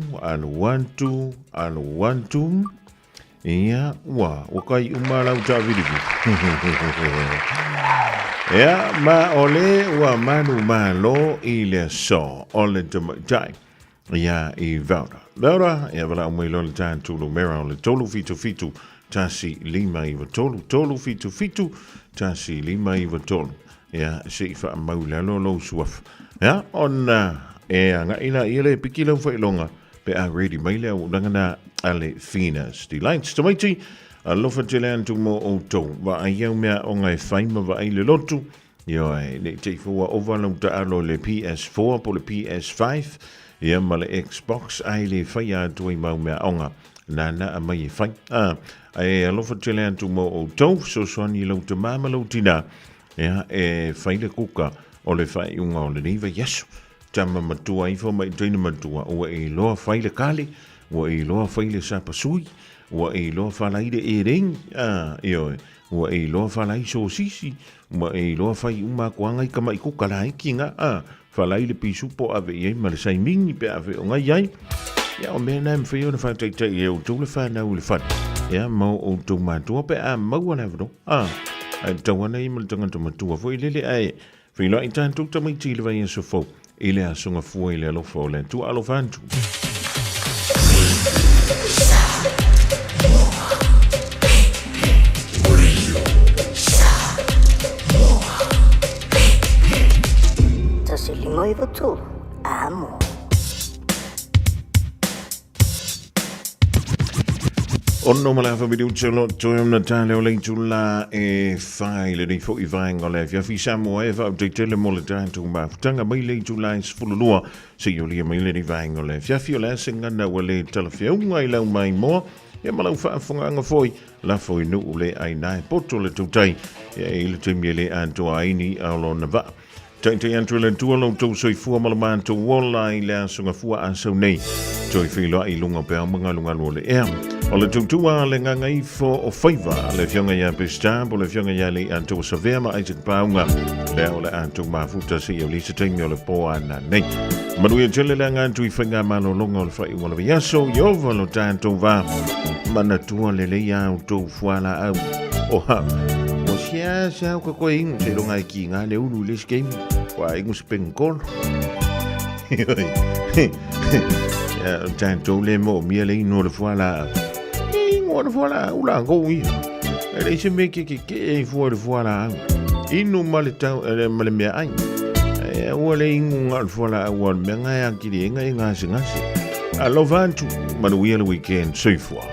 Speaker 2: ia wa kai umala uta vidi ia ma ole wa manu malo ile so ole tai ia I Vaura ia wala umai lo le tan tulu mera le tolu fitu tasi lima I tolu fitu tasi lima I ia se fa maula lo suaf ia ona nga ina ile pikilo fa longa pe a ready mai le ngana ale finas di lines tomaiti a lofa telan tu mo auto wa ayau mea o ngai faima wa ai le lotu yo le te fua overload ta alo le PS4 po le PS5 ia ma le Xbox ai le faia tu I mau mea onga nana a mai fai ai a lofa telan tu mo auto so soni lo te mama lo tina ia fai le kuka o le fai unga o le niva yesu tama matua I fo mai tena matua o loa fai le kali wa loa fai le sapasui wa loa falai de ring io wa loa falai so sisi wa loa fai uma kuanga I kama I kukalai kinga falai le pisu po ave ye ma le sai mingi pe ave o ngai ai ya o me na mfai o na fa tai e o tu le fa na u le fa ya mo o tu ma tu pe mo wala vro ai tawana I mo tanga tu ma tu fo ile ai fi lo intan tu tamai ti le vai so fo ile a songa fu ile lo fo le tu alo fantu
Speaker 4: Limoi tu amo.
Speaker 2: Onno malafa video chelo toyom na tale o leitula file ni fo ivanga le via fi samo eva update le mole tanto ma tanga mai leitula is fululua se yo le mai le ivanga le via fi le singa na wele telefio ngai la mai mo e malau fa fonga foi la foi no le ai nai poto le tutai e le temele anto aini alo na va Taintai antwele tualo tau soifua malamanto wola I lea sunga fua ansau nei. Toi whiloa I lunga pēa mga lunga lua le ea. O le tautua le nganga I fo o whaiva le fionga ia Pestab o le fionga ia le anto Savea ma Isaac Paunga. Lea o le anto mafuta si o lisa taimi o le poa na nei. Manuia tele le ngantu I whainga malo longa o le whai ua le viaso I ova lo tātou va. Manatua le leia au tau fuala au. Oha. Sa ko ko ing se longa ki nga le ulu le game wa ing se penkol ya tanto le mo mi le no le voilà ula go wi ele se me ke voilà inu mal ta mal me ai o le ing al voilà o me nga ya ki nga singa alo vantu manu weekend so far